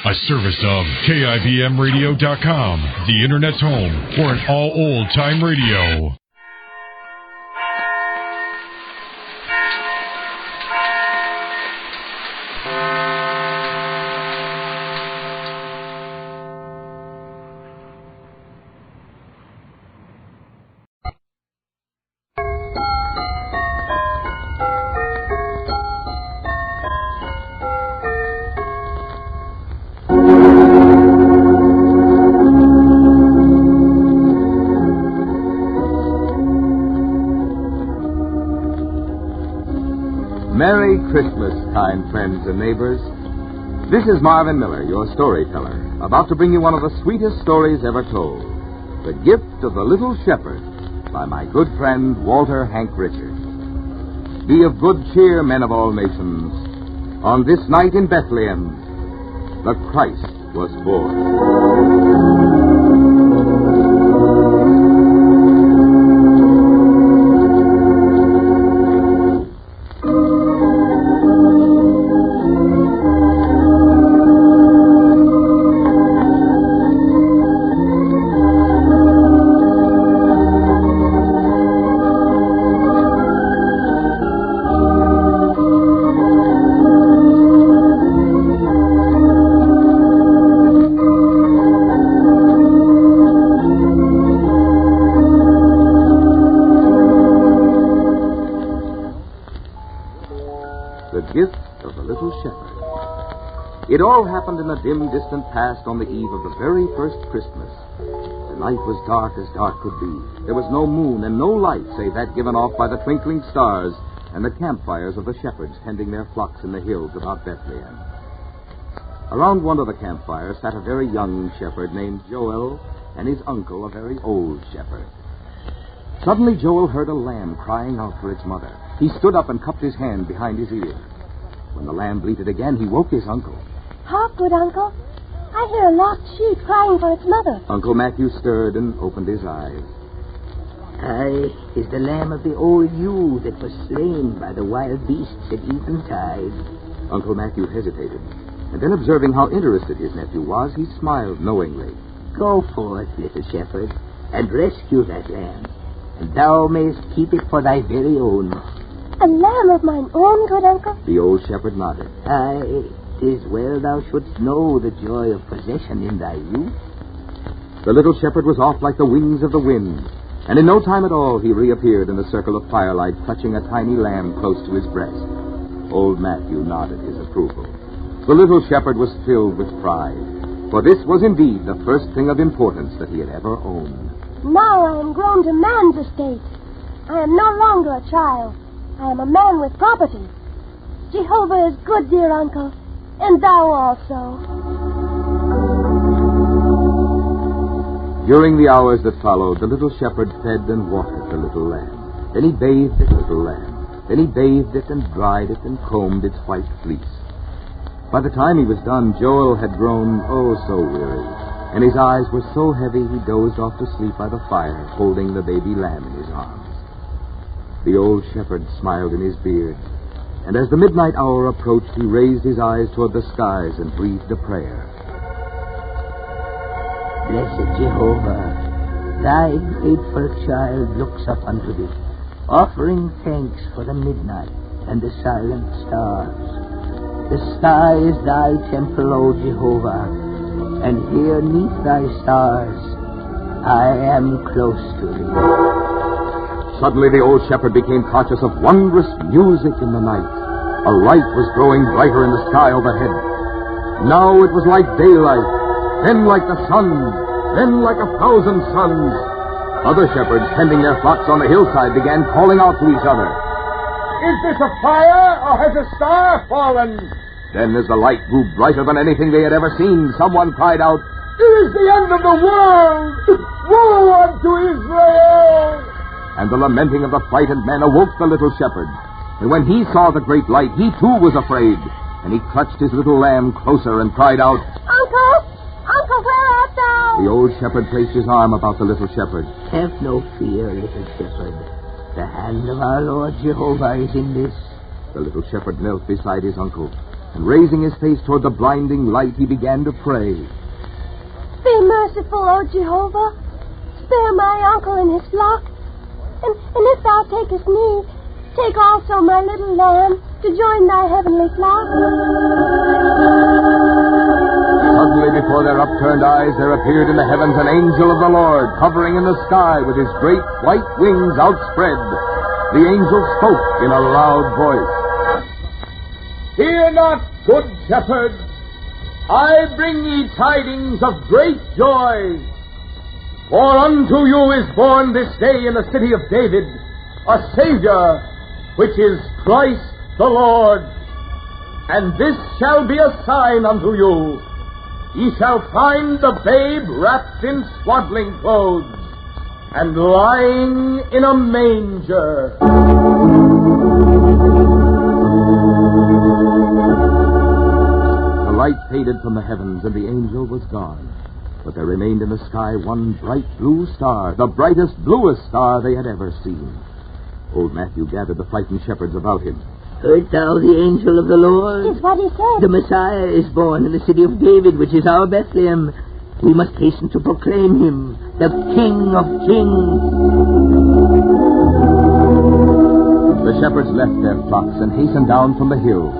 A service of KIBMradio.com, the Internet's home for an all old-time radio. Merry Christmas, kind friends and neighbors. This is Marvin Miller, your storyteller, about to bring you one of the sweetest stories ever told, The Gift of the Little Shepherd, by my good friend Walter Hank Richards. Be of good cheer, men of all nations. On this night in Bethlehem, the Christ was born. It all happened in the dim, distant past on the eve of the very first Christmas. The night was dark as dark could be. There was no moon and no light save that given off by the twinkling stars and the campfires of the shepherds tending their flocks in the hills about Bethlehem. Around one of the campfires sat a very young shepherd named Joel and his uncle, a very old shepherd. Suddenly Joel heard a lamb crying out for its mother. He stood up and cupped his hand behind his ear. When the lamb bleated again, he woke his uncle. Hark, good uncle. I hear a lost sheep crying for its mother. Uncle Matthew stirred and opened his eyes. I is the lamb of the old ewe that was slain by the wild beasts at eventide. Uncle Matthew hesitated, and then observing how interested his nephew was, he smiled knowingly. Go forth, little shepherd, and rescue that lamb, and thou mayst keep it for thy very own. A lamb of mine own, good uncle? The old shepherd nodded. Aye, 'tis well thou shouldst know the joy of possession in thy youth. The little shepherd was off like the wings of the wind, and in no time at all he reappeared in the circle of firelight, clutching a tiny lamb close to his breast. Old Matthew nodded his approval. The little shepherd was filled with pride, for this was indeed the first thing of importance that he had ever owned. Now I am grown to man's estate. I am no longer a child. I am a man with property. Jehovah is good, dear uncle, and thou also. During the hours that followed, the little shepherd fed and watered the little lamb. Then he bathed the little lamb. Then he bathed it and dried it and combed its white fleece. By the time he was done, Joel had grown, oh, so weary, and his eyes were so heavy he dozed off to sleep by the fire, holding the baby lamb in his arms. The old shepherd smiled in his beard, and as the midnight hour approached, he raised his eyes toward the skies and breathed a prayer. Blessed Jehovah, thy grateful child looks up unto thee, offering thanks for the midnight and the silent stars. The sky is thy temple, O Jehovah, and here 'neath thy stars I am close to thee. Suddenly the old shepherd became conscious of wondrous music in the night. A light was growing brighter in the sky overhead. Now it was like daylight, then like the sun, then like 1,000 suns. Other shepherds tending their flocks on the hillside began calling out to each other. Is this a fire, or has a star fallen? Then, as the light grew brighter than anything they had ever seen, someone cried out, It is the end of the world! Woe unto Israel! And the lamenting of the frightened men awoke the little shepherd. And when he saw the great light, he too was afraid. And he clutched his little lamb closer and cried out, Uncle! Uncle, where art thou? The old shepherd placed his arm about the little shepherd. Have no fear, little shepherd. The hand of our Lord Jehovah is in this. The little shepherd knelt beside his uncle. And raising his face toward the blinding light, he began to pray. Be merciful, O Jehovah. Spare my uncle and his flock. And if thou takest me, take also my little lamb to join thy heavenly flock. Suddenly, before their upturned eyes, there appeared in the heavens an angel of the Lord, hovering in the sky with his great white wings outspread. The angel spoke in a loud voice. Fear not, good shepherd. I bring ye tidings of great joy. For unto you is born this day in the city of David a Savior, which is Christ the Lord. And this shall be a sign unto you. Ye shall find the babe wrapped in swaddling clothes and lying in a manger. The light faded from the heavens, and the angel was gone. But there remained in the sky one bright blue star, the brightest, bluest star they had ever seen. Old Matthew gathered the frightened shepherds about him. Heard thou the angel of the Lord? It's what he said. The Messiah is born in the city of David, which is our Bethlehem. We must hasten to proclaim him, the King of Kings. The shepherds left their flocks and hastened down from the hills,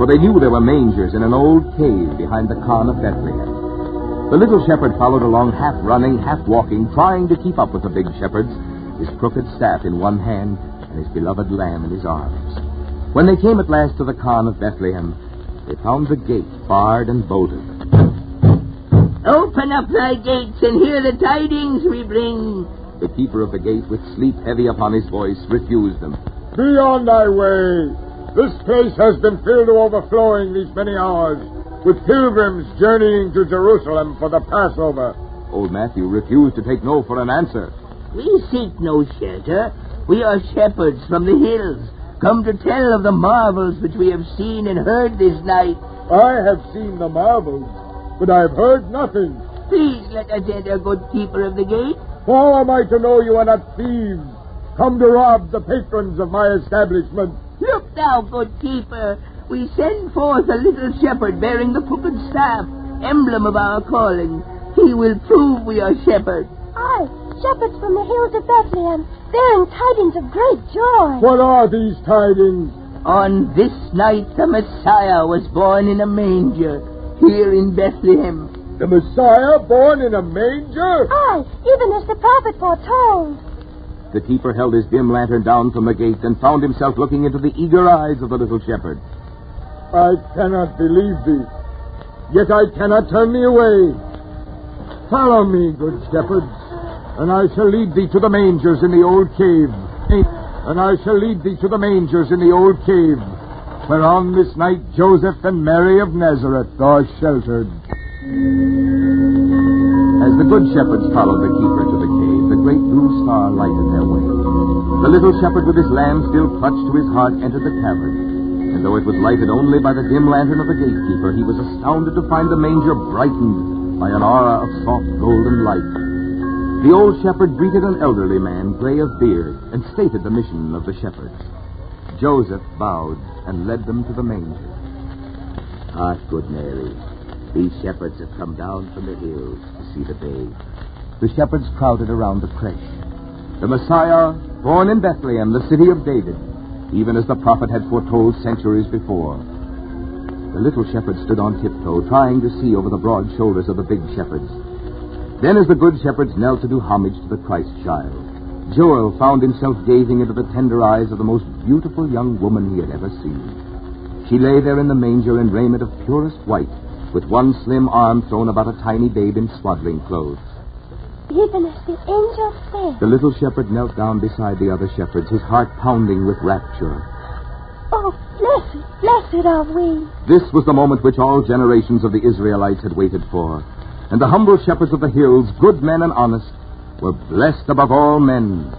for they knew there were mangers in an old cave behind the Khan of Bethlehem. The little shepherd followed along, half running, half walking, trying to keep up with the big shepherds, his crooked staff in one hand and his beloved lamb in his arms. When they came at last to the Khan of Bethlehem, they found the gate barred and bolted. Open up thy gates and hear the tidings we bring. The keeper of the gate, with sleep heavy upon his voice, refused them. Be on thy way. This place has been filled to overflowing these many hours, with pilgrims journeying to Jerusalem for the Passover. Old Matthew refused to take no for an answer. We seek no shelter. We are shepherds from the hills, come to tell of the marvels which we have seen and heard this night. I have seen the marvels, but I have heard nothing. Please let us enter, good keeper of the gate. How am I to know you are not thieves, come to rob the patrons of my establishment? Look thou, good keeper. We send forth a little shepherd bearing the crooked staff, emblem of our calling. He will prove we are shepherds. Aye, shepherds from the hills of Bethlehem, bearing tidings of great joy. What are these tidings? On this night the Messiah was born in a manger here in Bethlehem. The Messiah born in a manger? Aye, even as the prophet foretold. The keeper held his dim lantern down from the gate and found himself looking into the eager eyes of the little shepherd. I cannot believe thee, yet I cannot turn thee away. Follow me, good shepherds, and I shall lead thee to the mangers in the old cave. And I shall lead thee to the mangers in the old cave, where on this night Joseph and Mary of Nazareth are sheltered. As the good shepherds followed the keeper to the cave, the great blue star lighted their way. The little shepherd with his lamb still clutched to his heart entered the cavern, and though it was lighted only by the dim lantern of the gatekeeper, he was astounded to find the manger brightened by an aura of soft golden light. The old shepherd greeted an elderly man, gray of beard, and stated the mission of the shepherds. Joseph bowed and led them to the manger. Ah, good Mary, these shepherds have come down from the hills to see the babe. The shepherds crowded around the creche. The Messiah, born in Bethlehem, the city of David, even as the prophet had foretold centuries before. The little shepherd stood on tiptoe, trying to see over the broad shoulders of the big shepherds. Then, as the good shepherds knelt to do homage to the Christ child, Joel found himself gazing into the tender eyes of the most beautiful young woman he had ever seen. She lay there in the manger in raiment of purest white, with one slim arm thrown about a tiny babe in swaddling clothes. Even as the angel said. The little shepherd knelt down beside the other shepherds, his heart pounding with rapture. Oh, blessed are we. This was the moment which all generations of the Israelites had waited for. And the humble shepherds of the hills, good men and honest, were blessed above all men,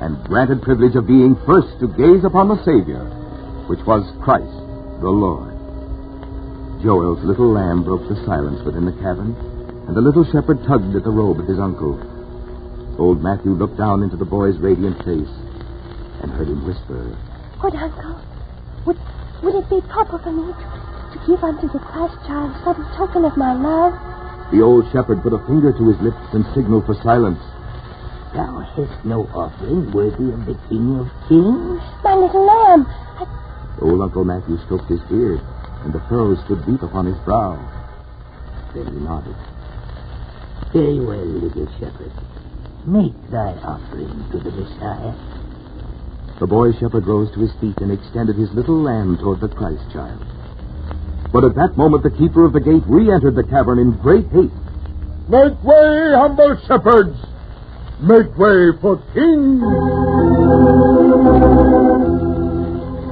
and granted privilege of being first to gaze upon the Savior, which was Christ the Lord. Joel's little lamb broke the silence within the cavern, and the little shepherd tugged at the robe of his uncle. Old Matthew looked down into the boy's radiant face and heard him whisper, Good uncle, would it be proper for me to give unto the Christ child some token of my love. The old shepherd put a finger to his lips and signaled for silence. Thou hast no offering worthy of the King of Kings? My little lamb. Old Uncle Matthew stroked his beard, and the furrows stood deep upon his brow. Then he nodded. Very well, little shepherd. Make thy offering to the Messiah. The boy shepherd rose to his feet and extended his little lamb toward the Christ child. But at that moment, the keeper of the gate re-entered the cavern in great haste. Make way, humble shepherds! Make way for kings!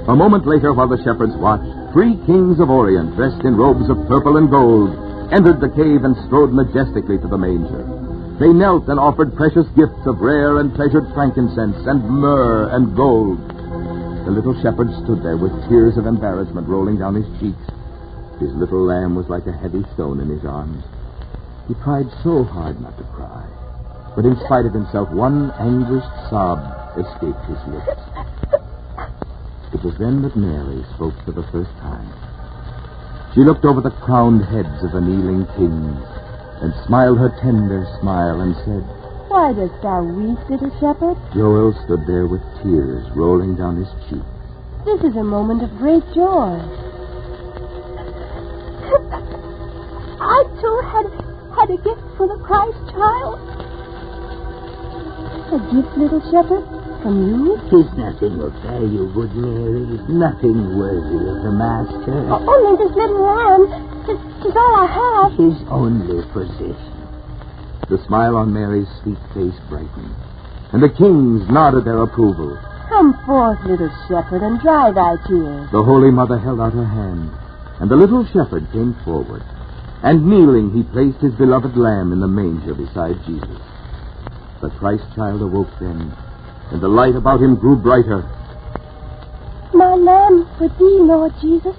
A moment later, while the shepherds watched, 3 kings of Orient, dressed in robes of purple and gold, entered the cave and strode majestically to the manger. They knelt and offered precious gifts of rare and treasured frankincense and myrrh and gold. The little shepherd stood there with tears of embarrassment rolling down his cheeks. His little lamb was like a heavy stone in his arms. He tried so hard not to cry, but in spite of himself, one anguished sob escaped his lips. It was then that Mary spoke for the first time. She looked over the crowned heads of the kneeling kings and smiled her tender smile and said, Why dost thou weep, little shepherd? Joel stood there with tears rolling down his cheeks. This is a moment of great joy. I, too, had a gift for the Christ child. A gift, little shepherd? From you? 'Tis nothing of value, good Mary. Nothing worthy of the Master. Only this little lamb. 'Tis all I have. His only possession. The smile on Mary's sweet face brightened, and the kings nodded their approval. Come forth, little shepherd, and dry thy tears. The Holy Mother held out her hand, and the little shepherd came forward. And kneeling, he placed his beloved lamb in the manger beside Jesus. The Christ child awoke then, and the light about him grew brighter. My lamb for thee, Lord Jesus,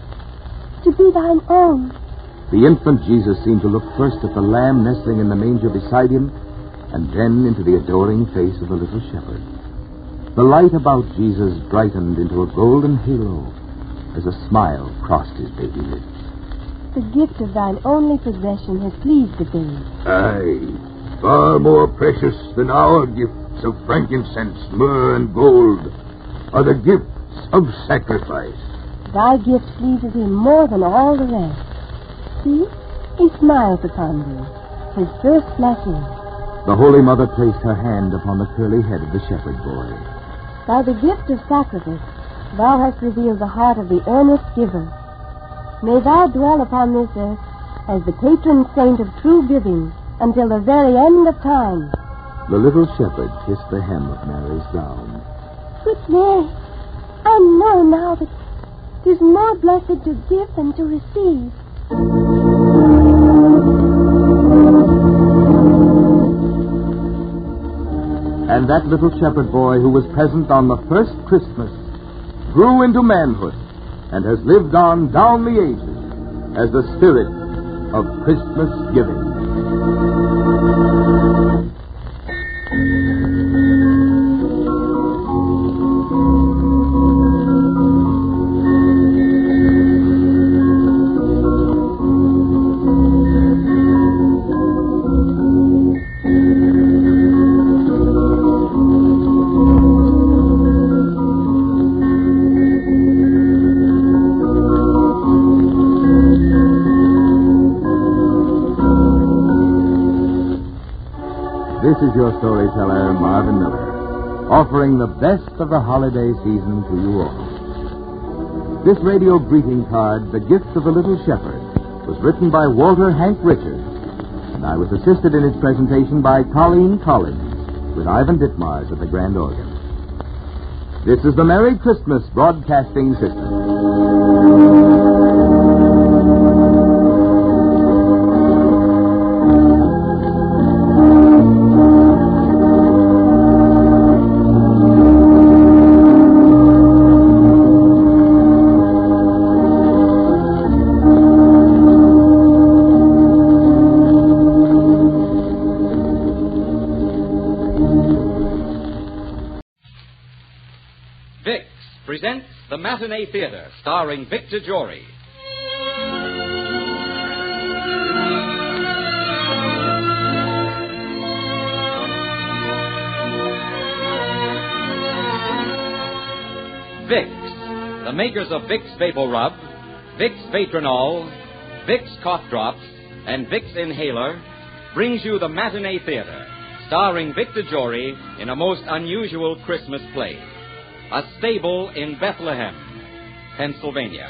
to be thine own. The infant Jesus seemed to look first at the lamb nestling in the manger beside him, and then into the adoring face of the little shepherd. The light about Jesus brightened into a golden halo as a smile crossed his baby lips. The gift of thine only possession has pleased the babe. Aye, far more precious than our gifts of frankincense, myrrh, and gold are the gifts of sacrifice. Thy gift pleases him more than all the rest. See, he smiles upon thee, his first blessing. The Holy Mother placed her hand upon the curly head of the shepherd boy. By the gift of sacrifice, thou hast revealed the heart of the earnest giver. May thou dwell upon this earth as the patron saint of true giving until the very end of time. The little shepherd kissed the hem of Mary's gown. Sweet Mary, I know now that 'tis more blessed to give than to receive. And that little shepherd boy who was present on the first Christmas grew into manhood and has lived on down the ages as the spirit of Christmas giving. This is your storyteller, Marvin Miller, offering the best of the holiday season to you all. This radio greeting card, The Gift of the Little Shepherd, was written by Walter Hank Richards, and I was assisted in its presentation by Colleen Collins, with Ivan Ditmars at the grand organ. This is the Merry Christmas Broadcasting System. Presents the Matinee Theater, starring Victor Jory. the makers of Vicks Vapor Rub, Vicks Vatronol, Vicks Cough Drops, and Vicks Inhaler, brings you the Matinee Theater, starring Victor Jory in a most unusual Christmas play, A Stable in Bethlehem, Pennsylvania.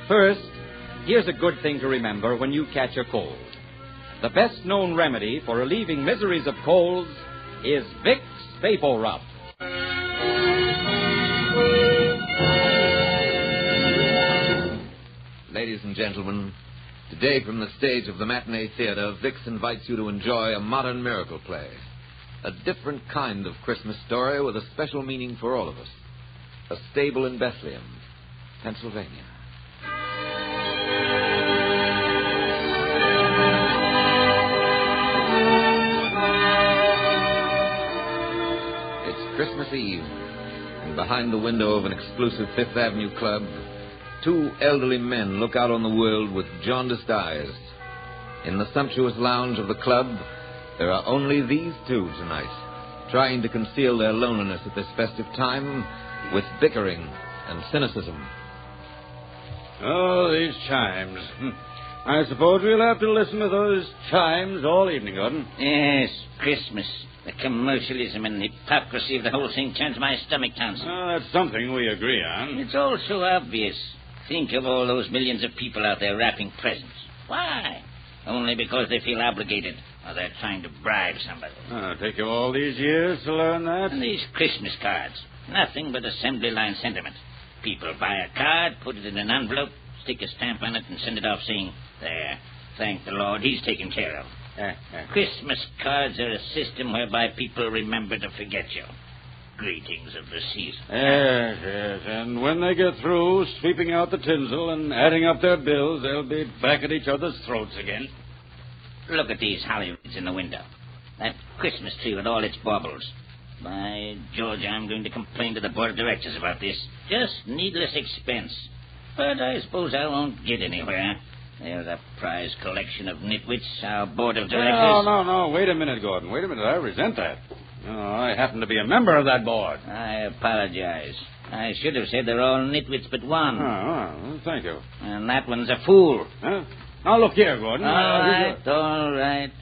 First, here's a good thing to remember when you catch a cold. The best-known remedy for relieving miseries of colds is Vicks Vapor Rub. Ladies and gentlemen, today from the stage of the Matinee Theater, Vicks invites you to enjoy a modern miracle play. A different kind of Christmas story with a special meaning for all of us. A Stable in Bethlehem, Pennsylvania. It's Christmas Eve, and behind the window of an exclusive Fifth Avenue club, two elderly men look out on the world with jaundiced eyes. In the sumptuous lounge of the club, there are only these two tonight, trying to conceal their loneliness at this festive time with bickering and cynicism. Oh, these chimes. I suppose we'll have to listen to those chimes all evening, Gordon. Yes, Christmas. The commercialism and hypocrisy of the whole thing turns my stomach tonsils. Oh, that's something we agree on. It's all so obvious. Think of all those millions of people out there wrapping presents. Why? Only because they feel obligated, or they're trying to bribe somebody. Take you all these years to learn that? And these Christmas cards. Nothing but assembly line sentiment. People buy a card, put it in an envelope, stick a stamp on it, and send it off saying, "There, thank the Lord, he's taken care of." Christmas cards are a system whereby people remember to forget you. Greetings of the season. Yes. And when they get through sweeping out the tinsel and adding up their bills, they'll be back at each other's throats again. Look at these holly wreaths in the window. That Christmas tree with all its baubles. By George, I'm going to complain to the board of directors about this. Just needless expense. But I suppose I won't get anywhere. There's a prize collection of nitwits, our board of directors. No. Wait a minute, Gordon. Wait a minute. I resent that. I happen to be a member of that board. I apologize. I should have said they're all nitwits but one. Oh, thank you. And that one's a fool. Huh? Now, look here, Gordon. All right.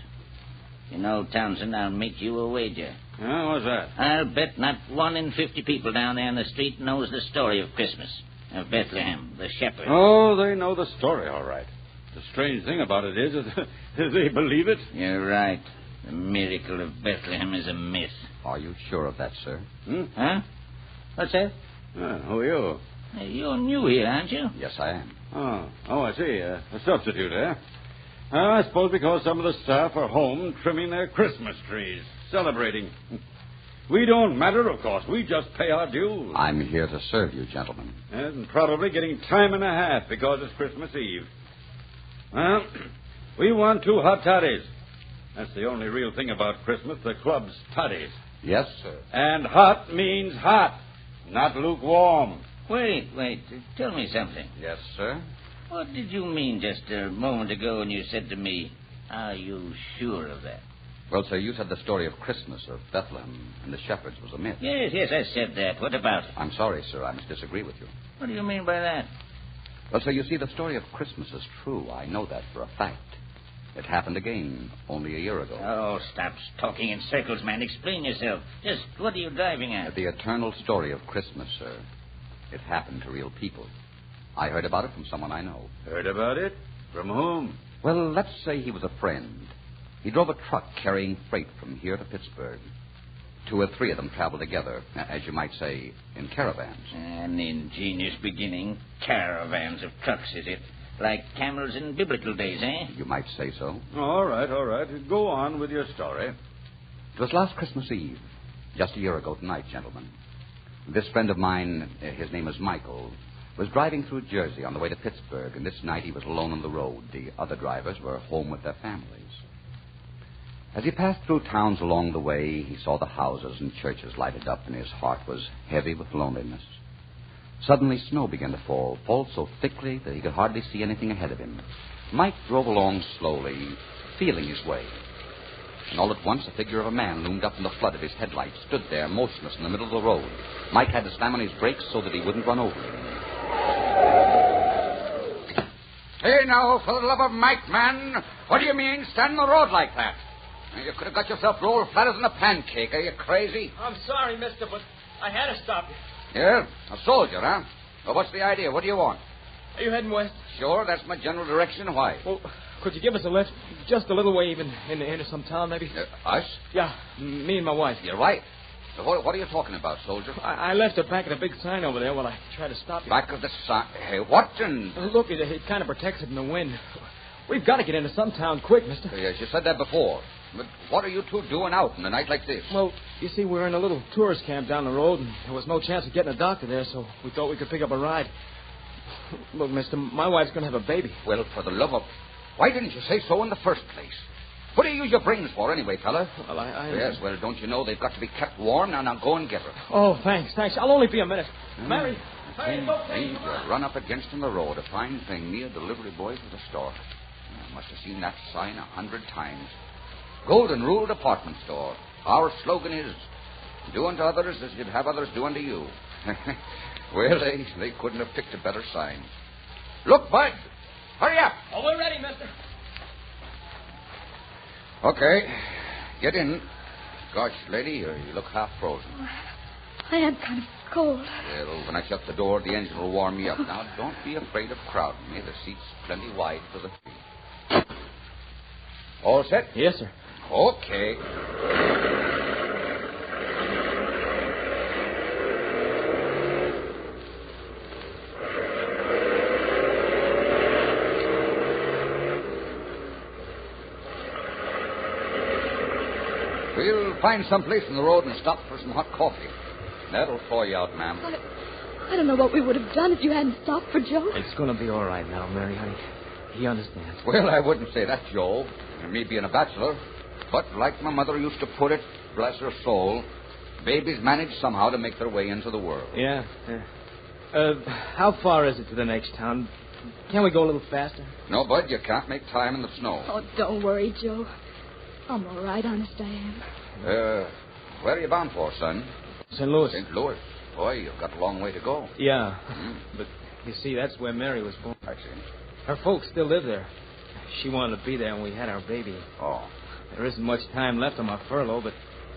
You know, Townsend, I'll make you a wager. What's that? I'll bet not 1 in 50 people down there in the street knows the story of Christmas, of Bethlehem, the shepherd. Oh, they know the story, all right. The strange thing about it is that they believe it. You're right. The miracle of Bethlehem is a myth. Are you sure of that, sir? Huh? What's that? Who are you? You're new here, aren't you? Yes, I am. Oh, I see. A substitute, eh? I suppose because some of the staff are home trimming their Christmas trees, celebrating. We don't matter, of course. We just pay our dues. I'm here to serve you, gentlemen. And probably getting time and a half because it's Christmas Eve. Well, we want 2 hot toddies. That's the only real thing about Christmas, the club's toddies. Yes, sir. And hot means hot, not lukewarm. Wait. Tell me something. Yes, sir. What did you mean just a moment ago when you said to me, "Are you sure of that?" Well, sir, you said the story of Christmas, of Bethlehem, and the shepherds was a myth. Yes, I said that. What about it? I'm sorry, sir. I must disagree with you. What do you mean by that? Well, sir, you see, the story of Christmas is true. I know that for a fact. It happened again only a year ago. Oh, stop talking in circles, man. Explain yourself. Just what are you driving at? The eternal story of Christmas, sir. It happened to real people. I heard about it from someone I know. Heard about it? From whom? Well, let's say he was a friend. He drove a truck carrying freight from here to Pittsburgh. 2 or 3 of them traveled together, as you might say, in caravans. An ingenious beginning. Caravans of trucks, is it? Like camels in biblical days, eh? You might say so. All right. Go on with your story. It was last Christmas Eve, just a year ago tonight, gentlemen. This friend of mine, his name is Michael, was driving through Jersey on the way to Pittsburgh, and this night he was alone on the road. The other drivers were home with their families. As he passed through towns along the way, he saw the houses and churches lighted up, and his heart was heavy with loneliness. Suddenly, snow began to fall so thickly that he could hardly see anything ahead of him. Mike drove along slowly, feeling his way. And all at once, a figure of a man loomed up in the flood of his headlights, stood there, motionless in the middle of the road. Mike had to slam on his brakes so that he wouldn't run over him. Hey, now, for the love of Mike, man, what do you mean stand in the road like that? You could have got yourself rolled flatter than a pancake. Are you crazy? I'm sorry, mister, but I had to stop you. Yeah? A soldier, huh? Well, what's the idea? What do you want? Are you heading west? Sure, that's my general direction. Why? Well, could you give us a lift? Just a little way even into some town, maybe? Us? Yeah, me and my wife. You're right. What are you talking about, soldier? I left it back at a big sign over there while I tried to stop you. Back of the sign? Hey, what in... Look, it kind of protects it from the wind. We've got to get into some town quick, mister. Yes, you said that before. But what are you two doing out in a night like this? Well, you see, we're in a little tourist camp down the road, and there was no chance of getting a doctor there, so we thought we could pick up a ride. Look, mister, my wife's going to have a baby. Well, for the love of... Why didn't you say so in the first place? What do you use your brains for anyway, fella? Well, Yes, well, don't you know they've got to be kept warm? Now go and get her. Oh, thanks. I'll only be a minute. Mary. You run up against on the road. A fine thing. Me, a delivery boy for the store. I must have seen that sign 100 times. Golden Rule Department Store. Our slogan is, do unto others as you'd have others do unto you. Well, they couldn't have picked a better sign. Look, Bud. Hurry up. Oh, we're ready, mister. Okay. Get in. Gosh, lady, you look half frozen. I am kind of cold. Well, when I shut the door, the engine will warm me up. Now, don't be afraid of crowding me. The seat's plenty wide for the three. All set? Yes, sir. Okay. We'll find some place in the road and stop for some hot coffee. That'll thaw you out, ma'am. I don't know what we would have done if you hadn't stopped for Joe. It's going to be all right now, Mary, honey. He understands. Well, I wouldn't say that, Joe. Me being a bachelor. But like my mother used to put it, bless her soul, babies manage somehow to make their way into the world. Yeah. How far is it to the next town? Can't we go a little faster? No, Bud, you can't make time in the snow. Oh, don't worry, Joe. I'm all right, honest I am. Where are you bound for, son? St. Louis. St. Louis. Boy, you've got a long way to go. Yeah. But, you see, that's where Mary was born. I see. Her folks still live there. She wanted to be there when we had our baby. Oh. There isn't much time left on my furlough, but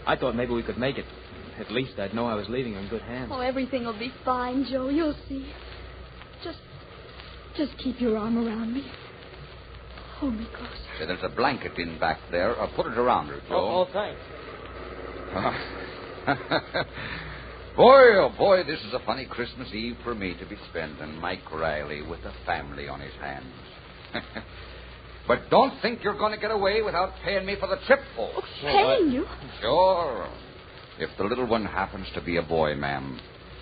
I thought maybe we could make it. At least I'd know I was leaving her in good hands. Oh, everything will be fine, Joe. You'll see. Just keep your arm around me. Hold me closer. Say, there's a blanket in back there. Put it around her, Joe. Oh, thanks. Boy, this is a funny Christmas Eve for me to be spending. Mike Riley with a family on his hands. But don't think you're going to get away without paying me for the trip, folks. Oh, paying you? Sure. If the little one happens to be a boy, ma'am,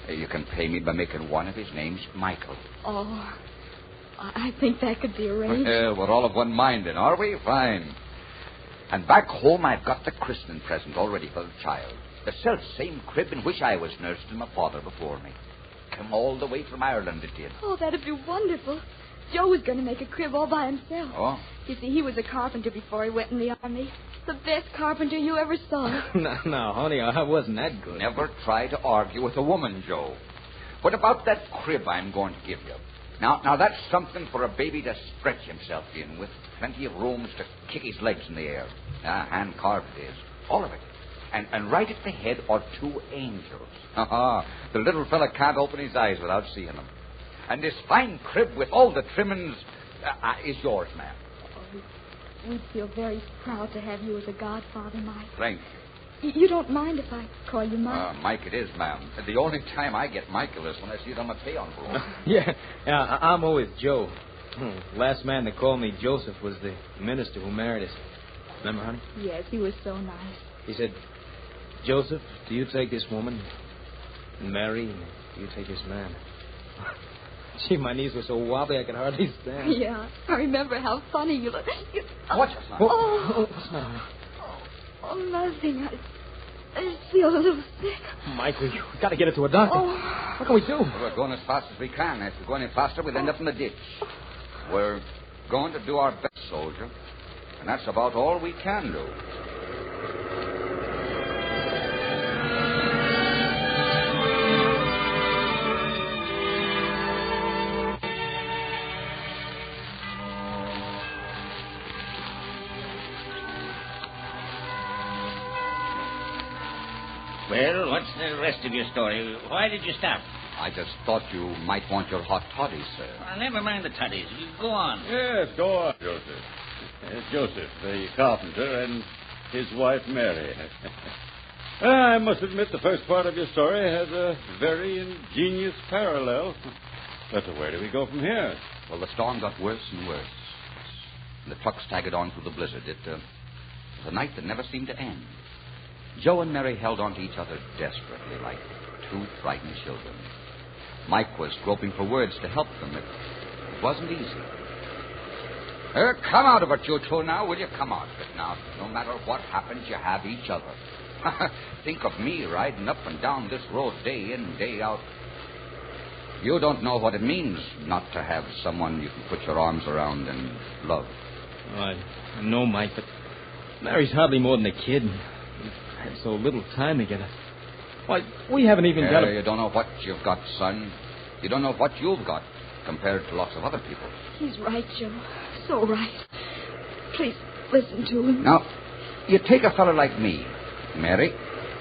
you can pay me by making one of his names Michael. Oh, I think that could be arranged. Well, we're all of one mind then, are we? Fine. And back home, I've got the christening present all ready for the child. The self-same crib in which I was nursed and my father before me. Come all the way from Ireland, it did. Oh, that'd be wonderful. Joe was going to make a crib all by himself. Oh? You see, he was a carpenter before he went in the army. The best carpenter you ever saw. No, honey, I wasn't that good. Never try to argue with a woman, Joe. What about that crib I'm going to give you? Now that's something for a baby to stretch himself in, with plenty of rooms to kick his legs in the air. Hand-carved it is. All of it. And right at the head are two angels. The little fella can't open his eyes without seeing them. And this fine crib with all the trimmings is yours, ma'am. Oh, we'd feel very proud to have you as a godfather, Mike. Thank you. You don't mind if I call you Mike? Mike it is, ma'am. The only time I get Michael is when I see it on my pay envelope. Yeah, I'm always Joe. Last man that called me Joseph was the minister who married us. Remember, honey? Yes, he was so nice. He said, Joseph, do you take this woman? And Mary, do you take this man? Gee, my knees were so wobbly I could hardly stand. Yeah, I remember how funny you look. What's your son? Oh, nothing. I just feel a little sick. Mike, we've got to get her to a doctor. Oh. What can we do? Well, we're going as fast as we can. If we go any faster, we'll end up in the ditch. We're going to do our best, soldier. And that's about all we can do. Well, what's the rest of your story? Why did you stop? I just thought you might want your hot toddies, sir. Well, never mind the tutties. You go on. Yes, go on, Joseph. Joseph, the carpenter, and his wife, Mary. I must admit the first part of your story has a very ingenious parallel. But where do we go from here? Well, the storm got worse and worse. And the truck staggered on through the blizzard. It was a night that never seemed to end. Joe and Mary held on to each other desperately, like two frightened children. Mike was groping for words to help them. It wasn't easy. Come out of it, you two, now, will you? Come out of it now. No matter what happens, you have each other. Think of me riding up and down this road day in, day out. You don't know what it means not to have someone you can put your arms around and love. Oh, I know, Mike, but Mary's hardly more than a kid. We've had so little time together. Why, we haven't even got a... You don't know what you've got, son. You don't know what you've got compared to lots of other people. He's right, Joe. So right. Please, listen to him. Now, you take a fellow like me, Mary.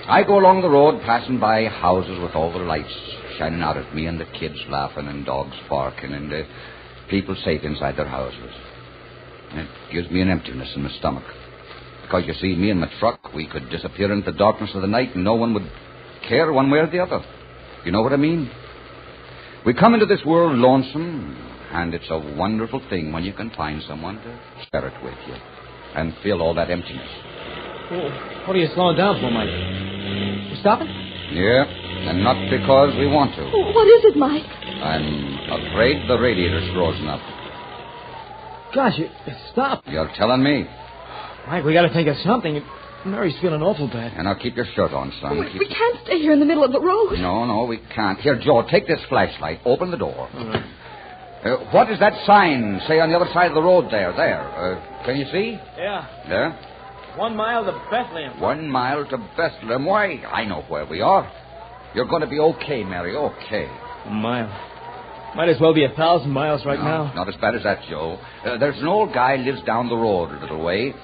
I go along the road passing by houses with all the lights shining out at me and the kids laughing and dogs barking and people safe inside their houses. And it gives me an emptiness in my stomach. Because, you see, me and my truck, we could disappear into the darkness of the night and no one would care one way or the other. You know what I mean? We come into this world lonesome, and it's a wonderful thing when you can find someone to share it with you and feel all that emptiness. Well, what are you slowing down for, Mike? You stopping? Yeah, and not because we want to. What is it, Mike? I'm afraid the radiator's frozen up. Gosh, it stopped. You're telling me? Mike, we got to think of something. Mary's feeling awful bad. And now keep your shirt on, son. We can't stay here in the middle of the road. No, we can't. Here, Joe, take this flashlight. Open the door. All right. What does that sign say on the other side of the road there? Can you see? Yeah. There? 1 mile to Bethlehem. 1 mile to Bethlehem. Why, I know where we are. You're going to be okay, Mary, okay. 1 mile. Might as well be 1,000 miles right now. Not as bad as that, Joe. There's an old guy lives down the road a little way.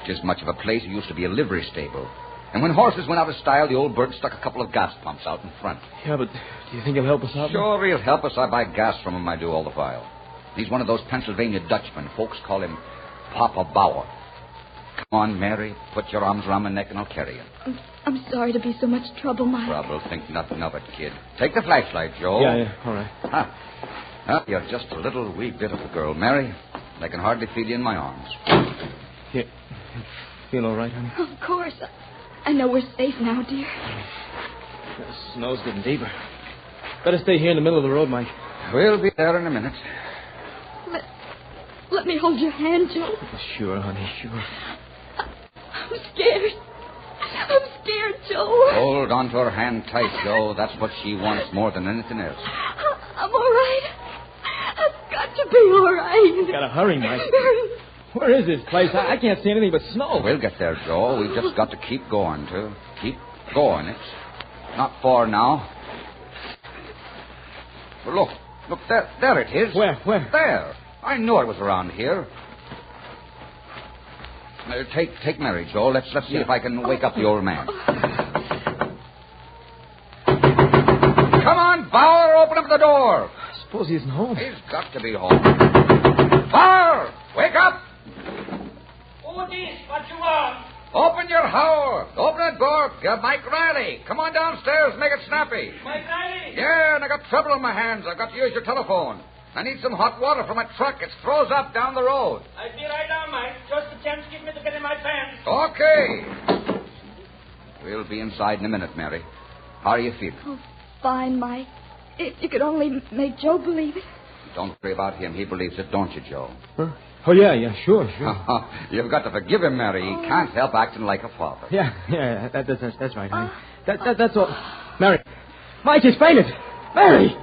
Just much of a place. It used to be a livery stable. And when horses went out of style, the old bird stuck a couple of gas pumps out in front. Yeah, but do you think he'll help us out? Sure, he'll help us. I buy gas from him, I do all the while. He's one of those Pennsylvania Dutchmen. Folks call him Papa Bauer. Come on, Mary. Put your arms around my neck and I'll carry you. I'm sorry to be so much trouble, Mike. Trouble? Think nothing of it, kid. Take the flashlight, Joe. Yeah, all right. You're just a little wee bit of a girl, Mary. I can hardly feel you in my arms. You feel all right, honey? Of course. I know we're safe now, dear. The snow's getting deeper. Better stay here in the middle of the road, Mike. We'll be there in a minute. Let me hold your hand, Joe. Sure, honey, sure. I'm scared. I'm scared, Joe. Hold on to her hand tight, Joe. That's what she wants more than anything else. I'm all right. I've got to be all right. You gotta hurry, Mike. Where is this place? I can't see anything but snow. We'll get there, Joe. We've just got to keep going, too. Keep going. It's not far now. Well, look, there it is. Where? There. I knew it was around here. Take Mary, Joe. Let's see if I can wake up the old man. Come on, Bauer, open up the door. I suppose he isn't home. He's got to be home. Bauer, wake up. Who this? What you want? Open your house. Open the door. Mike Riley. Come on downstairs. Make it snappy. Mike Riley? Yeah, and I got trouble on my hands. I've got to use your telephone. I need some hot water for my truck. It's froze up down the road. I'll be right down, Mike. Just a chance give me to get in my pants. Okay. We'll be inside in a minute, Mary. How are you feeling? Oh, fine, Mike. If you could only make Joe believe it. Don't worry about him. He believes it, don't you, Joe? Huh? Oh, yeah, sure. You've got to forgive him, Mary. He can't help acting like a father. Yeah, that's right, honey. That's all. Mary. Mike has fainted. Mary!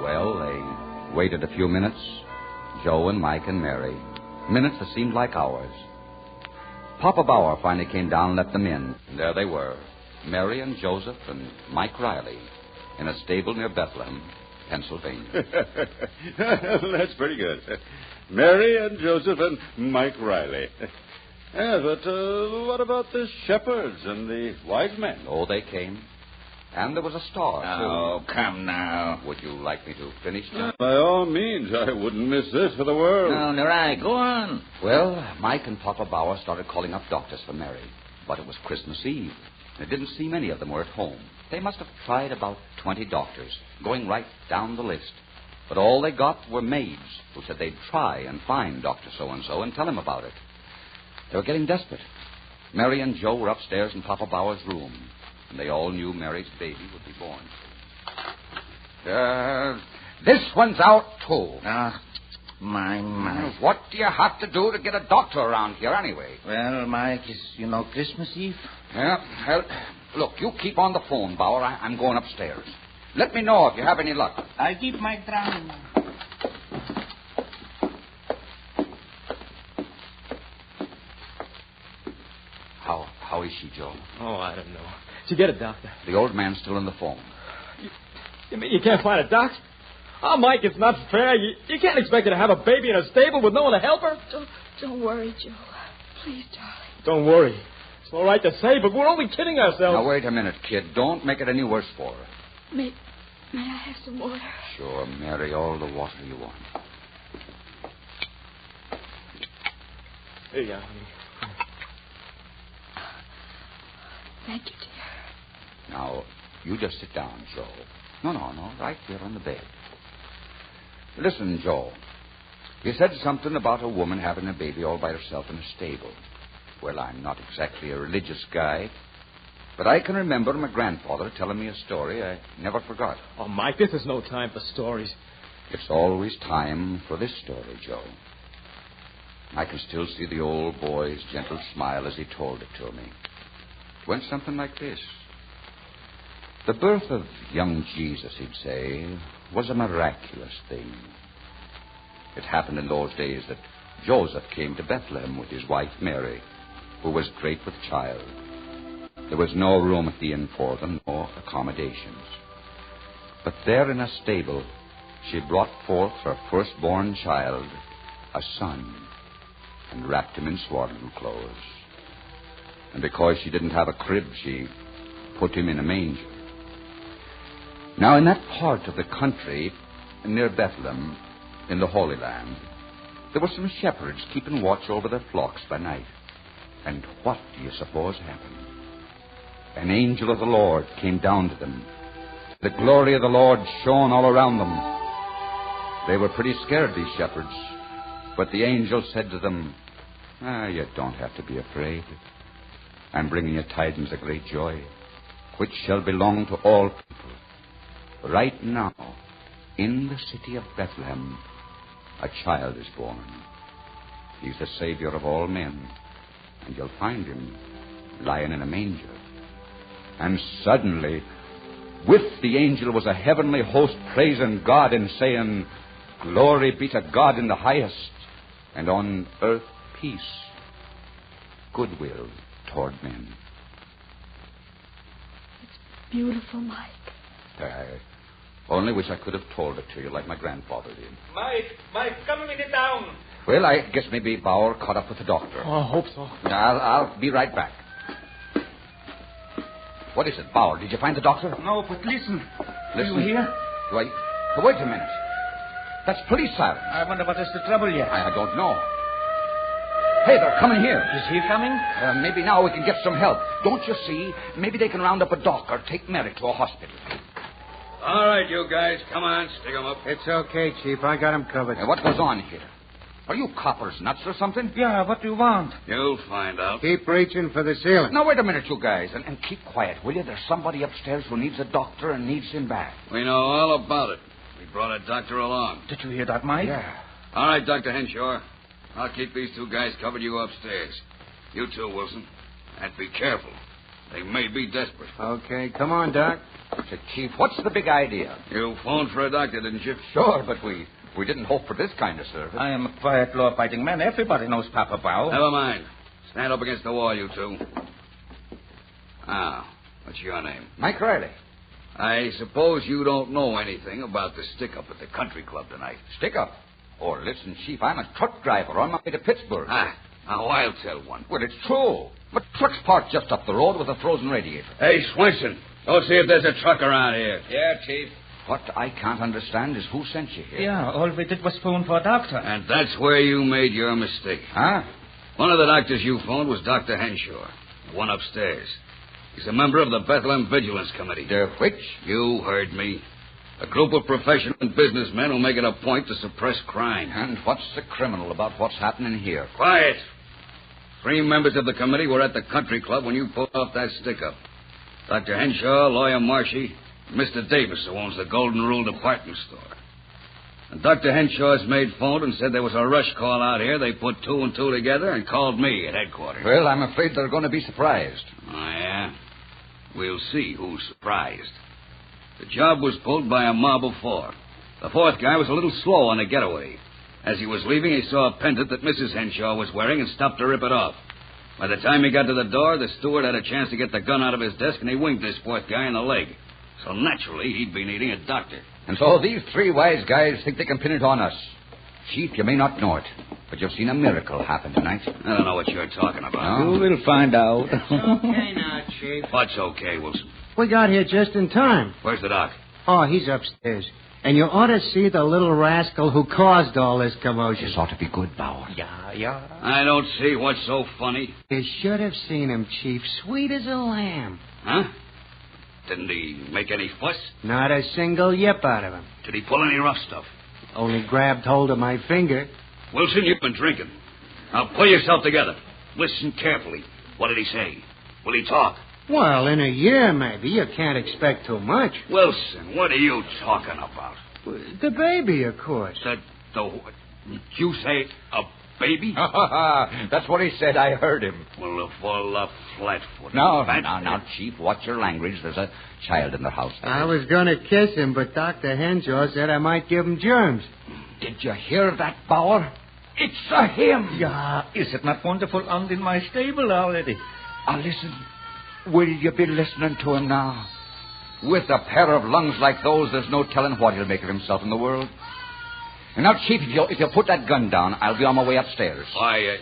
Well, they waited a few minutes. Joe and Mike and Mary. Minutes that seemed like hours. Papa Bauer finally came down and let them in. And there they were, Mary and Joseph and Mike Riley, in a stable near Bethlehem, Pennsylvania. That's pretty good. Mary and Joseph and Mike Riley. Yeah, but what about the shepherds and the wise men? Oh, they came. And there was a star, too. Oh, come now. Would you like me to finish, Jack? By all means. I wouldn't miss this for the world. No, Nerai, go on. Well, Mike and Papa Bauer started calling up doctors for Mary. But it was Christmas Eve. It didn't seem many of them were at home. They must have tried about 20 doctors, going right down the list. But all they got were maids who said they'd try and find Dr. So-and-so and tell him about it. They were getting desperate. Mary and Joe were upstairs in Papa Bauer's room, and they all knew Mary's baby would be born. This one's out, too. My. What do you have to do to get a doctor around here, anyway? Well, Mike, it's, Christmas Eve. Yeah, well, look, you keep on the phone, Bauer. I'm going upstairs. Let me know if you have any luck. I'll keep my drum. How is she, Joe? Oh, I don't know. Did you get a doctor? The old man's still on the phone. You mean you can't find a doctor? Oh, Mike, it's not fair. You can't expect her to have a baby in a stable with no one to help her. Don't worry, Joe. Please, darling. Don't worry. It's all right to say, but we're only kidding ourselves. Now, wait a minute, kid. Don't make it any worse for her. May I have some water? Sure, Mary, all the water you want. Here you are, honey. Thank you, dear. Now, you just sit down, Joe. No, right here on the bed. Listen, Joe. You said something about a woman having a baby all by herself in a stable. Well, I'm not exactly a religious guy, but I can remember my grandfather telling me a story I never forgot. Oh, Mike, this is no time for stories. It's always time for this story, Joe. I can still see the old boy's gentle smile as he told it to me. It went something like this. The birth of young Jesus, he'd say, was a miraculous thing. It happened in those days that Joseph came to Bethlehem with his wife Mary, who was great with child. There was no room at the inn for them, no accommodations. But there in a stable, she brought forth her firstborn child, a son, and wrapped him in swaddling clothes. And because she didn't have a crib, she put him in a manger. Now, in that part of the country near Bethlehem, in the Holy Land, there were some shepherds keeping watch over their flocks by night. And what do you suppose happened? An angel of the Lord came down to them. The glory of the Lord shone all around them. They were pretty scared, these shepherds. But the angel said to them, you don't have to be afraid. I'm bringing you tidings of great joy, which shall belong to all people. Right now, in the city of Bethlehem, a child is born. He's the Savior of all men, and you'll find him lying in a manger. And suddenly, with the angel was a heavenly host praising God and saying, Glory be to God in the highest, and on earth peace, goodwill toward men. It's beautiful, Mike. I only wish I could have told it to you like my grandfather did. Mike, come a minute down. Well, I guess maybe Bauer caught up with the doctor. Oh, I hope so. I'll be right back. What is it, Bauer? Did you find the doctor? No, but listen. Listen? Do you hear? Do I... Wait a minute. That's police sirens. I wonder what is the trouble yet. I don't know. Hey, they're coming here. Is he coming? Maybe now we can get some help. Don't you see? Maybe they can round up a doc or take Mary to a hospital. All right, you guys. Come on. Stick 'em up. It's okay, Chief. I got him covered. What goes on here? Are you coppers nuts or something? Yeah, what do you want? You'll find out. Keep reaching for the ceiling. Now, wait a minute, you guys, and keep quiet, will you? There's somebody upstairs who needs a doctor and needs him back. We know all about it. We brought a doctor along. Did you hear that, Mike? Yeah. All right, Dr. Henshaw. I'll keep these two guys covered. You upstairs. You too, Wilson. And be careful. They may be desperate. Okay, come on, Doc. Chief, what's the big idea? You phoned for a doctor, didn't you? Sure, but we didn't hope for this kind of service. I am a quiet, law-abiding man. Everybody knows Papa Bauer. Never mind. Stand up against the wall, you two. Now, what's your name? Mike Riley. I suppose you don't know anything about the stick-up at the country club tonight. Stick-up? Oh, listen, Chief, I'm a truck driver on my way to Pittsburgh. Now I'll tell one. Well, it's true. My truck's parked just up the road with a frozen radiator. Hey, Swenson, go see if there's a truck around here. Yeah, Chief. What I can't understand is who sent you here. Yeah, all we did was phone for a doctor. And that's where you made your mistake. Huh? One of the doctors you phoned was Dr. Henshaw, the one upstairs. He's a member of the Bethlehem Vigilance Committee. The which? You heard me. A group of professional businessmen who make it a point to suppress crime. And what's the criminal about what's happening here? Quiet. 3 members of the committee were at the country club when you pulled off that stick-up. Dr. Henshaw, Lawyer Marshy, and Mr. Davis, who owns the Golden Rule department store. And Dr. Henshaw's maid phoned and said there was a rush call out here. They put 2 and 2 together and called me at headquarters. Well, I'm afraid they're going to be surprised. Oh, yeah? We'll see who's surprised. The job was pulled by a mob of 4. The 4th guy was a little slow on the getaway. As he was leaving, he saw a pendant that Mrs. Henshaw was wearing and stopped to rip it off. By the time he got to the door, the steward had a chance to get the gun out of his desk, and he winged this 4th guy in the leg. So naturally, he'd be needing a doctor. And so these 3 wise guys think they can pin it on us. Chief, you may not know it, but you've seen a miracle happen tonight. I don't know what you're talking about. No? We'll find out. Okay now, Chief. What's okay, Wilson? We got here just in time. Where's the doc? Oh, he's upstairs. And you ought to see the little rascal who caused all this commotion. This ought to be good, Bauer. Yeah. I don't see what's so funny. You should have seen him, Chief. Sweet as a lamb. Huh? Didn't he make any fuss? Not a single yip out of him. Did he pull any rough stuff? Only grabbed hold of my finger. Wilson, you've been drinking. Now pull yourself together. Listen carefully. What did he say? Will he talk? Well, in a year, maybe. You can't expect too much. Wilson, what are you talking about? The baby, of course. Did you say a baby? That's what he said. I heard him. Well, full of flat-footed. Now, Chief, watch your language. There's a child in the house. I was going to kiss him, but Dr. Henshaw said I might give him germs. Did you hear that, Bauer? It's a him. Yeah, is it not wonderful? And in my stable already. Listen. Will you be listening to him now? With a pair of lungs like those, there's no telling what he'll make of himself in the world. And now, Chief, if you put that gun down, I'll be on my way upstairs. Why,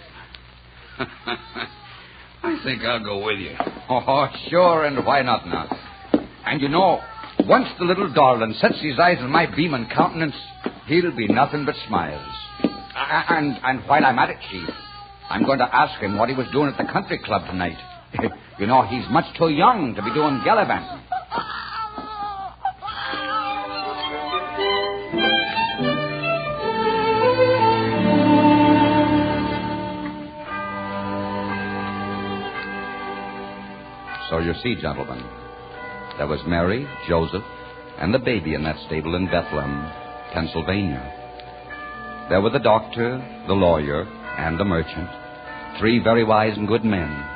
I think I'll go with you. Oh, sure, and why not now? And you know, once the little darling sets his eyes on my beaming countenance, he'll be nothing but smiles. And while I'm at it, Chief, I'm going to ask him what he was doing at the country club tonight. You know, he's much too young to be doing gallivanting. So you see, gentlemen, there was Mary, Joseph, and the baby in that stable in Bethlehem, Pennsylvania. There were the doctor, the lawyer, and the merchant, 3 very wise and good men.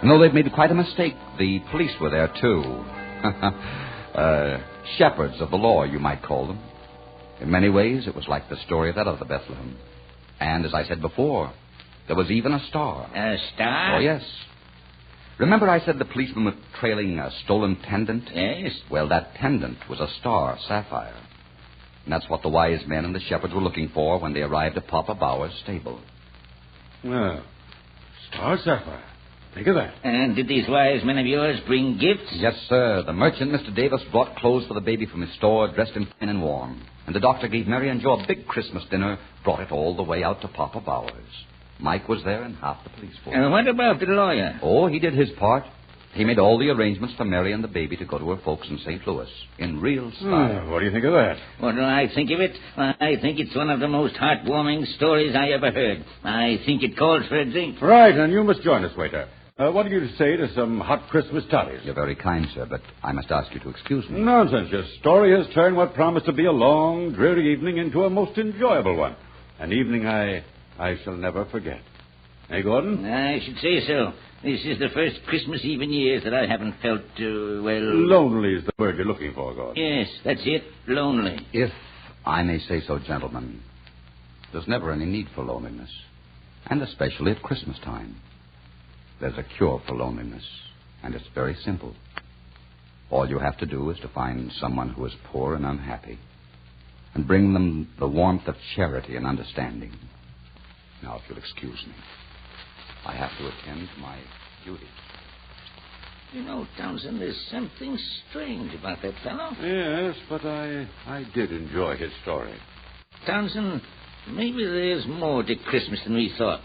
And though they'd made quite a mistake, the police were there, too. Shepherds of the law, you might call them. In many ways, it was like the story of that other Bethlehem. And, as I said before, there was even a star. A star? Oh, yes. Remember I said the policeman was trailing a stolen pendant? Yes. Well, that pendant was a star sapphire. And that's what the wise men and the shepherds were looking for when they arrived at Papa Bauer's stable. Well, star sapphire. Think of that. And did these wise men of yours bring gifts? Yes, sir. The merchant, Mr. Davis, brought clothes for the baby from his store, dressed him fine and warm. And the doctor gave Mary and Joe a big Christmas dinner, brought it all the way out to Papa Bauer's. Mike was there and half the police force. And what about the lawyer? Oh, he did his part. He made all the arrangements for Mary and the baby to go to her folks in St. Louis, in real style. What do you think of that? What do I think of it? I think it's one of the most heartwarming stories I ever heard. I think it calls for a drink. Right, and you must join us, waiter. What do you say to some hot Christmas toddies? You're very kind, sir, but I must ask you to excuse me. Nonsense. Your story has turned what promised to be a long, dreary evening into a most enjoyable one. An evening I shall never forget. Hey, Gordon? I should say so. This is the first Christmas Eve in years that I haven't felt, Lonely is the word you're looking for, Gordon. Yes, that's it. Lonely. If I may say so, gentlemen, there's never any need for loneliness, and especially at Christmas time. There's a cure for loneliness, and it's very simple. All you have to do is to find someone who is poor and unhappy and bring them the warmth of charity and understanding. Now, if you'll excuse me, I have to attend to my duties. You know, Townsend, there's something strange about that fellow. Yes, but I did enjoy his story. Townsend, maybe there's more to Christmas than we thought.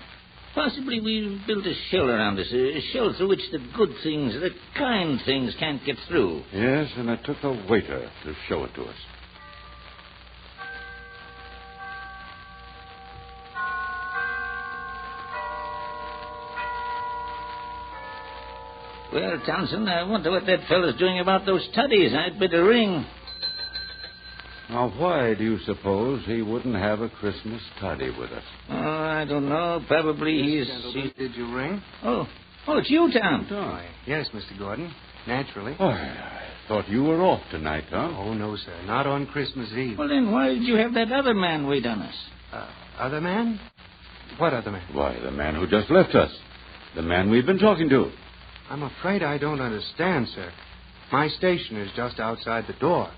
Possibly we've built a shell around us, a shell through which the good things, the kind things can't get through. Yes, and it took a waiter to show it to us. Well, Townsend, I wonder what that fellow's doing about those tuddies. I'd better ring. Now, why do you suppose he wouldn't have a Christmas toddy with us? Oh, I don't know. Probably he's... Did you ring? Oh, it's you, Tom. Yes, Mr. Gordon. Naturally. Oh, I thought you were off tonight, huh? Oh, no, sir. Not on Christmas Eve. Well, then why did you have that other man wait on us? Other man? What other man? Why, the man who just left us. The man we've been talking to. I'm afraid I don't understand, sir. My station is just outside the door.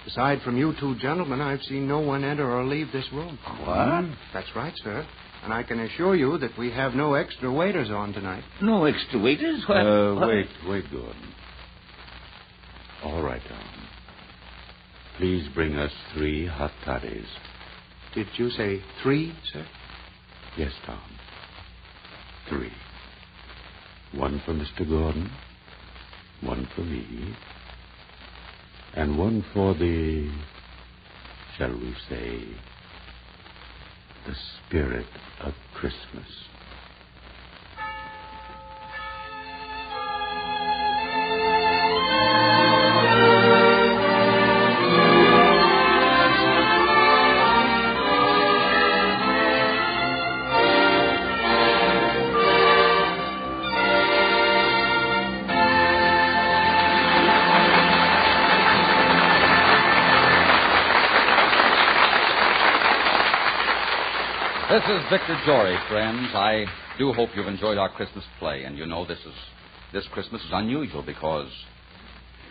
Aside from you two gentlemen, I've seen no one enter or leave this room. What? That's right, sir. And I can assure you that we have no extra waiters on tonight. No extra waiters? What? Wait, Gordon. All right, Tom. Please bring us 3 hot toddies. Did you say 3, sir? Yes, Tom. 3. 1 for Mr. Gordon, 1 for me, and 1 for the, shall we say, the spirit of Christmas. This is Victor Jory, friends. I do hope you've enjoyed our Christmas play. And you know this Christmas is unusual because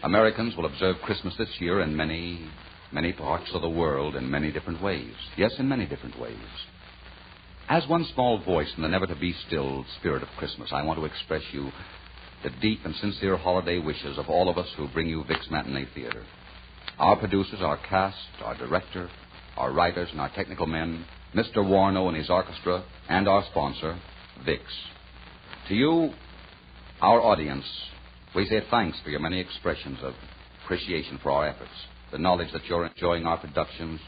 Americans will observe Christmas this year in many, many parts of the world in many different ways. Yes, in many different ways. As one small voice in the never-to-be-still spirit of Christmas, I want to express you the deep and sincere holiday wishes of all of us who bring you Vic's Matinee Theater. Our producers, our cast, our director, our writers, and our technical men, Mr. Warno and his orchestra, and our sponsor, Vic's. To you, our audience, we say thanks for your many expressions of appreciation for our efforts, the knowledge that you're enjoying our productions,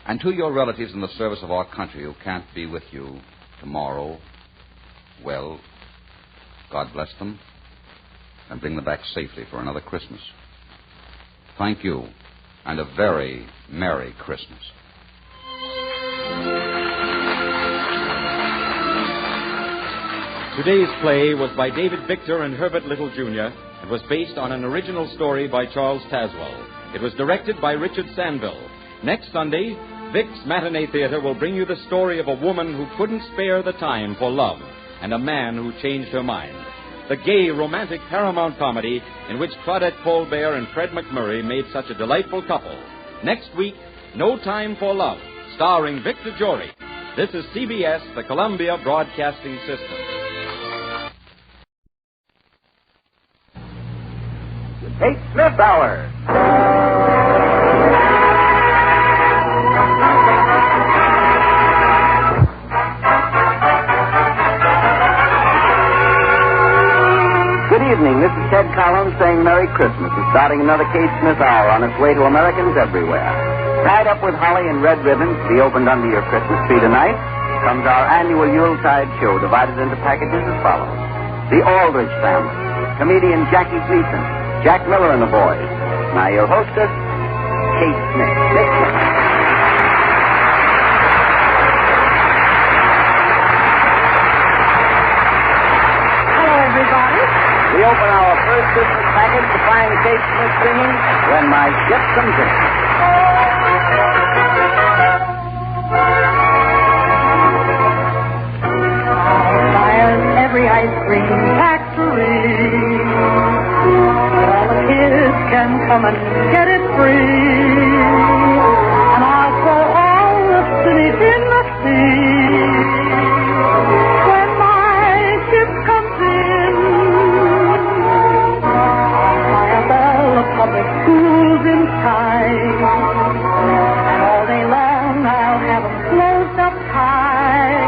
and to your relatives in the service of our country who can't be with you tomorrow, well, God bless them, and bring them back safely for another Christmas. Thank you, and a very Merry Christmas. Today's play was by David Victor and Herbert Little, Jr. and was based on an original story by Charles Tazwell. It was directed by Richard Sanville. Next Sunday, Vic's Matinee Theater will bring you the story of a woman who couldn't spare the time for love and a man who changed her mind. The gay, romantic Paramount comedy in which Claudette Colbert and Fred McMurray made such a delightful couple. Next week, No Time for Love, starring Victor Jory. This is CBS, the Columbia Broadcasting System. Kate Smith Hour. Good evening. This is Ted Collins saying Merry Christmas and starting another Kate Smith Hour on its way to Americans everywhere. Tied up with holly and red ribbons to be opened under your Christmas tree tonight comes our annual Yuletide show divided into packages as follows. The Aldrich Family, comedian Jackie Gleason, Jack Miller and the boys. Now your hostess, Kate Smith. Hello, everybody. We open our first Christmas package to find Kate Smith singing When My Ship Comes In. Every ice cream factory, all the kids can come and get it free. And I'll throw all the pennies in the sea. When my ship comes in, I'll buy a bell of public schools in time. And all day long I'll have them closed up high.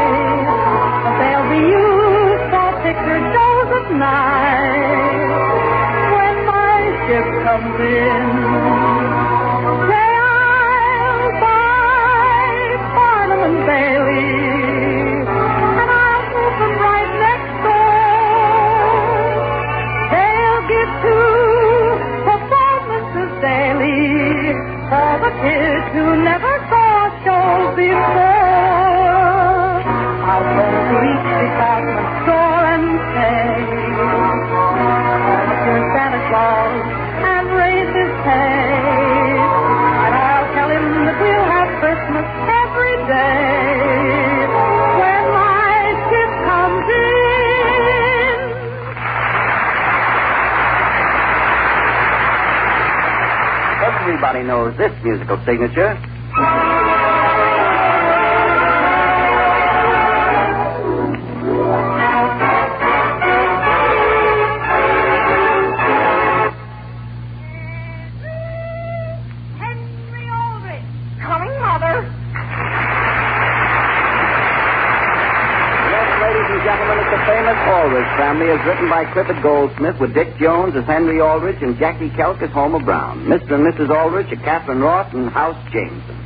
They'll be used for picture shows at night. When my ship comes in, say I'll buy Barnum and Bailey, and I'll move them right next door. They'll give two performances daily for the kids who never saw shows before. I'll go to each department store and say, Mr. Santa Claus, and raise his pay. And I'll tell him that we'll have Christmas every day when my ship comes in. Everybody knows this musical signature. Family is written by Clifford Goldsmith with Dick Jones as Henry Aldrich and Jackie Kelk as Homer Brown. Mr. and Mrs. Aldrich are Catherine Roth and House Jameson.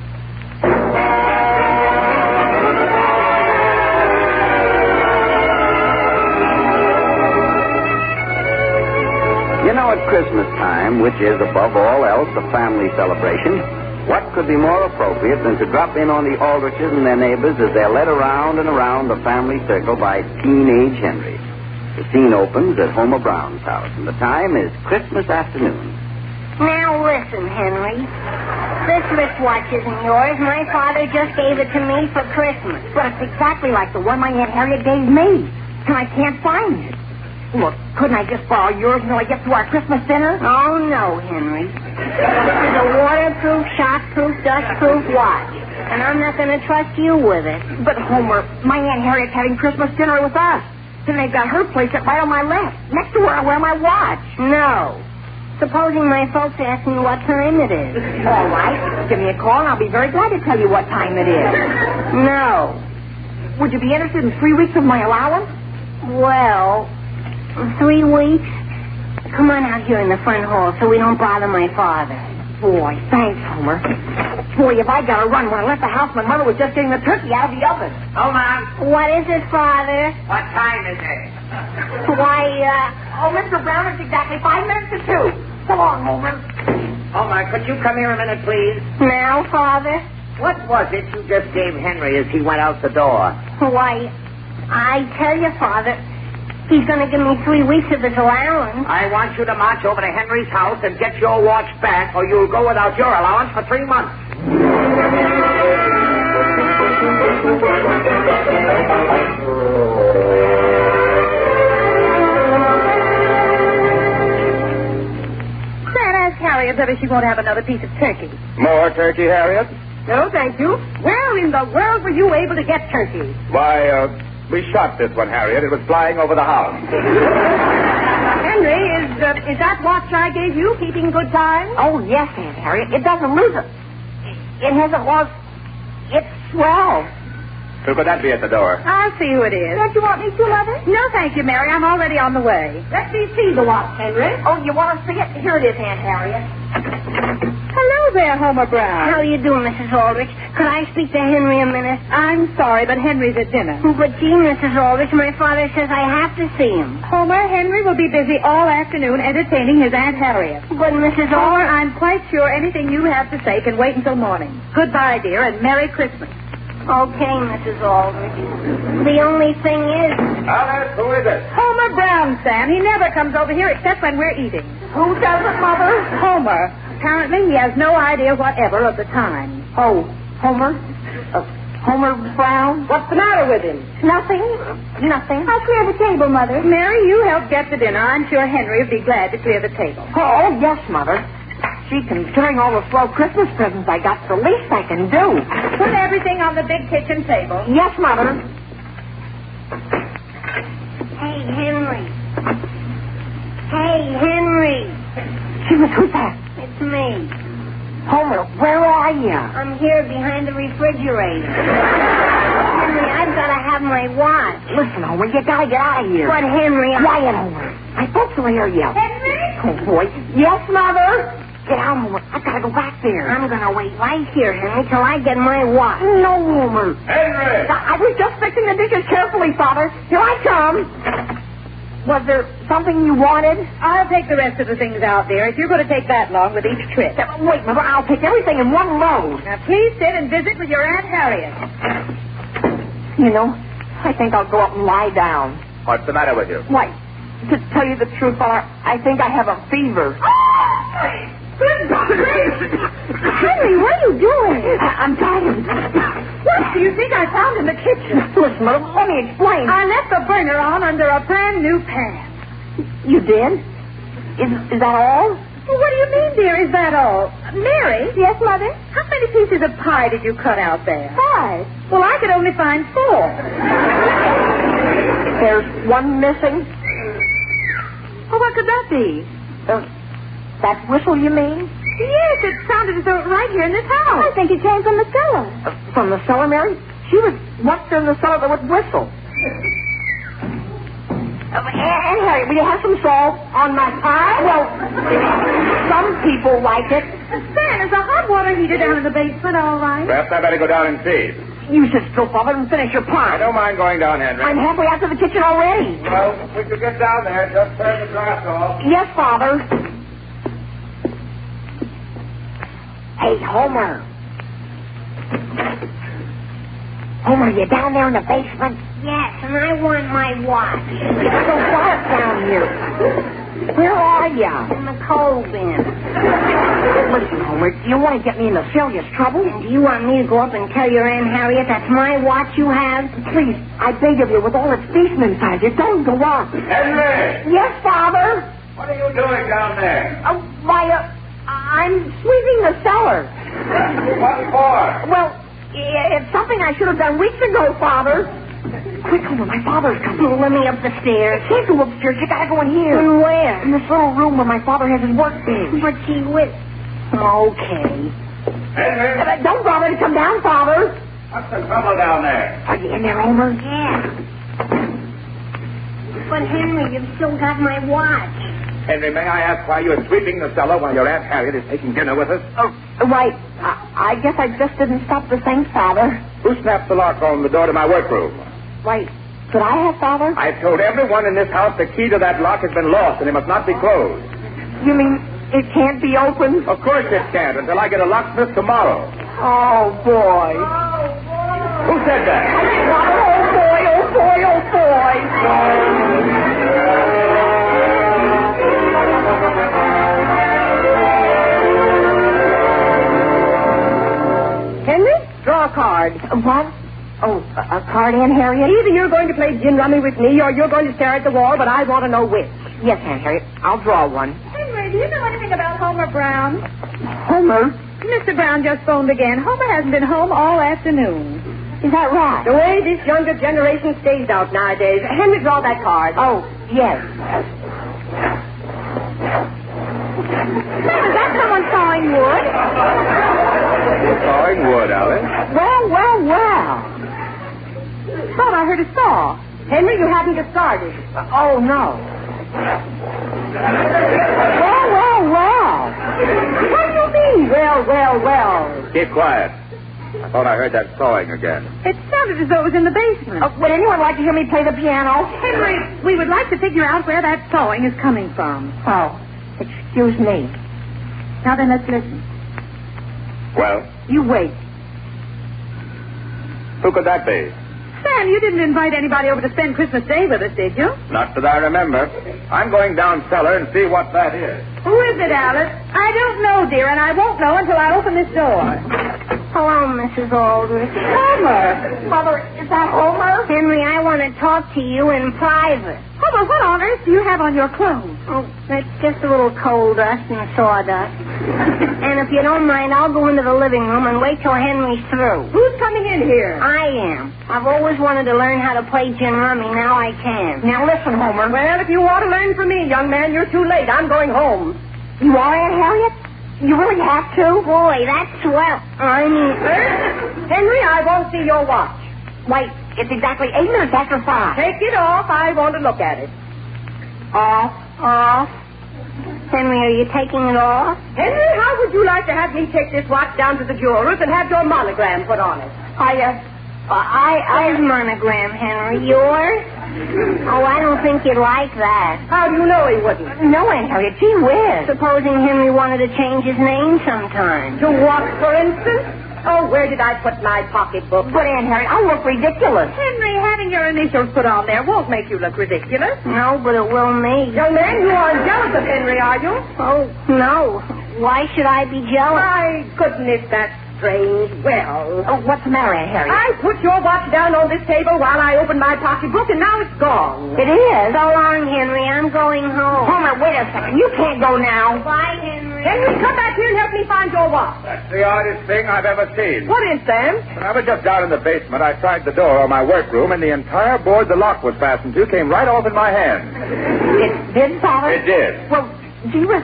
You know, at Christmas time, which is above all else a family celebration, what could be more appropriate than to drop in on the Aldriches and their neighbors as they're led around and around the family circle by teenage Henry. The scene opens at Homer Brown's house, and the time is Christmas afternoon. Now listen, Henry. This wristwatch isn't yours. My father just gave it to me for Christmas. But it's exactly like the one my Aunt Harriet gave me. And I can't find it. Look, couldn't I just borrow yours until I get to our Christmas dinner? Oh, no, Henry. This is a waterproof, shockproof, dustproof watch. And I'm not going to trust you with it. But, Homer, my Aunt Harriet's having Christmas dinner with us. And they've got her place right on my left, next to where I wear my watch. No. Supposing my folks ask me what time it is. All right. Give me a call, and I'll be very glad to tell you what time it is. No. Would you be interested in 3 weeks of my allowance? Well, 3 weeks? Come on out here in the front hall so we don't bother my father. Boy, thanks, Homer. Boy, if I got to run, when I left the house, my mother was just getting the turkey out of the oven. Hold on. What is it, Father? What time is it? Why, Oh, Mr. Brown, it's exactly 5 minutes to 2. So long, Homer. Homer, could you come here a minute, please? Now, Father? What was it you just gave Henry as he went out the door? Why, I tell you, Father, he's going to give me 3 weeks of his allowance. I want you to march over to Henry's house and get your watch back, or you'll go without your allowance for 3 months. Sam, ask Harriet whether she won't have another piece of turkey. More turkey, Harriet? No, thank you. Where in the world were you able to get turkey? Why, we shot this one, Harriet. It was flying over the house. Henry, is that watch I gave you keeping good time? Oh, yes, Aunt Harriet. It doesn't lose it. It hasn't lost. It's swell. Who could that be at the door? I'll see who it is. Don't you want me to, Mother? No, thank you, Mary. I'm already on the way. Let me see the watch, Henry. Oh, you want to see it? Here it is, Aunt Harriet. Hello there, Homer Brown. How you doing, Mrs. Aldrich? Could I speak to Henry a minute? I'm sorry, but Henry's at dinner. But gee, Mrs. Aldrich, my father says I have to see him. Homer, Henry will be busy all afternoon entertaining his Aunt Harriet. But, Mrs. Homer, Aldrich... I'm quite sure anything you have to say can wait until morning. Goodbye, dear, and Merry Christmas. Okay, Mrs. Aldrich. The only thing is... Alice, who is it? Homer Brown, Sam. He never comes over here except when we're eating. Who doesn't, Mother? Homer. Apparently, he has no idea whatever of the time. Oh, Homer? Homer Brown? What's the matter with him? Nothing. Nothing. I'll clear the table, Mother. Mary, you help get the dinner. I'm sure Henry will be glad to clear the table. Oh, yes, Mother. Gee, considering all the swell Christmas presents I got, the least I can do. Put everything on the big kitchen table. Yes, Mother. Hey, Henry. Hey, Henry. Who's that? It's me. Homer, where are you? I'm here behind the refrigerator. Henry, I've got to have my watch. Listen, Homer, you gotta get out of here. But, Henry, Quiet, Homer. My folks will hear you. Henry? Oh, boy. Yes, Mother? Get out, Homer. I've got to go back there. I'm going to wait right here, Henry, till I get my watch. No, Homer. Henry! I was just fixing the dishes carefully, Father. Here I come. Was there something you wanted? I'll take the rest of the things out there if you're going to take that long with each trip. Wait, Mother, I'll take everything in one load. Now, please sit and visit with your Aunt Harriet. You know, I think I'll go up and lie down. What's the matter with you? Why, to tell you the truth, Father, I think I have a fever. Henry, what are you doing? I'm tired. What do you think I found in the kitchen? Listen, Mother, let me explain. I left the burner on under a brand new pan. You did? Is that all? Well, what do you mean, dear? Is that all? Mary? Yes, Mother? How many pieces of pie did you cut out there? 5. Well, I could only find 4. There's one missing? Well, what could that be? That whistle, you mean? Yes, it sounded as though it was right here in this house. I think it came from the cellar. From the cellar, Mary? She was what's in the cellar that would whistle? And Harry, will you have some salt on my pie? Well, some people like it. Stan, is the hot water heater down in the basement all right? Perhaps I better go down and see. You sit still, Father, and finish your pie. I don't mind going down, Henry. I'm halfway out to the kitchen already. Well, when you get down there, just turn the glass off. Yes, Father. Hey, Homer. Homer, you down there in the basement? Yes, and I want my watch. It's so dark down here. Where are you? In the coal bin. Listen, Homer, do you want to get me into serious trouble? And do you want me to go up and tell your Aunt Harriet that's my watch you have? Please, I beg of you, with all its decent inside, you don't go up. Henry! Yes, Father? What are you doing down there? I'm sweeping the cellar. What for? Well, it's something I should have done weeks ago, Father. Quick, Homer, my father's coming. Oh, let me up the stairs. Can't go upstairs. You gotta go in here. In where? In this little room where my father has his work bench. But gee whiz. Okay. Henry? Don't bother to come down, Father. What's the trouble down there? Are you in there, Homer? Yeah. But Henry, you've still got my watch. Henry, may I ask why you're sweeping the cellar while your Aunt Harriet is taking dinner with us? Right. I guess I just didn't stop to think, Father. Who snapped the lock on the door to my workroom? Right. Could I have, Father? I've told everyone in this house the key to that lock has been lost and it must not be closed. You mean it can't be opened? Of course it can't until I get a locksmith tomorrow. Oh, boy. Who said that? Oh, boy, oh, boy, oh, boy. Henry, draw a card. What? Oh, a card, Aunt Harriet? Either you're going to play gin rummy with me or you're going to stare at the wall, but I want to know which. Yes, Aunt Harriet. I'll draw one. Henry, do you know anything about Homer Brown? Homer? Mr. Brown just phoned again. Homer hasn't been home all afternoon. Is that right? The way this younger generation stays out nowadays. Henry, draw that card. Oh, yes. Sam, is that someone sawing wood? Sawing wood, Alice. Well. Thought I heard a saw. Henry, you haven't discarded. Oh, no. Well. What do you mean, well? Keep quiet. I thought I heard that sawing again. It sounded as though it was in the basement. Would anyone like to hear me play the piano? Henry, we would like to figure out where that sawing is coming from. Oh, excuse me. Now then, let's listen. Well, You wait. who could that be? Sam, you didn't invite anybody over to spend Christmas Day with us, did you? Not that I remember. I'm going down cellar and see what that is. Who is it, Alice? I don't know, dear, and I won't know until I open this door. Hello, Mrs. Aldrich. Homer! Mother, is that Homer? Henry, I want to talk to you in private. Homer, what on earth do you have on your clothes? Oh, that's just a little coal dust and sawdust. And if you don't mind, I'll go into the living room and wait till Henry's through. Who's coming in here? I am. I've always wanted to learn how to play gin rummy. Now I can. Now listen, Homer. Well, if you want to learn from me, young man, you're too late. I'm going home. You are, Aunt Harriet? You really have to? Boy, that's swell. I mean... Henry, I won't see your watch. Wait, it's exactly 8 minutes after 5. Take it off. I want to look at it. Off. Henry, are you taking it off? Henry, how would you like to have me take this watch down to the jeweler's and have your monogram put on it? I've monogram, Henry. Yours? Oh, I don't think you'd like that. How do you know he wouldn't? No, Aunt Harriet, gee whiz. Supposing Henry wanted to change his name sometime. To what, for instance? Oh, where did I put my pocketbook? But, Aunt Harriet, I look ridiculous. Henry, having your initials put on there won't make you look ridiculous. No, but it will me. Young man, you aren't jealous of Henry, are you? Oh, no. Why should I be jealous? My goodness, that's strange. Well... Oh, what's the matter, Aunt Harriet? I put your watch down on this table while I opened my pocketbook, and now it's gone. It is? So long, Henry. I'm going home. Homer, wait a second. You can't go now. Bye, Henry. Henry, come back here and help me find your watch. That's the oddest thing I've ever seen. What is, Sam? When I was just down in the basement, I tried the door of my workroom, and the entire board the lock was fastened to came right off in my hand. It did, Father? It did. Well, gee whiz,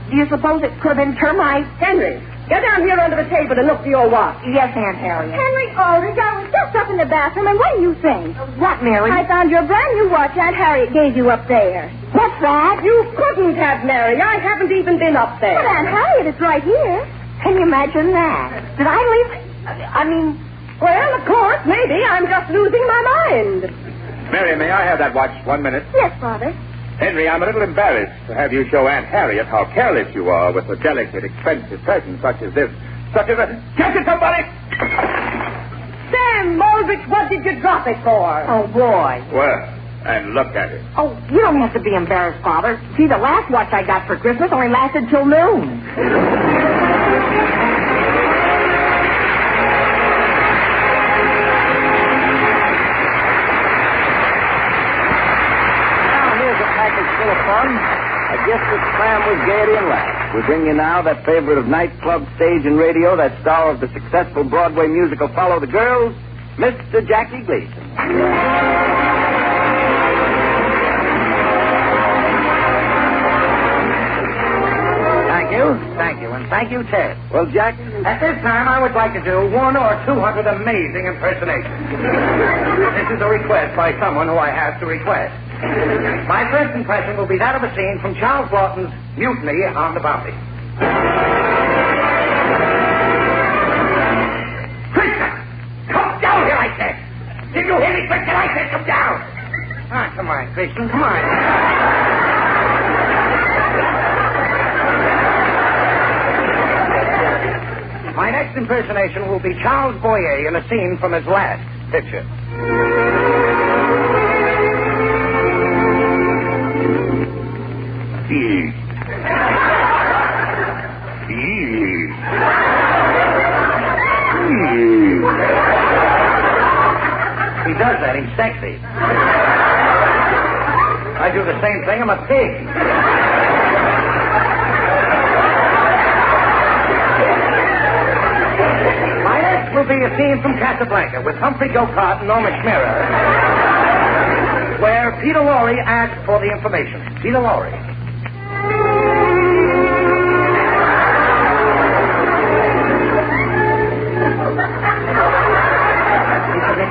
do you suppose it could have been termites? Henry, get down here under the table and look for your watch. Yes, Aunt Harriet. Henry Aldrich, I was just up in the bathroom, and what do you think? What, Mary? I found your brand new watch Aunt Harriet gave you up there. What's that? You couldn't have, Mary. I haven't even been up there. But Aunt Harriet, it's right here. Can you imagine that? Did I leave it? Well, of course, maybe. I'm just losing my mind. Mary, may I have that watch 1 minute? Yes, Father. Henry, I'm a little embarrassed to have you show Aunt Harriet how careless you are with a delicate, expensive present such as this. Catch it, somebody! Sam Aldrich, what did you drop it for? Oh, boy. Well, and look at it. Oh, you don't have to be embarrassed, Father. See, the last watch I got for Christmas only lasted till noon. Full of fun, a gift that's crammed with gaiety and laughs. We bring you now that favorite of nightclub, stage, and radio, that star of the successful Broadway musical Follow the Girls, Mr. Jackie Gleason. Thank you, and thank you, Ted. Well, Jack... At this time, I would like to do 100 or 200 amazing impersonations. This is a request by someone who I have to request. My first impression will be that of a scene from Charles Lawton's Mutiny on the Bounty. Christian! Come down here, I said! Did you hear me, Christian? I said come down! Ah, come on, Christian, come on. My next impersonation will be Charles Boyer in a scene from his last picture. He does that. He's sexy. I do the same thing. I'm a pig. My next will be a scene from Casablanca with Humphrey Gocart and Norma Schmirrer, where Peter Lorre asks for the information. Peter Lorre.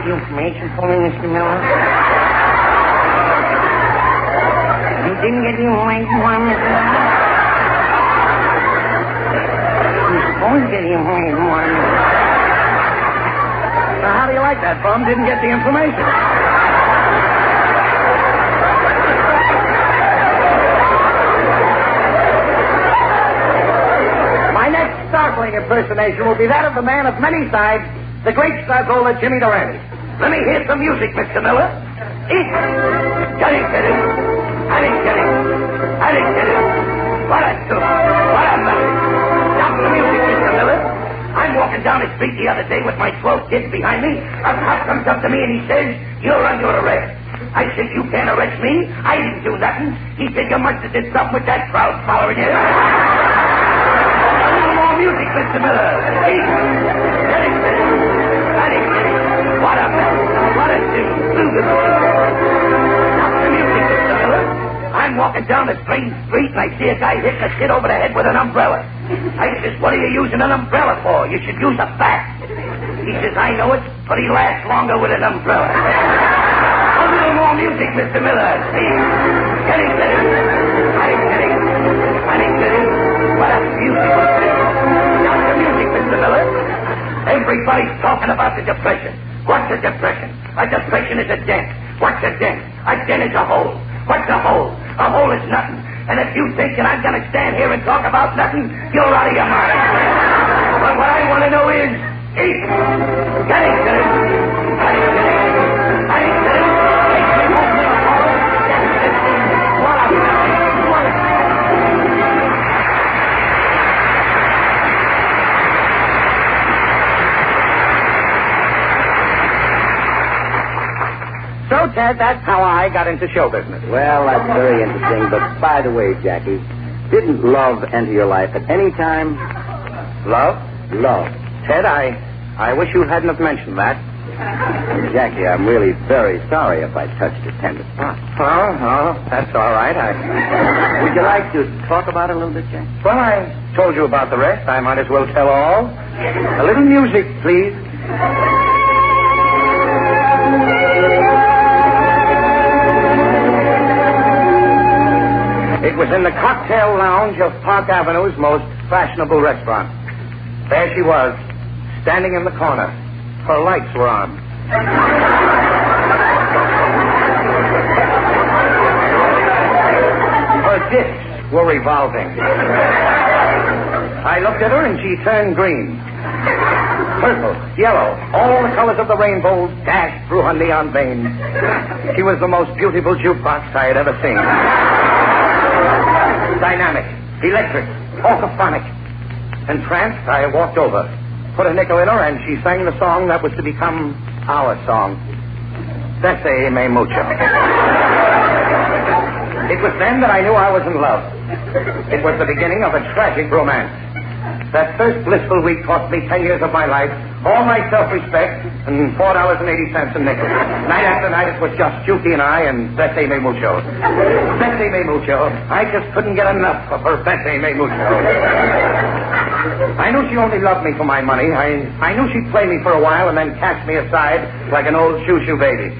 The information for me, Mr. Miller? You didn't get the information for me, Mr. Miller? You're supposed to get the information for me. Now, how do you like that, bum? Didn't get the information. My next startling impersonation will be that of the man of many sides, the great Starzola Jimmy Durante. Let me hear some music, Mr. Miller. I didn't get it. What a soup. What a mess. Stop the music, Mr. Miller. I'm walking down the street the other day with my 12 kids behind me. A cop comes up to me and he says, "You're under arrest." I said, "You can't arrest me. I didn't do nothing." He said, "You must have did something with that crowd following you." A little more music, Mr. Miller. What a mess. What a tune. Stop the music, Mr. Miller. I'm walking down a strange street and I see a guy hit a kid over the head with an umbrella. I says, "What are you using an umbrella for? You should use a bat." He says, "I know it, but he lasts longer with an umbrella." A little more music, Mr. Miller. Steady. What a beautiful thing. Stop the music, Mr. Miller. Everybody's talking about the Depression. What's a depression? A depression is a dent. What's a dent? A dent is a hole. What's a hole? A hole is nothing. And if you think that I'm going to stand here and talk about nothing, you're out of your mind. But what I want to know is, So, Ted, that's how I got into show business. Well, that's very interesting. But by the way, Jackie, didn't love enter your life at any time? Love? Love. Ted, I wish you hadn't have mentioned that. Jackie, I'm really very sorry if I touched a tender spot. Oh, that's all right. Would you like to talk about it a little bit, Jack? Well, I told you about the rest. I might as well tell all. A little music, please. It was in the cocktail lounge of Park Avenue's most fashionable restaurant. There she was, standing in the corner. Her lights were on. Her discs were revolving. I looked at her and she turned green. Purple, yellow, all the colors of the rainbow dashed through her neon veins. She was the most beautiful jukebox I had ever seen. Dynamic, electric, orthophonic. Entranced, I walked over, put a nickel in her, and she sang the song that was to become our song. Bessie me mucho. It was then that I knew I was in love. It was the beginning of a tragic romance. That first blissful week cost me 10 years of my life, all my self-respect, and $4.80 in nickels. Night after night, it was just Juki and I and Bessie me mucho. Bessie me mucho. I just couldn't get enough of her Bessie me mucho. I knew she only loved me for my money. I knew she'd play me for a while and then cast me aside like an old shoo-shoo baby.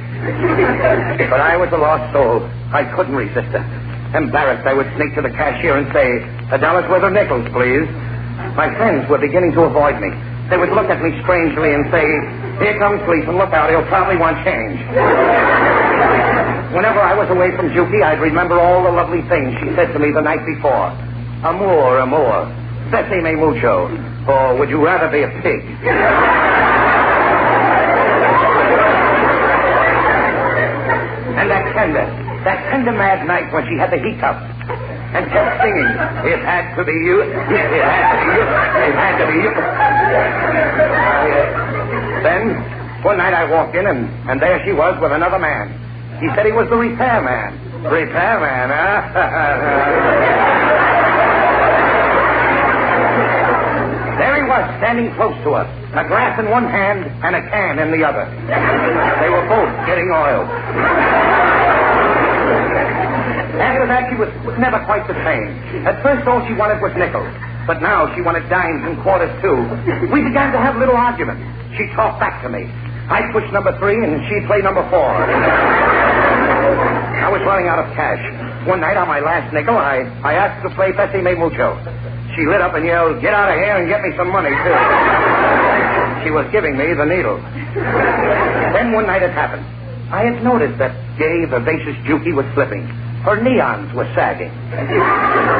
But I was a lost soul. I couldn't resist her. Embarrassed, I would sneak to the cashier and say, $1 worth of nickels, please. My friends were beginning to avoid me. They would look at me strangely and say, "Here comes Gleason, look out, he'll probably want change." Whenever I was away from Juki, I'd remember all the lovely things she said to me the night before. Amour, amour, Bessie me mucho, or would you rather be a pig? And that tender mad night when she had the hiccups and kept singing, "It had to be you, it had to be you, it had to be you." Then, one night I walked in, and there she was with another man. He said he was the repairman. Repairman, huh? There he was, standing close to us, a glass in one hand and a can in the other. They were both getting oil. After that, she was never quite the same. At first, all she wanted was nickels. But now she wanted dimes and quarters, too. We began to have little arguments. She talked back to me. I'd push number 3, and she'd play number 4. I was running out of cash. One night, on my last nickel, I asked her to play Bessie me mucho. She lit up and yelled, "Get out of here and get me some money, too." She was giving me the needle. Then one night it happened. I had noticed that gay, vivacious Juki was slipping. Her neons were sagging.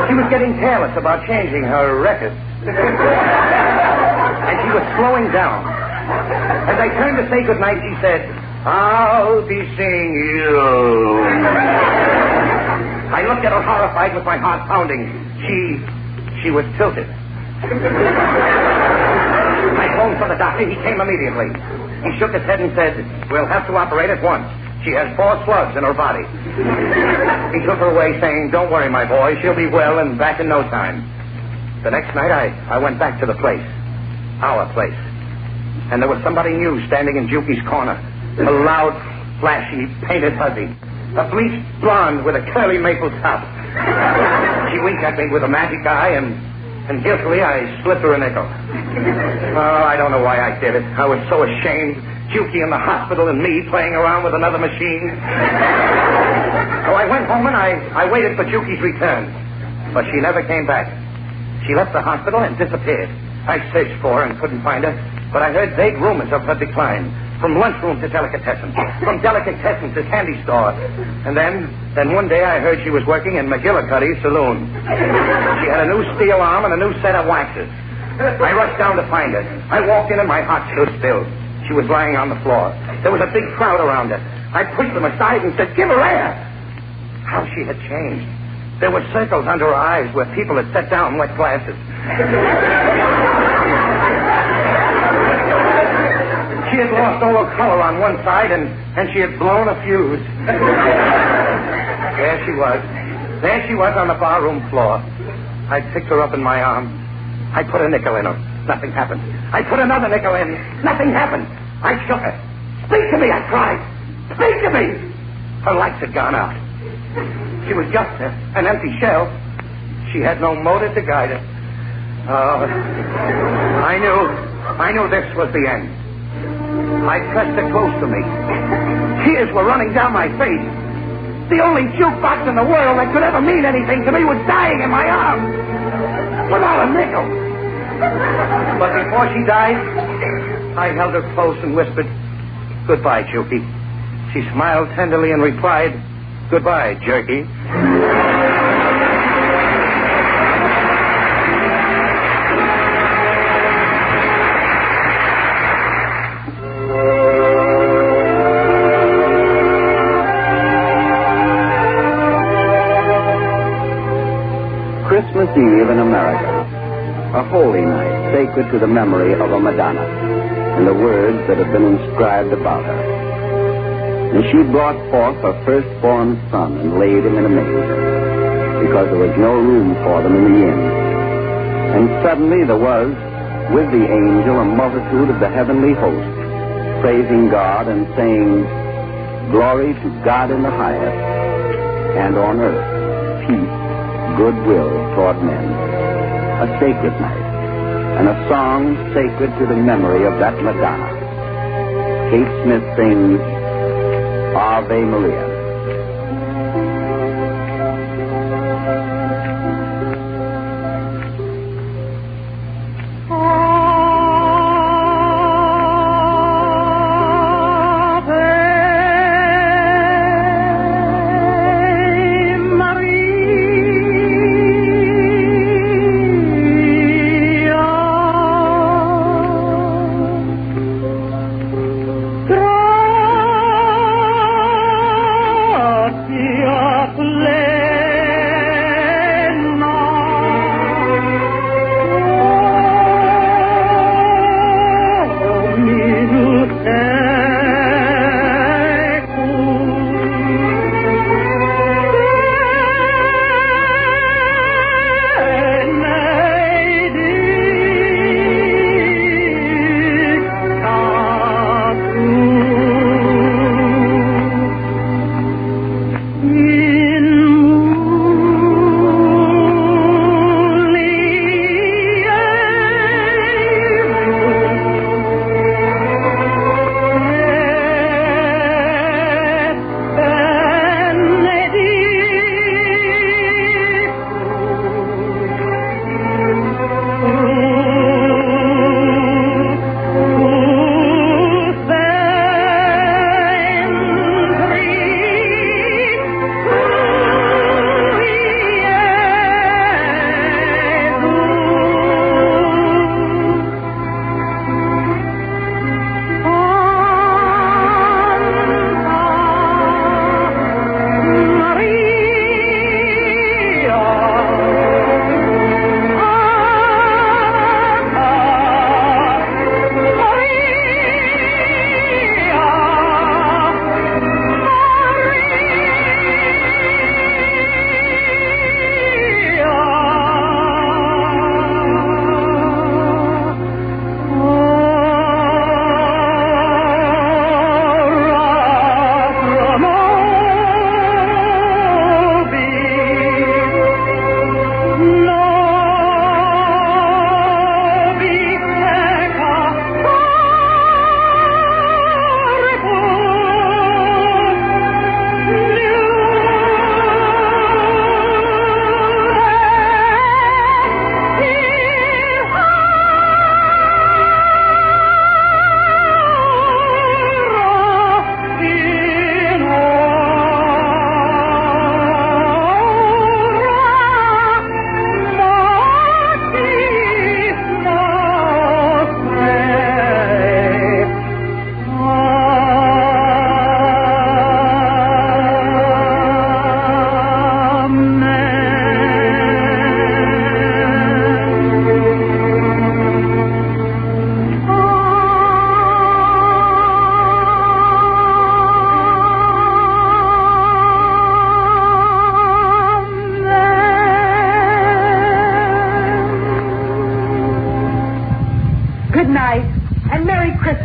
She was getting careless about changing her records. And she was slowing down. As I turned to say goodnight, she said, "I'll be seeing you." I looked at her horrified with my heart pounding. She was tilted. I telephoned for the doctor. He came immediately. He shook his head and said, "We'll have to operate at once. She has 4 slugs in her body." He took her away saying, "Don't worry, my boy. She'll be well and back in no time." The next night, I went back to the place. Our place. And there was somebody new standing in Jukie's corner. A loud, flashy, painted hussy. A bleached blonde with a curly maple top. She winked at me with a magic eye, and guiltily I slipped her a nickel. Oh, I don't know why I did it. I was so ashamed. Jukie in the hospital and me playing around with another machine. So I went home and I waited for Jukie's return. But she never came back. She left the hospital and disappeared. I searched for her and couldn't find her, but I heard vague rumors of her decline. From lunchroom to delicatessen. From delicatessen to candy store. And then one day I heard she was working in McGillicuddy's saloon. She had a new steel arm and a new set of waxes. I rushed down to find her. I walked in and my heart stood still. She was lying on the floor. There was a big crowd around her. I pushed them aside and said, "Give her air." How she had changed. There were circles under her eyes where people had set down wet glasses. She had lost all her color on one side, and she had blown a fuse. There she was. There she was on the barroom floor. I picked her up in my arms. I put a nickel in her. Nothing happened. I put another nickel in. Nothing happened. I shook her. "Speak to me," I cried. "Speak to me." Her lights had gone out. She was just an empty shell. She had no motor to guide her. Oh, I knew this was the end. I pressed her close to me. Tears were running down my face. The only jukebox in the world that could ever mean anything to me was dying in my arms. Without a nickel. But before she died, I held her close and whispered, "Goodbye, Jukie." She smiled tenderly and replied, "Goodbye, Jerky." Christmas Eve in America. A holy night, sacred to the memory of a Madonna and the words that have been inscribed about her. And she brought forth her firstborn son and laid him in a manger, because there was no room for them in the inn. And suddenly there was, with the angel, a multitude of the heavenly host, praising God and saying, "Glory to God in the highest, and on earth, peace, goodwill toward men." A sacred night, and a song sacred to the memory of that Madonna. Kate Smith sings, "Ave Maria."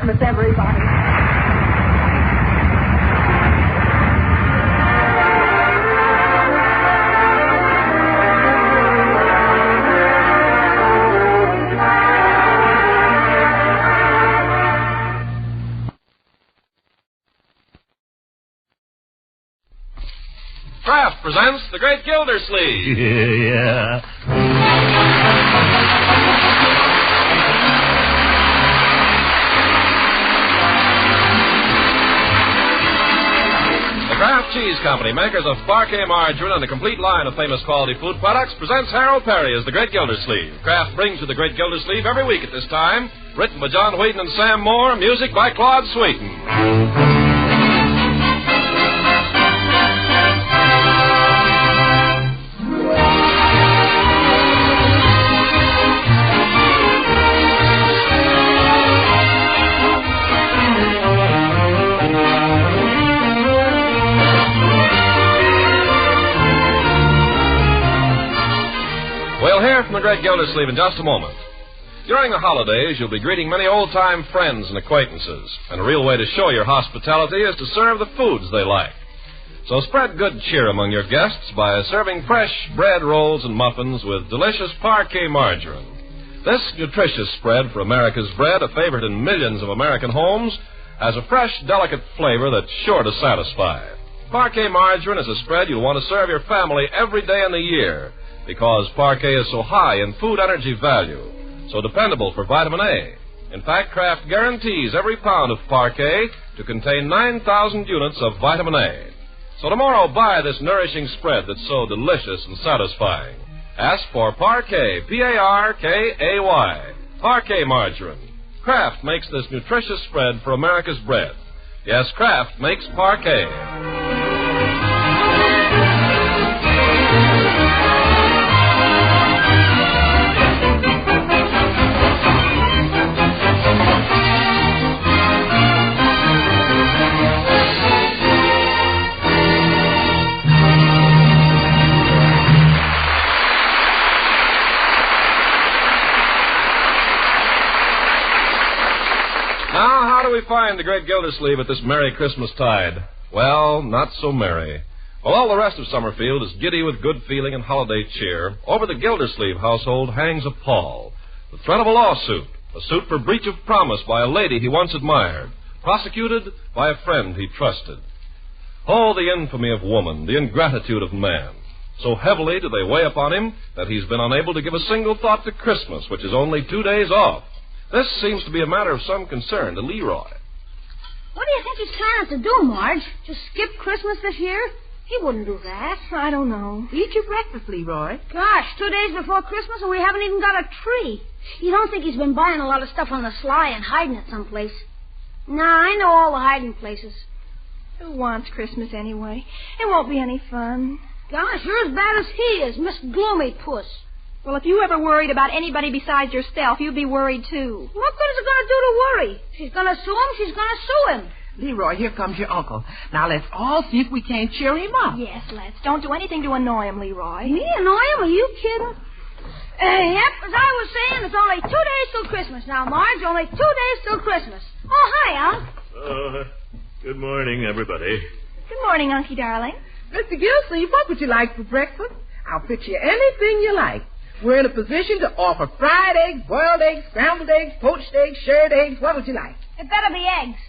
Christmas, everybody. Kraft presents The Great Gildersleeve. Yeah. The Kraft Cheese Company, makers of Parquet margarine and a complete line of famous quality food products, presents Harold Perry as The Great Gildersleeve. Kraft brings you The Great Gildersleeve every week at this time. Written by John Wheaton and Sam Moore, music by Claude Sweeten. We'll hear from the Great Gildersleeve in just a moment. During the holidays, you'll be greeting many old-time friends and acquaintances, and a real way to show your hospitality is to serve the foods they like. So spread good cheer among your guests by serving fresh bread rolls and muffins with delicious Parquet margarine. This nutritious spread for America's bread, a favorite in millions of American homes, has a fresh, delicate flavor that's sure to satisfy. Parquet margarine is a spread you'll want to serve your family every day in the year, because Parquet is so high in food energy value, so dependable for vitamin A. In fact, Kraft guarantees every pound of Parquet to contain 9,000 units of vitamin A. So tomorrow, buy this nourishing spread that's so delicious and satisfying. Ask for Parquet, P-A-R-K-A-Y, Parquet margarine. Kraft makes this nutritious spread for America's bread. Yes, Kraft makes Parquet. Now, how do we find the Great Gildersleeve at this merry Christmas tide? Well, not so merry. While all the rest of Summerfield is giddy with good feeling and holiday cheer, over the Gildersleeve household hangs a pall, the threat of a lawsuit, a suit for breach of promise by a lady he once admired, prosecuted by a friend he trusted. Oh, the infamy of woman, the ingratitude of man. So heavily do they weigh upon him that he's been unable to give a single thought to Christmas, which is only 2 days off. This seems to be a matter of some concern to Leroy. What do you think he's trying to do, Marge? Just skip Christmas this year? He wouldn't do that. I don't know. Eat your breakfast, Leroy. Gosh, 2 days before Christmas and we haven't even got a tree. You don't think he's been buying a lot of stuff on the sly and hiding it someplace? Nah, I know all the hiding places. Who wants Christmas anyway? It won't be any fun. Gosh, you're as bad as he is, Miss Gloomy Puss. Well, if you ever worried about anybody besides yourself, you'd be worried, too. What good is it going to do to worry? She's going to sue him, she's going to sue him. Leroy, here comes your uncle. Now, let's all see if we can't cheer him up. Yes, let's. Don't do anything to annoy him, Leroy. Me annoy him? Are you kidding? Yep, as I was saying, it's only 2 days till Christmas now, Marge. Only 2 days till Christmas. Oh, hi, Unc. Good morning, everybody. Good morning, Unky darling. Mr. Gildersleeve, what would you like for breakfast? I'll fix you anything you like. We're in a position to offer fried eggs, boiled eggs, scrambled eggs, poached eggs, shirred eggs. What would you like? It better be eggs.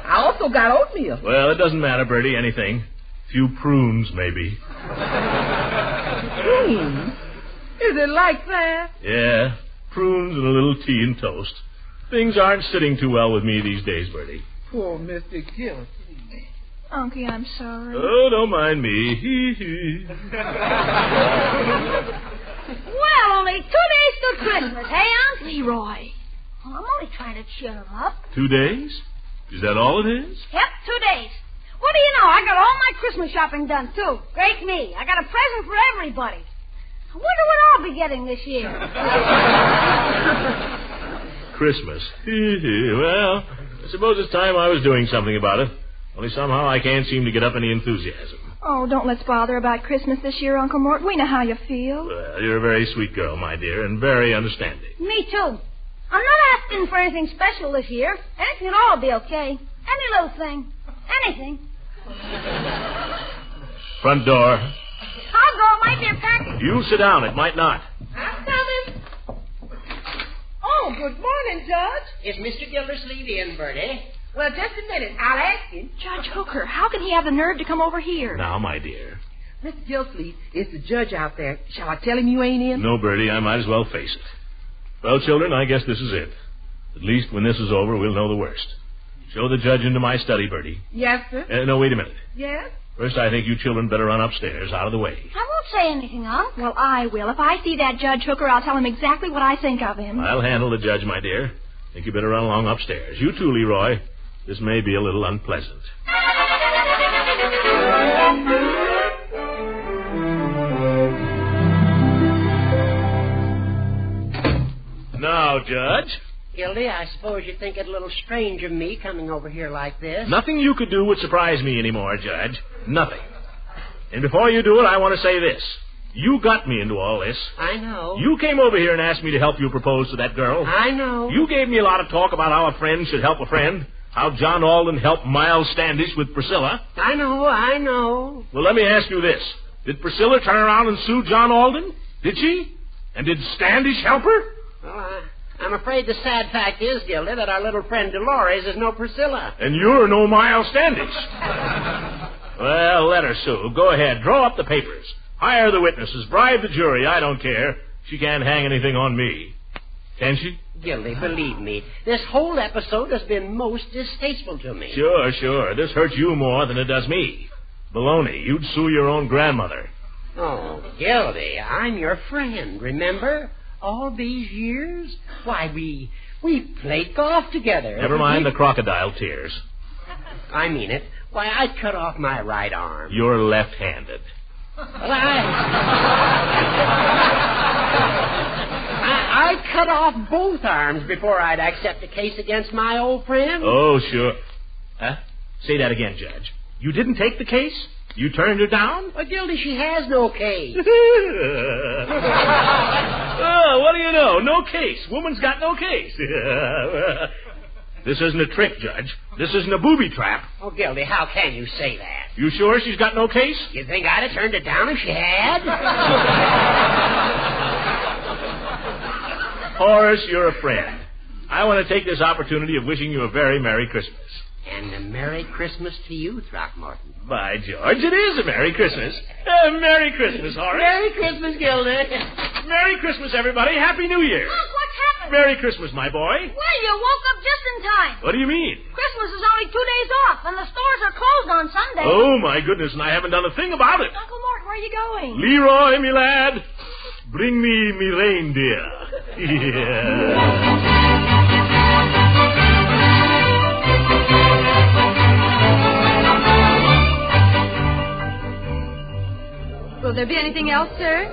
I also got oatmeal. Well, it doesn't matter, Bertie, anything. Few prunes, maybe. Prunes? Is it like that? Yeah, prunes and a little tea and toast. Things aren't sitting too well with me these days, Bertie. Poor Mr. Gildersleeve. Unky, I'm sorry. Oh, don't mind me. Hee. Well, only 2 days till Christmas, hey, Unc? Leroy. Well, I'm only trying to cheer him up. 2 days? Is that all it is? Yep, 2 days. What do you know? I got all my Christmas shopping done, too. Great me. I got a present for everybody. I wonder what I'll be getting this year. Christmas. Well, I suppose it's time I was doing something about it. Only somehow I can't seem to get up any enthusiasm. Oh, don't let's bother about Christmas this year, Uncle Mort. We know how you feel. Well, you're a very sweet girl, my dear, and very understanding. Me, too. I'm not asking for anything special this year. Anything at all will be okay. Any little thing. Anything. Front door. I'll go. It might be a package. You sit down. It might not. I'm coming. Oh, good morning, Judge. Is Mr. Gildersleeve in, Bertie? Well, just a minute. I'll ask him. Judge Hooker, how can he have the nerve to come over here? Now, my dear. Mr. Gildersleeve, is the judge out there. Shall I tell him you ain't in? No, Bertie, I might as well face it. Well, children, I guess this is it. At least when this is over, we'll know the worst. Show the judge into my study, Bertie. Yes, sir. No, wait a minute. Yes? First, I think you children better run upstairs, out of the way. I won't say anything, Unc. Well, I will. If I see that Judge Hooker, I'll tell him exactly what I think of him. I'll handle the judge, my dear. Think you better run along upstairs. You too, Leroy. This may be a little unpleasant. Now, Judge. Gildy, I suppose you think it a little strange of me coming over here like this. Nothing you could do would surprise me anymore, Judge. Nothing. And before you do it, I want to say this. You got me into all this. I know. You came over here and asked me to help you propose to that girl. I know. You gave me a lot of talk about how a friend should help a friend. How John Alden helped Miles Standish with Priscilla. I know. Well, let me ask you this. Did Priscilla turn around and sue John Alden? Did she? And did Standish help her? Well, I'm afraid the sad fact is, Gildy, that our little friend Dolores is no Priscilla. And you're no Miles Standish. Well, let her sue. Go ahead. Draw up the papers. Hire the witnesses. Bribe the jury. I don't care. She can't hang anything on me. Can she? Gildy, believe me, this whole episode has been most distasteful to me. Sure. This hurts you more than it does me. Baloney, you'd sue your own grandmother. Oh, Gildy, I'm your friend, remember? All these years? Why, we played golf together. Never mind the crocodile tears. I mean it. Why, I cut off my right arm. You're left-handed. Well, I cut off both arms before I'd accept a case against my old friend. Oh, sure. Huh? Say that again, Judge. You didn't take the case? You turned her down? Well, Gildy, she has no case. Oh, what do you know? No case. Woman's got no case. This isn't a trick, Judge. This isn't a booby trap. Oh, Gildy, how can you say that? You sure she's got no case? You think I'd have turned it down if she had? Horace, you're a friend. I want to take this opportunity of wishing you a very Merry Christmas. And a Merry Christmas to you, Throckmorton. By George, it is a Merry Christmas. Merry Christmas, Horace. Merry Christmas, Gildy. Merry Christmas, everybody. Happy New Year. Look, what's happened? Merry Christmas, my boy. Well, you woke up just in time. What do you mean? Christmas is only 2 days off, and the stores are closed on Sunday. Oh, my goodness, and I haven't done a thing about it. Uncle Mort, where are you going? Leroy, me lad, bring me reindeer. Yeah. Will there be anything else, sir?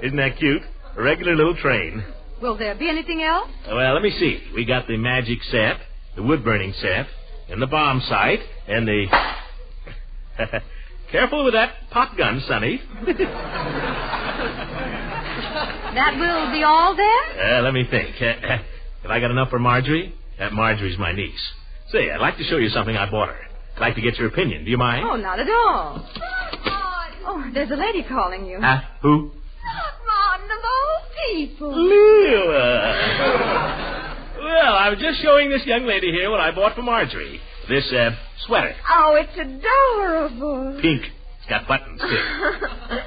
Isn't that cute? A regular little train. Will there be anything else? Well, let me see. We got the magic set, the wood-burning set, and the bomb sight, and the... Careful with that pot gun, Sonny. That will be all, then? Let me think. Have I got enough for Marjorie? Marjorie's my niece. Say, I'd like to show you something I bought her. I'd like to get your opinion. Do you mind? Oh, not at all. Oh, there's a lady calling you. Huh? Who? Martin, of all people. Leela. Well, I was just showing this young lady here what I bought for Marjorie. This, sweater. Oh, it's adorable. Pink. It's got buttons, too.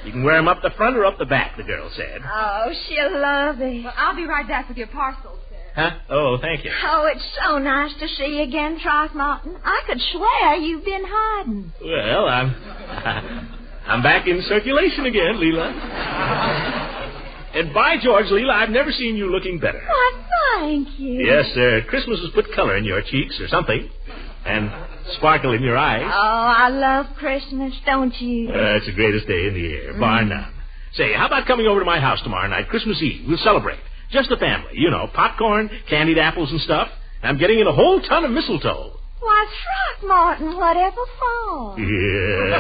You can wear them up the front or up the back, the girl said. Oh, she'll love it. Well, I'll be right back with your parcel, sir. Huh? Oh, thank you. Oh, it's so nice to see you again, Throckmorton. I could swear you've been hiding. Well, I'm back in circulation again, Leela. And by George, Leela, I've never seen you looking better. Why, thank you. Yes, sir. Christmas has put color in your cheeks or something. And sparkle in your eyes. Oh, I love Christmas, don't you? It's the greatest day in the year, bar none. Say, how about coming over to my house tomorrow night, Christmas Eve? We'll celebrate. Just the family. You know, popcorn, candied apples and stuff. I'm getting in a whole ton of mistletoe. Why, Throckmorton, whatever for? Yeah.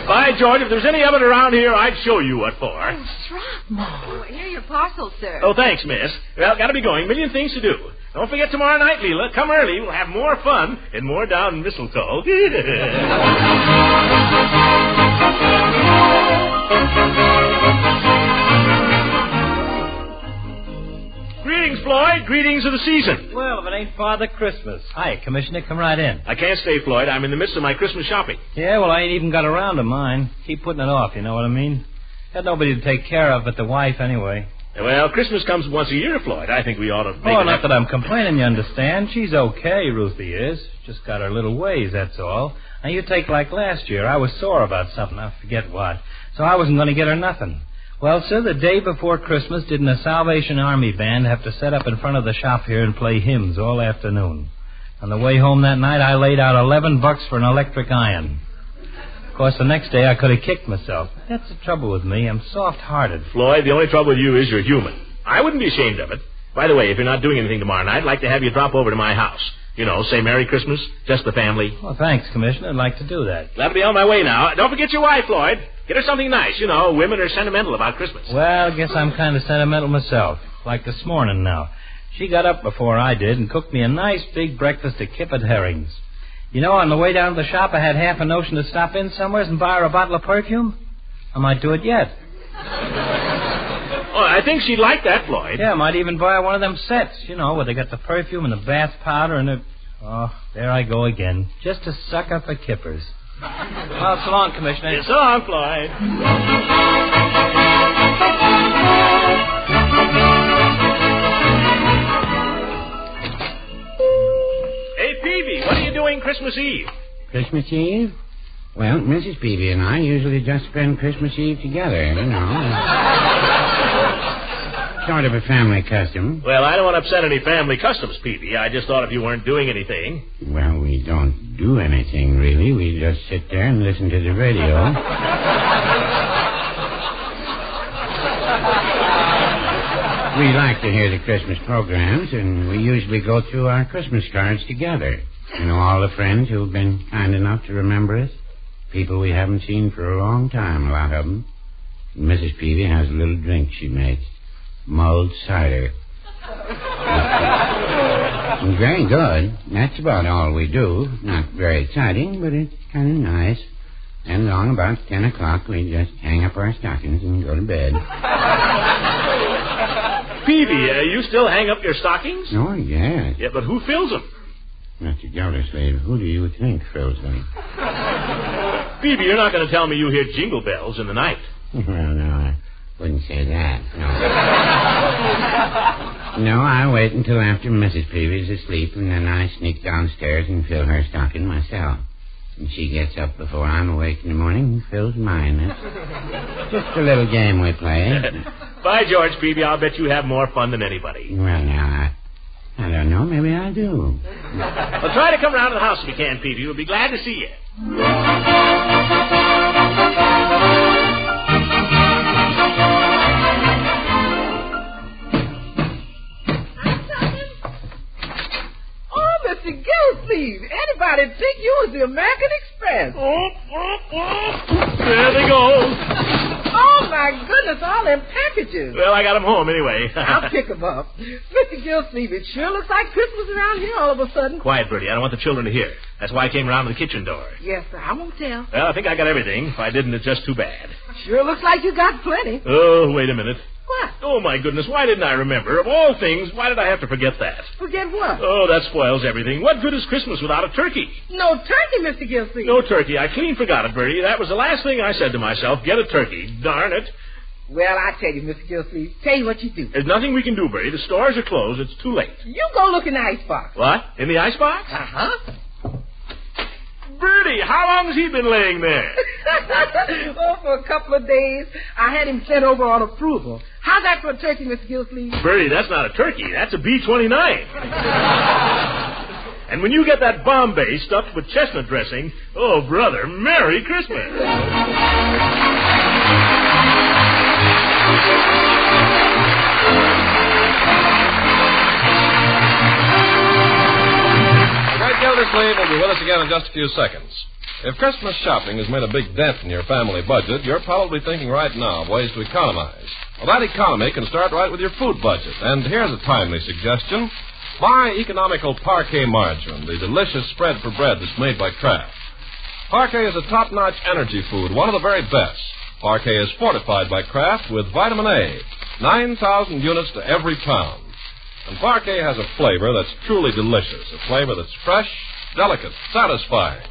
By By George, if there's any of it around here, I'd show you what for. Oh, here your parcel, sir. Oh, thanks, miss. Well, gotta be going. Million things to do. Don't forget tomorrow night, Leela. Come early. We'll have more fun and more down mistletoe. Greetings, Floyd. Greetings of the season. Well, if it ain't Father Christmas. Hi, Commissioner. Come right in. I can't stay, Floyd. I'm in the midst of my Christmas shopping. Yeah, well, I ain't even got around to mine. Keep putting it off, you know what I mean? Got nobody to take care of but the wife, anyway. Well, Christmas comes once a year, Floyd. I think we ought to make Oh, it not that I'm complaining, you understand. She's okay, Ruthie is. Just got her little ways, that's all. Now, you take like last year. I was sore about something. I forget what. So I wasn't going to get her nothing. Well, sir, the day before Christmas, didn't a Salvation Army band have to set up in front of the shop here and play hymns all afternoon? On the way home that night, I laid out $11 for an electric iron. Of course, the next day I could have kicked myself. That's the trouble with me. I'm soft-hearted. Floyd, the only trouble with you is you're human. I wouldn't be ashamed of it. By the way, if you're not doing anything tomorrow night, I'd like to have you drop over to my house. You know, say Merry Christmas, just the family. Well, thanks, Commissioner. I'd like to do that. Glad to be on my way now. Don't forget your wife, Floyd. Get her something nice. You know, women are sentimental about Christmas. Well, I guess I'm kind of sentimental myself. Like this morning now. She got up before I did and cooked me a nice big breakfast of kippered herrings. You know, on the way down to the shop, I had half a notion to stop in somewhere and buy her a bottle of perfume. I might do it yet. Oh, I think she'd like that, Floyd. Yeah, I might even buy her one of them sets, you know, where they got the perfume and the bath powder and the... Oh, there I go again. Just a sucker for kippers. Well, so long, Commissioner. Yeah, so long, Floyd. Hey, Peavy, what are you doing Christmas Eve? Christmas Eve? Well, Mrs. Peavy and I usually just spend Christmas Eve together, you know. Sort of a family custom. Well, I don't want to upset any family customs, Peavy. I just thought if you weren't doing anything... Well, we don't do anything, really. We just sit there and listen to the radio. We like to hear the Christmas programs, and we usually go through our Christmas cards together. You know, all the friends who've been kind enough to remember us. People we haven't seen for a long time, a lot of them. Mrs. Peavy has a little drink she makes. Mulled cider. It's very good. That's about all we do. Not very exciting, but it's kind of nice. And along about 10 o'clock, we just hang up our stockings and go to bed. Peavy, you still hang up your stockings? Oh, yes. Yeah, but who fills them? Mr. Gildersleeve, who do you think fills them? Peavy, you're not going to tell me you hear jingle bells in the night. Well, no, I wouldn't say that, no. No, I wait until after Mrs. Peavy's asleep, and then I sneak downstairs and fill her stocking myself. And she gets up before I'm awake in the morning and fills mine. It's just a little game we play. By George, Peavy, I'll bet you have more fun than anybody. Well, now, I don't know. Maybe I do. Well, try to come around to the house if you can, Peavy. We'll be glad to see you. Mr. Gildersleeve, anybody think you was the American Express? There they go. Oh, my goodness, all them packages. Well, I got them home anyway. I'll pick them up. Mr. Gildersleeve, it sure looks like Christmas around here all of a sudden. Quiet, Bertie. I don't want the children to hear. That's why I came around to the kitchen door. Yes, sir. I won't tell. Well, I think I got everything. If I didn't, it's just too bad. Sure looks like you got plenty. Oh, wait a minute. What? Oh, my goodness, why didn't I remember? Of all things, why did I have to forget that? Forget what? Oh, that spoils everything. What good is Christmas without a turkey? No turkey, Mr. Gildersleeve. No turkey. I clean forgot it, Bertie. That was the last thing I said to myself. Get a turkey. Darn it. Well, I tell you, Mr. Gildersleeve, tell you what you do. There's nothing we can do, Bertie. The stores are closed. It's too late. You go look in the icebox. What? In the icebox? Uh-huh. Bertie, how long has he been laying there? Oh, for a couple of days. I had him sent over on approval. How's that for a turkey, Mr. Gildersleeve? Bertie, that's not a turkey. That's a B-29. And when you get that Bombay stuffed with chestnut dressing, oh, brother, Merry Christmas. Great Gildersleeve will be with us again in just a few seconds. If Christmas shopping has made a big dent in your family budget, you're probably thinking right now of ways to economize. Well, that economy can start right with your food budget. And here's a timely suggestion. Buy economical Parquet margarine, the delicious spread for bread that's made by Kraft. Parquet is a top-notch energy food, one of the very best. Parquet is fortified by Kraft with vitamin A, 9,000 units to every pound. And Parquet has a flavor that's truly delicious, a flavor that's fresh, delicate, satisfying.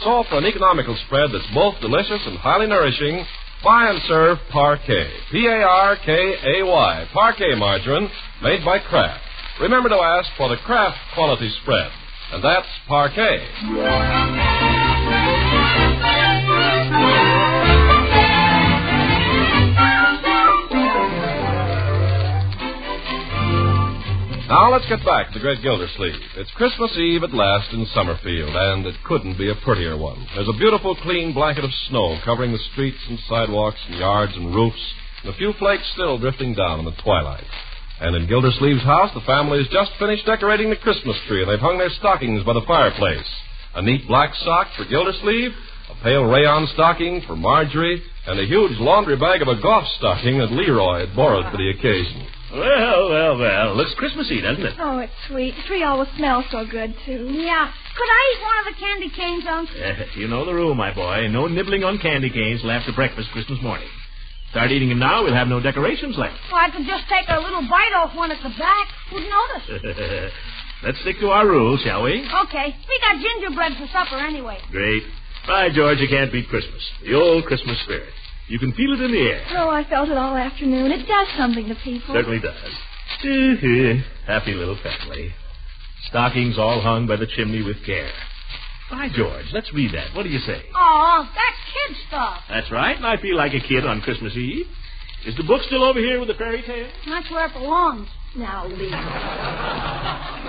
So for an economical spread that's both delicious and highly nourishing, buy and serve Parquet. P-A-R-K-A-Y, Parquet margarine made by Kraft. Remember to ask for the Kraft quality spread. And that's Parquet. Now let's get back to the Great Gildersleeve. It's Christmas Eve at last in Summerfield, and it couldn't be a prettier one. There's a beautiful, clean blanket of snow covering the streets and sidewalks and yards and roofs, and a few flakes still drifting down in the twilight. And in Gildersleeve's house, the family has just finished decorating the Christmas tree, and they've hung their stockings by the fireplace. A neat black sock for Gildersleeve, a pale rayon stocking for Marjorie, and a huge laundry bag of a golf stocking that Leroy had borrowed for the occasion. Well. Looks Christmassy, doesn't it? Oh, it's sweet. The tree always smells so good, too. Yeah. Could I eat one of the candy canes, Unc? You know the rule, my boy. No nibbling on candy canes till after breakfast Christmas morning. Start eating them now, we'll have no decorations left. Well, I could just take a little bite off one at the back. Who'd notice? Let's stick to our rules, shall we? Okay. We got gingerbread for supper anyway. Great. By George, you can't beat Christmas. The old Christmas spirit. You can feel it in the air. Oh, I felt it all afternoon. It does something to people. Certainly does. Happy little family. Stockings all hung by the chimney with care. By George, let's read that. What do you say? Oh, Unc, that's kid stuff. That's right, and I feel like a kid on Christmas Eve. Is the book still over here with the fairy tale? That's where it belongs. Now, Lee.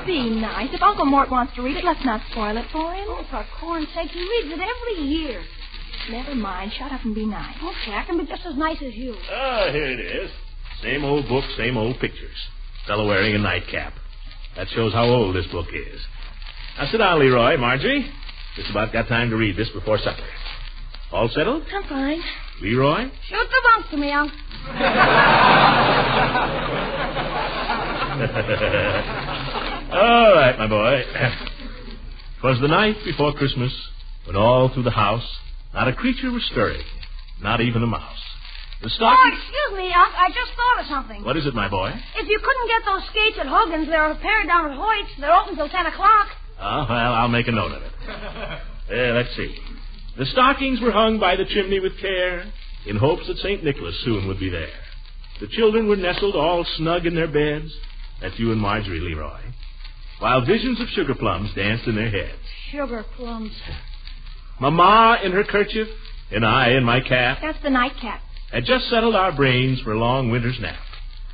Be nice. If Uncle Mort wants to read it, let's not spoil it for him. Oh, for corn's sake, he reads it every year. Never mind. Shut up and be nice. Okay, I can be just as nice as you. Ah, here it is. Same old book, same old pictures. Fellow wearing a nightcap. That shows how old this book is. Now sit down, Leroy, Marjorie. Just about got time to read this before supper. All settled? I'm fine. Leroy? Shoot the bunk to me, Unc. All right, my boy. 'Twas the night before Christmas when all through the house not a creature was stirring, not even a mouse. The stocking... Oh, excuse me, Unc. I just thought of something. What is it, my boy? If you couldn't get those skates at Hogan's, they're repaired down at Hoyt's. They're open till 10 o'clock. Oh, well, I'll make a note of it. Let's see. The stockings were hung by the chimney with care in hopes that St. Nicholas soon would be there. The children were nestled all snug in their beds. That's you and Marjorie, Leroy. While visions of sugar plums danced in their heads. Sugar plums. Mama in her kerchief, and I in my cap, That's the nightcap. had just settled our brains for a long winter's nap.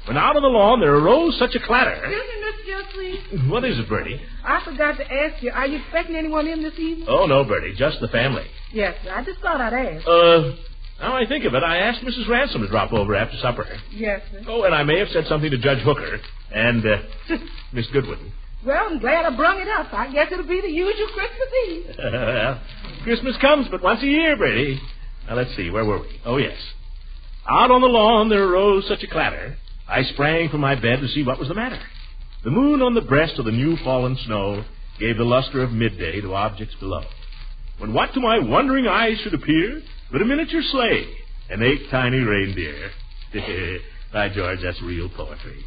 When out on the lawn there arose such a clatter. Excuse me, Miss Gildersleeve. What is it, Bertie? I forgot to ask you, are you expecting anyone in this evening? Oh, no, Bertie, just the family. Yes, sir. I just thought I'd ask. Now I think of it, I asked Mrs. Ransom to drop over after supper. Yes, sir. Oh, and I may have said something to Judge Hooker and Miss Goodwin. Well, I'm glad I brung it up. I guess it'll be the usual Christmas Eve. Well, Christmas comes but once a year, Bertie. Now, let's see, where were we? Oh, yes. Out on the lawn there arose such a clatter, I sprang from my bed to see what was the matter. The moon on the breast of the new fallen snow gave the luster of midday to objects below. When what to my wondering eyes should appear but a miniature sleigh and 8 tiny reindeer. By George, that's real poetry.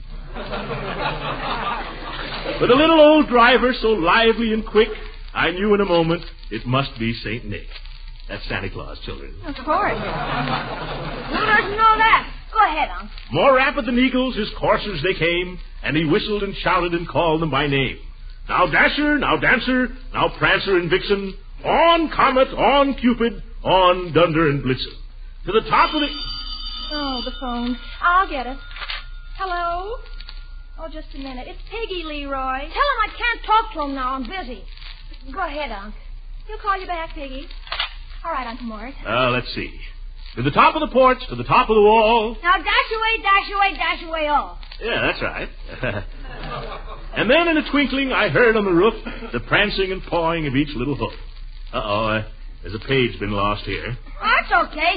With a little old driver so lively and quick, I knew in a moment it must be St. Nick. That's Santa Claus, children. Of course. Who doesn't know that? Go ahead, Unc. More rapid than eagles, his coursers they came, and he whistled and shouted and called them by name. Now Dasher, now Dancer, now Prancer and Vixen, on Comet, on Cupid, on Dunder and Blitzen. To the top of the... Oh, the phone. I'll get it. Hello? Oh, just a minute. It's Piggy, Leroy. Tell him I can't talk to him now. I'm busy. Go ahead, Unc. He'll call you back, Piggy. All right, Uncle Mort. Let's see. To the top of the porch, to the top of the wall. Now dash away, all. Yeah, that's right. And then in a twinkling, I heard on the roof the prancing and pawing of each little hoof. There's a page been lost here. That's okay.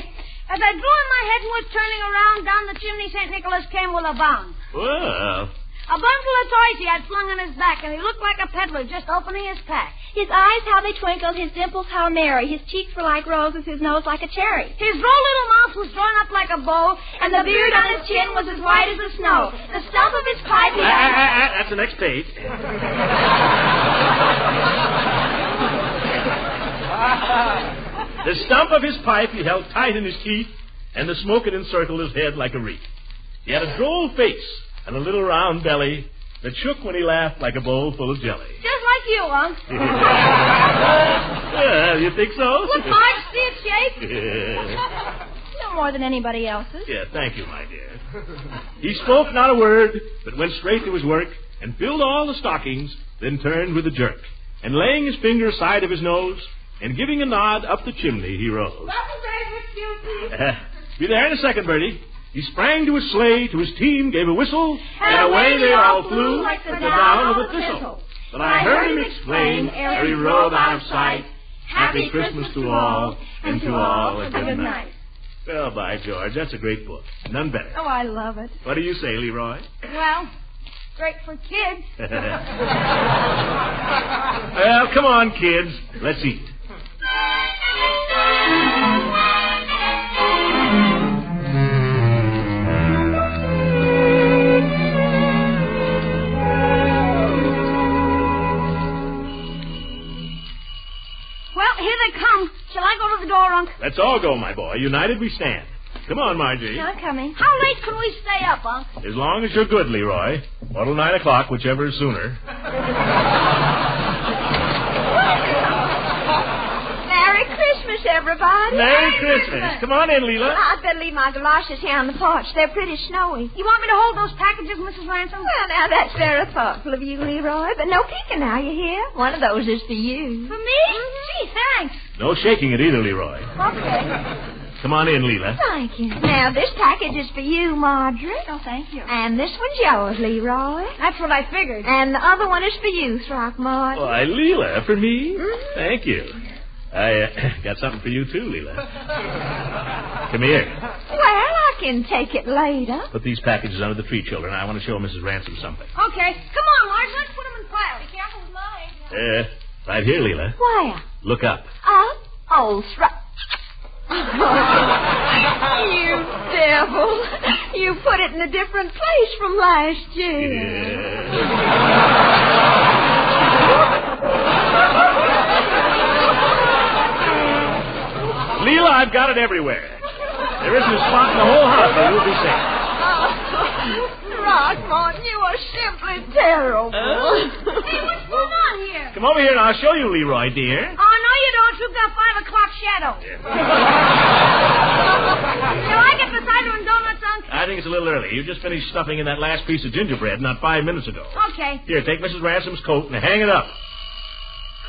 As I drew in my head and was turning around, down the chimney St. Nicholas came with a bound. Well, A bundle of toys he had flung on his back, and he looked like a peddler just opening his pack. His eyes, how they twinkled, his dimples, how merry. His cheeks were like roses, his nose like a cherry. His droll little mouth was drawn up like a bow, and the beard on his chin was as white as the snow. The stump of his pipe he had... That's the next page. The stump of his pipe he held tight in his teeth, and the smoke had encircled his head like a wreath. He had a droll face and a little round belly that shook when he laughed like a bowl full of jelly. Just like you, Unc. Well, you think so? Would Marge see it shake? No more than anybody else's. Yeah, thank you, my dear. He spoke not a word, but went straight to his work and filled all the stockings, then turned with a jerk. And laying his finger side of his nose and giving a nod up the chimney, he rose. Be there in a second, Bertie. He sprang to his sleigh, to his team, gave a whistle, and away they all flew like the down of a thistle. But I heard him exclaim, ere he rode out of sight, Happy Christmas to all, and to all a good night. Well, by George, that's a great book. None better. Oh, I love it. What do you say, Leroy? Well, great for kids. Well, come on, kids. Let's eat. Well, here they come. Shall I go to the door, Unc? Let's all go, my boy. United we stand. Come on, Margie. I'm coming. How late can we stay up, Unc? As long as you're good, Leroy. Or till 9 o'clock, whichever is sooner. Merry Christmas, everybody. Merry Christmas. Come on in, Leela. I'd better leave my galoshes here on the porch. They're pretty snowy. You want me to hold those packages, Mrs. Ransom? Well, now, that's very thoughtful of you, Leroy. But no peeking now, you hear? One of those is for you. For me? Gee, thanks. No shaking it either, Leroy. Okay. Come on in, Leela. Thank you. Now, this package is for you, Marjorie. Oh, thank you. And this one's yours, Leroy. That's what I figured. And the other one is for you, Throckmorton. Why, Leela, for me? Mm-hmm. Thank you. I got something for you, too, Leela. Come here. Well, I can take it later. Put these packages under the tree, children. I want to show Mrs. Ransom something. Okay. Come on, Marge. Let's put them in piles. Be careful with mine. Right here, Leela. Where? Look up. Up? Oh, you devil. You put it in a different place from last year. Leela, I've got it everywhere. There isn't a spot in the whole house where you'll be safe. Throckmorton, you are simply terrible. Hey, what's going on here? Come over here and I'll show you, Leroy, dear. Oh, no, you don't. You've got 5 o'clock shadow. Shall I get the cider and donuts, Unc? I think it's a little early. You just finished stuffing in that last piece of gingerbread not 5 minutes ago. Okay. Here, take Mrs. Ransom's coat and hang it up.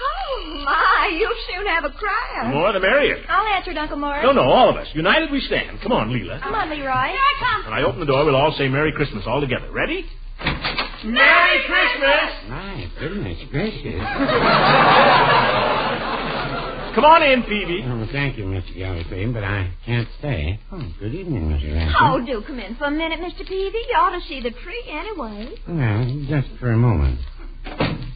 Oh, my, you'll soon have a crowd. The more the merrier. I'll answer it, Uncle Morris. No, all of us. United we stand. Come on, Leela. Come on, Leroy. Here I come. When I open the door, we'll all say Merry Christmas all together. Ready? Merry Christmas! My goodness gracious. Come on in, Peavy. Oh, thank you, Mr. Gildersleeve, but I can't stay. Oh, good evening, Mr. Ransom. Oh, do come in for a minute, Mr. Peavy. You ought to see the tree anyway. Well, just for a moment.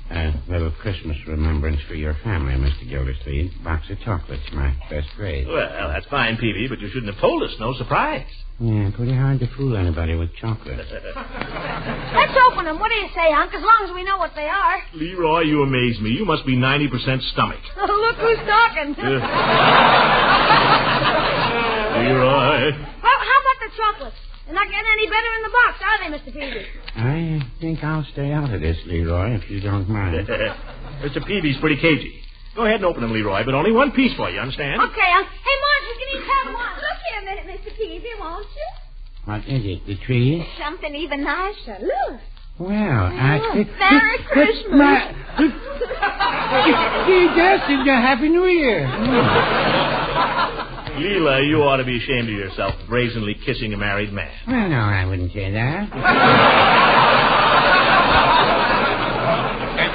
A little Christmas remembrance for your family, Mr. Gildersleeve. Box of chocolates, my best grade. Well, that's fine, Peavy, but you shouldn't have told us. No surprise. Yeah, pretty hard to fool anybody with chocolate. Let's open them. What do you say, Unc? As long as we know what they are. Leroy, you amaze me. You must be 90% stomach. Look who's talking. Leroy. Well, how about the chocolates? They're not getting any better in the box, are they, Mr. Peavy? I think I'll stay out of this, Leroy, if you don't mind. Mr. Peavy's pretty cagey. Go ahead and open them, Leroy, but only one piece for you, understand? Okay, Unc. Hey, Marge, we can each have one. Look here a minute, Mr. Peavy, won't you? What is it, the tree? Something even nicer. Look. Well, Merry Christmas. Gee, just a Happy New Year. Leela, you ought to be ashamed of yourself, brazenly kissing a married man. Well, no, I wouldn't say that.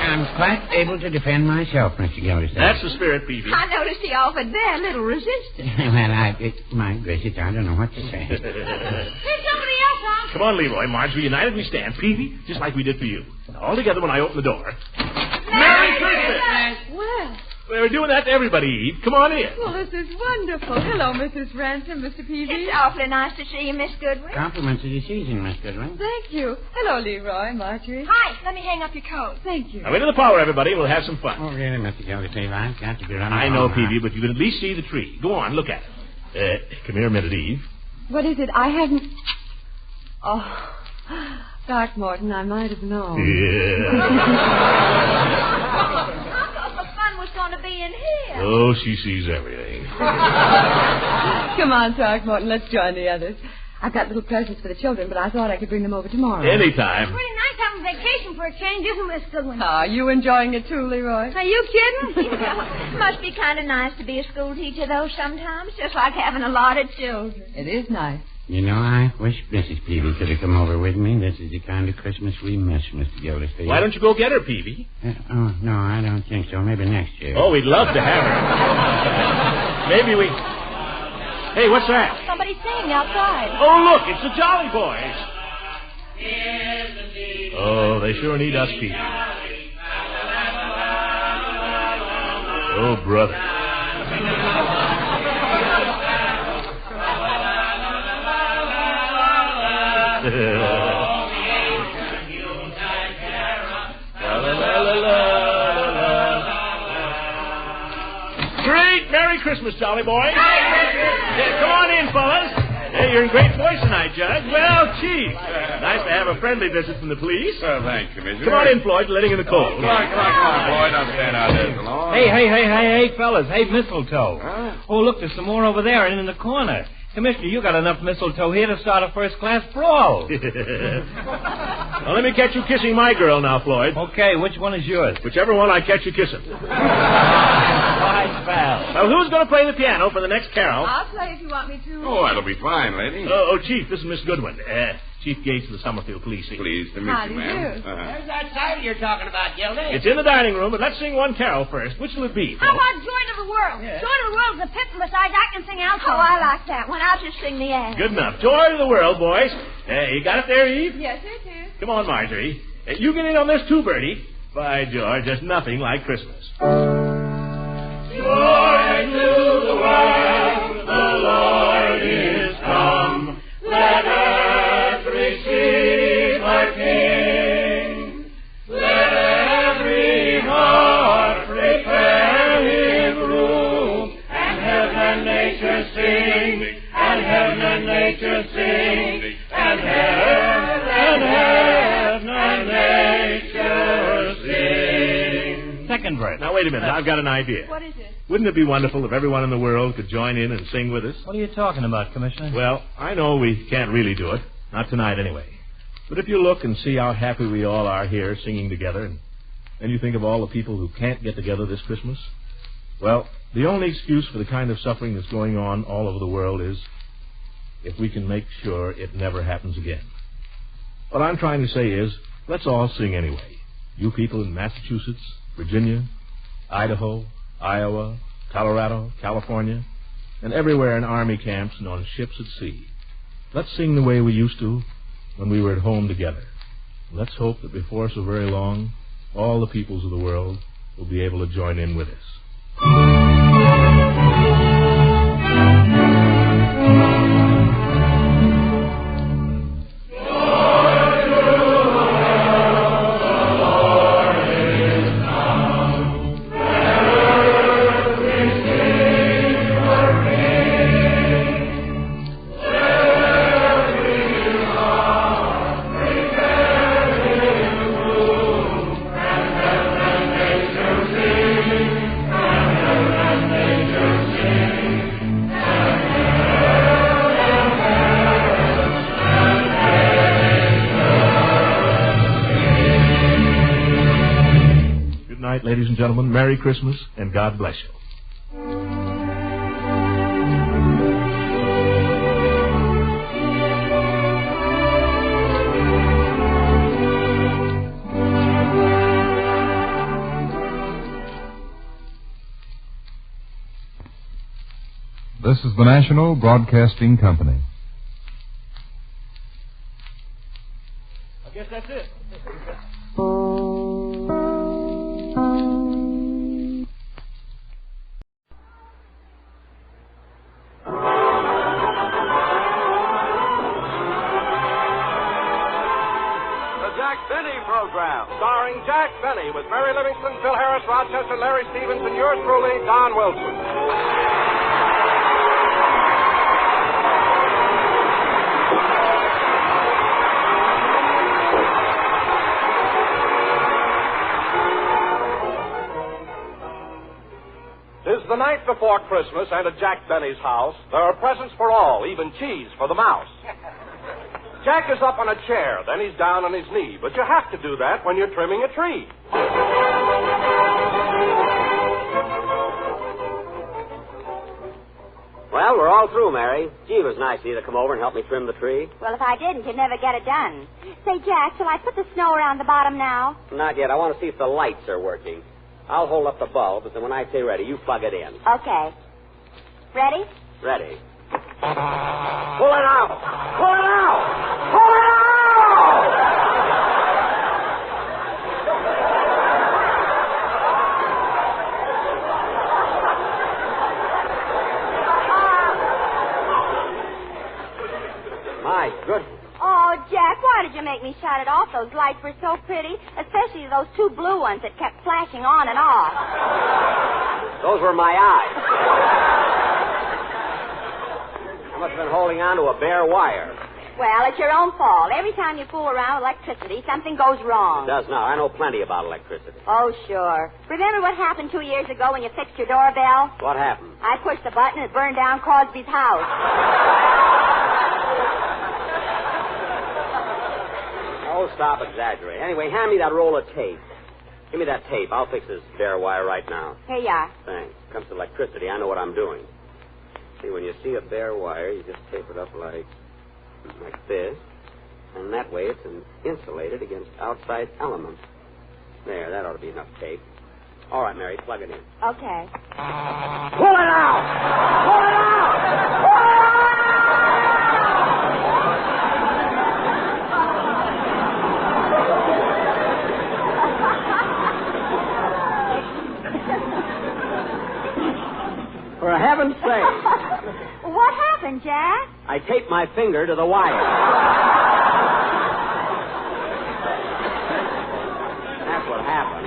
I'm quite able to defend myself, Mr. Gildersleeve. That's the spirit, Peavy. I noticed he offered very little resistance. My gracious, I don't know what to say. There's somebody else, Unc. Come on, Leroy. Marjorie, united we stand. Peavy, just like we did for you. All together when I open the door. Merry Christmas! Well, We're doing that to everybody, Eve. Come on in. Well, this is wonderful. Hello, Mrs. Ransom, Mr. Peavy. it's awfully nice to see you, Miss Goodwin. Compliments of the season, Miss Goodwin. Thank you. Hello, Leroy, Marjorie. Hi, let me hang up your coat. Thank you. Now, into the parlor, everybody. We'll have some fun. Oh, really, Mr. Gildersleeve? I've got to be running. I know, home. Peavy, but you can at least see the tree. Go on, look at it. Come here a minute, Eve. What is it? I haven't... Oh, Throckmorton, I might have known. The fun was going to be in here. Oh, she sees everything. Come on, Throckmorton, let's join the others. I've got little presents for the children, but I thought I could bring them over tomorrow. Anytime. Pretty nice having vacation for a change, isn't it, Miss Goodwin? Are you enjoying it too, Leroy? Are you kidding? Must be kind of nice to be a school teacher, though, sometimes. Just like having a lot of children. It is nice. You know, I wish Mrs. Peavy could have come over with me. This is the kind of Christmas we miss, Mr. Gildersleeve. Why don't you go get her, Peavy? Oh, no, I don't think so. Maybe next year. Oh, we'd love to have her. Maybe we... Hey, what's that? Somebody's singing outside. Oh, look, it's the Jolly Boys. Oh, they sure need us, Peavy. Oh, brother. Great Merry Christmas, Jolly Boys. Yeah, come on in, fellas. Hey, you're in great voice tonight, Judge. Well, Chief. Nice to have a friendly visit from the police. Oh, thanks, Commissioner. Come on in, Floyd. Letting in the cold. Come on, Floyd. Don't stand out there so long. Hey, fellas. Hey, mistletoe. Huh? Oh, look, there's some more over there and in the corner. Commissioner, you got enough mistletoe here to start a first-class brawl. Well, let me catch you kissing my girl now, Floyd. Okay, which one is yours? Whichever one I catch you kissing. Nice, pal. Well, who's going to play the piano for the next carol? I'll play if you want me to. Oh, that'll be fine, lady. Chief, this is Miss Goodwin. Chief Gates of the Summerfield Police. Pleased to meet How you, do you ma'am. do? Where's that title you're talking about, Gildy? It's in the dining room, but let's sing one carol first. Which will it be? How about Joy to the World? Yeah. Joy to the World's a pit, and besides, I can sing out. Oh, I like that one. I'll just sing the air. Good enough. Joy to the world, boys. You got it there, Eve? Yes, it is. Come on, Marjorie. You get in on this too, Bertie. By George, there's nothing like Christmas. Joy to the world, the Lord is come. Let earth receive her King. Let every heart prepare his room. And heaven and nature sing. And heaven and nature sing. And heaven and nature sing. Second verse. Now, wait a minute. I've got an idea. What is it? Wouldn't it be wonderful if everyone in the world could join in and sing with us? What are you talking about, Commissioner? Well, I know we can't really do it. Not tonight, anyway. But if you look and see how happy we all are here singing together, and then you think of all the people who can't get together this Christmas, well, the only excuse for the kind of suffering that's going on all over the world is if we can make sure it never happens again. What I'm trying to say is, let's all sing anyway. You people in Massachusetts, Virginia, Idaho, Iowa, Colorado, California, and everywhere in army camps and on ships at sea. Let's sing the way we used to when we were at home together. Let's hope that before so very long, all the peoples of the world will be able to join in with us. Ladies and gentlemen, Merry Christmas and God bless you. This is the National Broadcasting Company. I guess that's it. Program, starring Jack Benny with Mary Livingston, Phil Harris, Rochester, Larry Stevens, and yours truly, Don Wilson. Tis the night before Christmas, and at Jack Benny's house, there are presents for all, even cheese for the mouse. Jack is up on a chair, then he's down on his knee, but you have to do that when you're trimming a tree. Well, we're all through, Mary. Gee, it was nice of you to come over and help me trim the tree. Well, if I didn't, you'd never get it done. Say, Jack, shall I put the snow around the bottom now? Not yet. I want to see if the lights are working. I'll hold up the bulbs, and when I say ready, you plug it in. Okay. Ready? Ready. Pull it out! Pull it out! Pull it out! My goodness. Oh, Jack, why did you make me shut it off? Those lights were so pretty, especially those two blue ones that kept flashing on and off. Those were my eyes. I must have been holding on to a bare wire. Well, it's your own fault. Every time you fool around with electricity, something goes wrong. It does now. I know plenty about electricity. Oh, sure. Remember what happened 2 years ago when you fixed your doorbell? What happened? I pushed the button and it burned down Crosby's house. Oh, stop exaggerating. Anyway, hand me that roll of tape. Give me that tape. I'll fix this bare wire right now. Here you are. Thanks. Comes to electricity, I know what I'm doing. See, when you see a bare wire, you just tape it up like this. And that way it's insulated against outside elements. There, that ought to be enough tape. All right, Mary, plug it in. Okay. Pull it out! Pull it out! Pull it out! For heaven's sake. What happened, Jack? I taped my finger to the wire. That's what happened.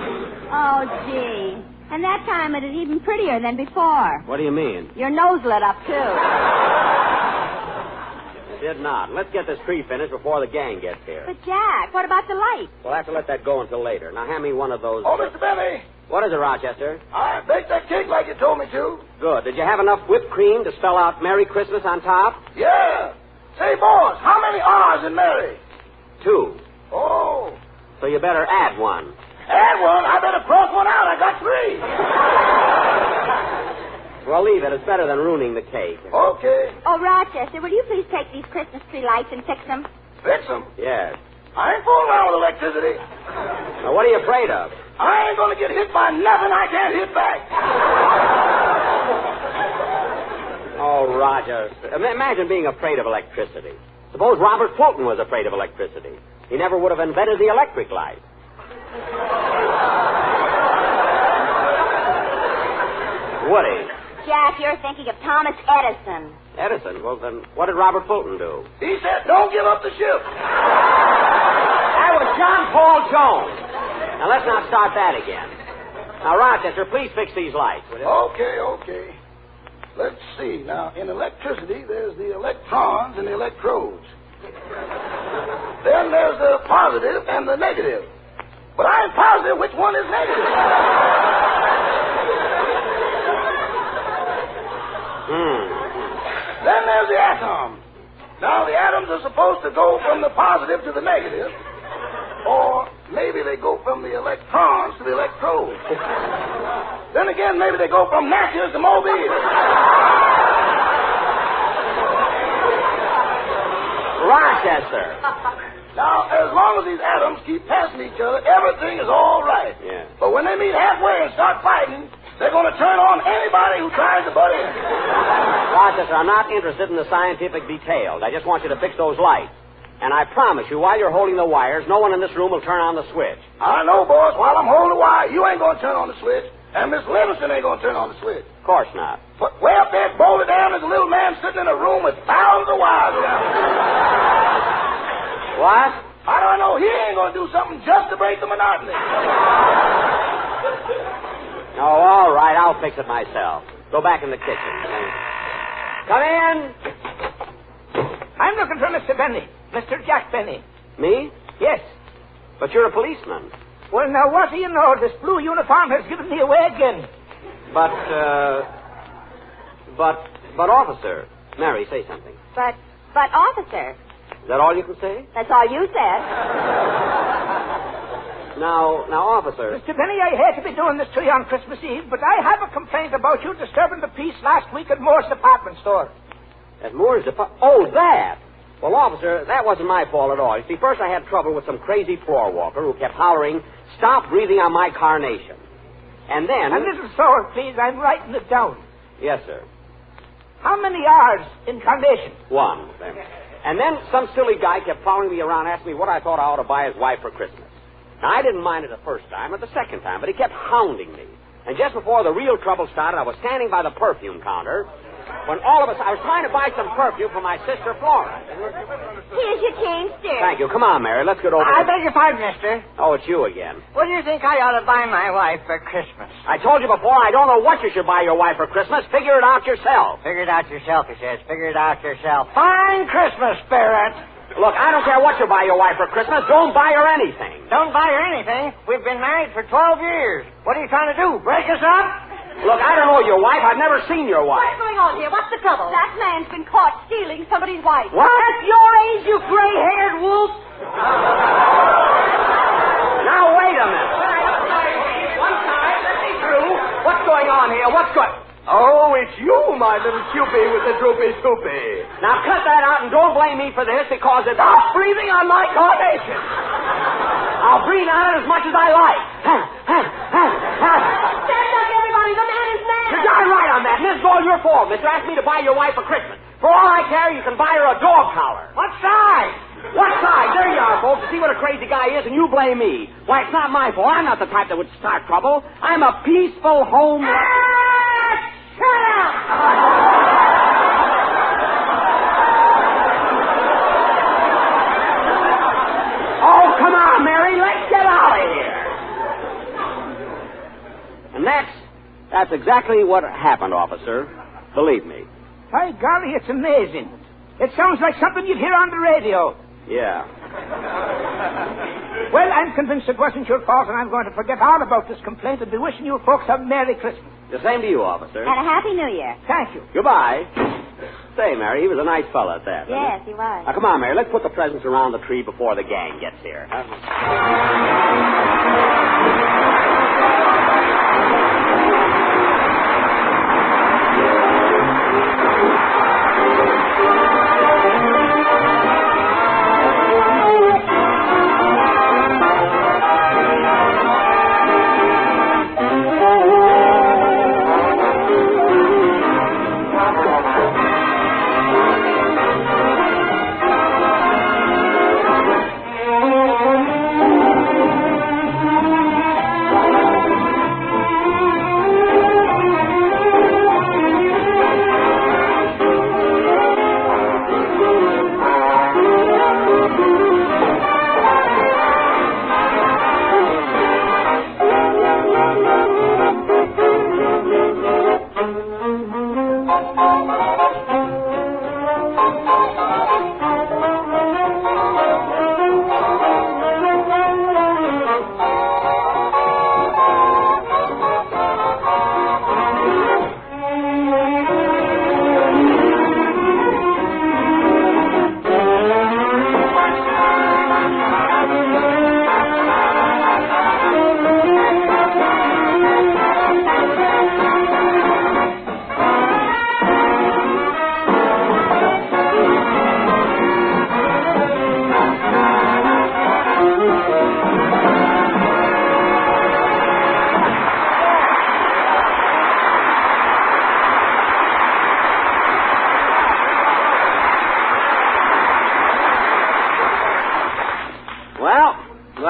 Oh, gee. And that time it is even prettier than before. What do you mean? Your nose lit up, too. It did not. Let's get this tree finished before the gang gets here. But, Jack, what about the light? We'll have to let that go until later. Now, hand me one of those... Oh, Mr. Benny. What is it, Rochester? I baked that cake like you told me to. Good. Did you have enough whipped cream to spell out Merry Christmas on top? Yeah. Say, boss, how many R's in Mary? 2. Oh. So you better add one. Add one? I better cross one out. I got 3. Well, leave it. It's better than ruining the cake. Okay. Oh, Rochester, will you please take these Christmas tree lights and fix them? Fix them? Yes. I ain't fooling around with electricity. Now, what are you afraid of? I ain't going to get hit by nothing I can't hit back. Oh, Roger. Imagine being afraid of electricity. Suppose Robert Fulton was afraid of electricity. He never would have invented the electric light. Would he? Jack, you're thinking of Thomas Edison. Edison? Well, then, what did Robert Fulton do? He said, don't give up the ship. That was John Paul Jones. Now, let's not start that again. Now, Rochester, please fix these lights, will you? Okay. Let's see. Now, in electricity, there's the electrons and the electrodes. Then there's the positive and the negative. But I ain't positive which one is negative. Then there's the atom. Now, the atoms are supposed to go from the positive to the negative. Or maybe they go from the electrons to the electrodes. Then again, maybe they go from Natchez to Mobile. Rochester. Now, as long as these atoms keep passing each other, everything is all right. Yeah. But when they meet halfway and start fighting, they're going to turn on anybody who tries to butt in. Rochester, I'm not interested in the scientific details. I just want you to fix those lights. And I promise you, while you're holding the wires, no one in this room will turn on the switch. I know, boss. While I'm holding the wire, you ain't going to turn on the switch. And Miss Livingston ain't going to turn on the switch. Of course not. But way up there, bolted down, there's a little man sitting in a room with thousands of wires around him. What? I don't know. He ain't going to do something just to break the monotony. Oh, all right. I'll fix it myself. Go back in the kitchen. Come in. I'm looking for Mr. Benny. Mr. Jack Benny. Me? Yes. But you're a policeman. Well, now, what do you know? This blue uniform has given me away again. But, officer. Mary, say something. But, officer. Is that all you can say? That's all you said. Now, officer. Mr. Benny, I hate to be doing this to you on Christmas Eve, but I have a complaint about you disturbing the peace last week at Moore's department store. At Moore's department? Oh, that! Well, officer, that wasn't my fault at all. You see, first I had trouble with some crazy floor walker who kept hollering, "Stop breathing on my carnation." And then... A little slower, please. I'm writing it down. Yes, sir. How many R's in carnation? 1. And then some silly guy kept following me around, asking me what I thought I ought to buy his wife for Christmas. Now, I didn't mind it the first time or the second time, but he kept hounding me. And just before the real trouble started, I was standing by the perfume counter when all of us... I was trying to buy some perfume for my sister, Florence. Here's your change, sir. Thank you. Come on, Mary. Let's get over I this. beg your pardon, mister. Oh, it's you again. What do you think I ought to buy my wife for Christmas? I told you before, I don't know what you should buy your wife for Christmas. Figure it out yourself. Figure it out yourself, he says. Figure it out yourself. Fine Christmas spirit. Look, I don't care what you buy your wife for Christmas. Don't buy her anything. Don't buy her anything? We've been married for 12 years. What are you trying to do, break us up? Look, I don't know your wife. I've never seen your wife. What's going on here? What's the trouble? That man's been caught stealing somebody's wife. What? At your age, you gray-haired wolf. Now, wait a minute. One side, let me through. What's going on here? What's going... Oh, it's you, my little Cupid with the droopy toopy. Now, cut that out and don't blame me for this because it's... Stop breathing on my carnation. I'll breathe on it as much as I like. Stand up, everybody. The man is mad. You're darn right on that. And this is all your fault, mister. Asked me to buy your wife for Christmas. For all I care, you can buy her a dog collar. What size? What size? There you are, folks. To see what a crazy guy is, and you blame me. Why, it's not my fault. I'm not the type that would start trouble. I'm a peaceful home... Shut up! Oh, come on, Mary. Let's get out of here. And that's exactly what happened, officer. Believe me. By golly, it's amazing. It sounds like something you'd hear on the radio. Yeah. Well, I'm convinced it wasn't your fault, and I'm going to forget all about this complaint and be wishing you folks a Merry Christmas. The same to you, officer. And a Happy New Year. Thank you. Goodbye. Say, Mary, he was a nice fella at that. Yes, he was. Now, come on, Mary. Let's put the presents around the tree before the gang gets here.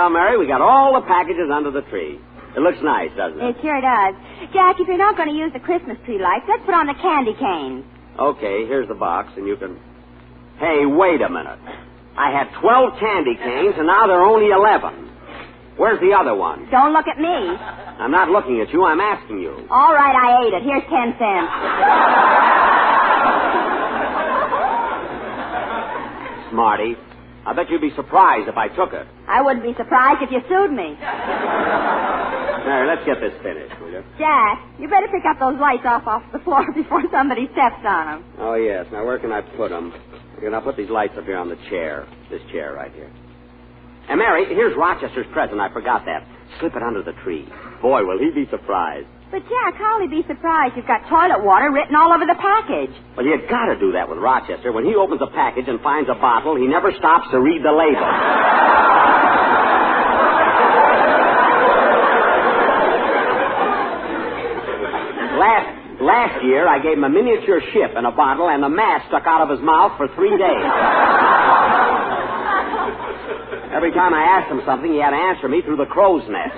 Well, Mary, we got all the packages under the tree. It looks nice, doesn't it? It sure does. Jack, if you're not going to use the Christmas tree lights, let's put on the candy canes. Okay, here's the box, and you can... Hey, wait a minute. I had 12 candy canes, and now there are only 11. Where's the other one? Don't look at me. I'm not looking at you. I'm asking you. All right, I ate it. Here's 10 cents. Smarty. I bet you'd be surprised if I took it. I wouldn't be surprised if you sued me. Mary, let's get this finished, will you? Jack, you better pick up those lights off the floor before somebody steps on them. Oh, yes. Now, where can I put them? I'll put these lights up here on the chair. This chair right here. And, Mary, here's Rochester's present. I forgot that. Slip it under the tree. Boy, will he be surprised. But, Jack, how'll he be surprised? You've got toilet water written all over the package. Well, you got to do that with Rochester. When he opens a package and finds a bottle, he never stops to read the label. Last year, I gave him a miniature ship and a bottle, and the mask stuck out of his mouth for 3 days. Every time I asked him something, he had to answer me through the crow's nest.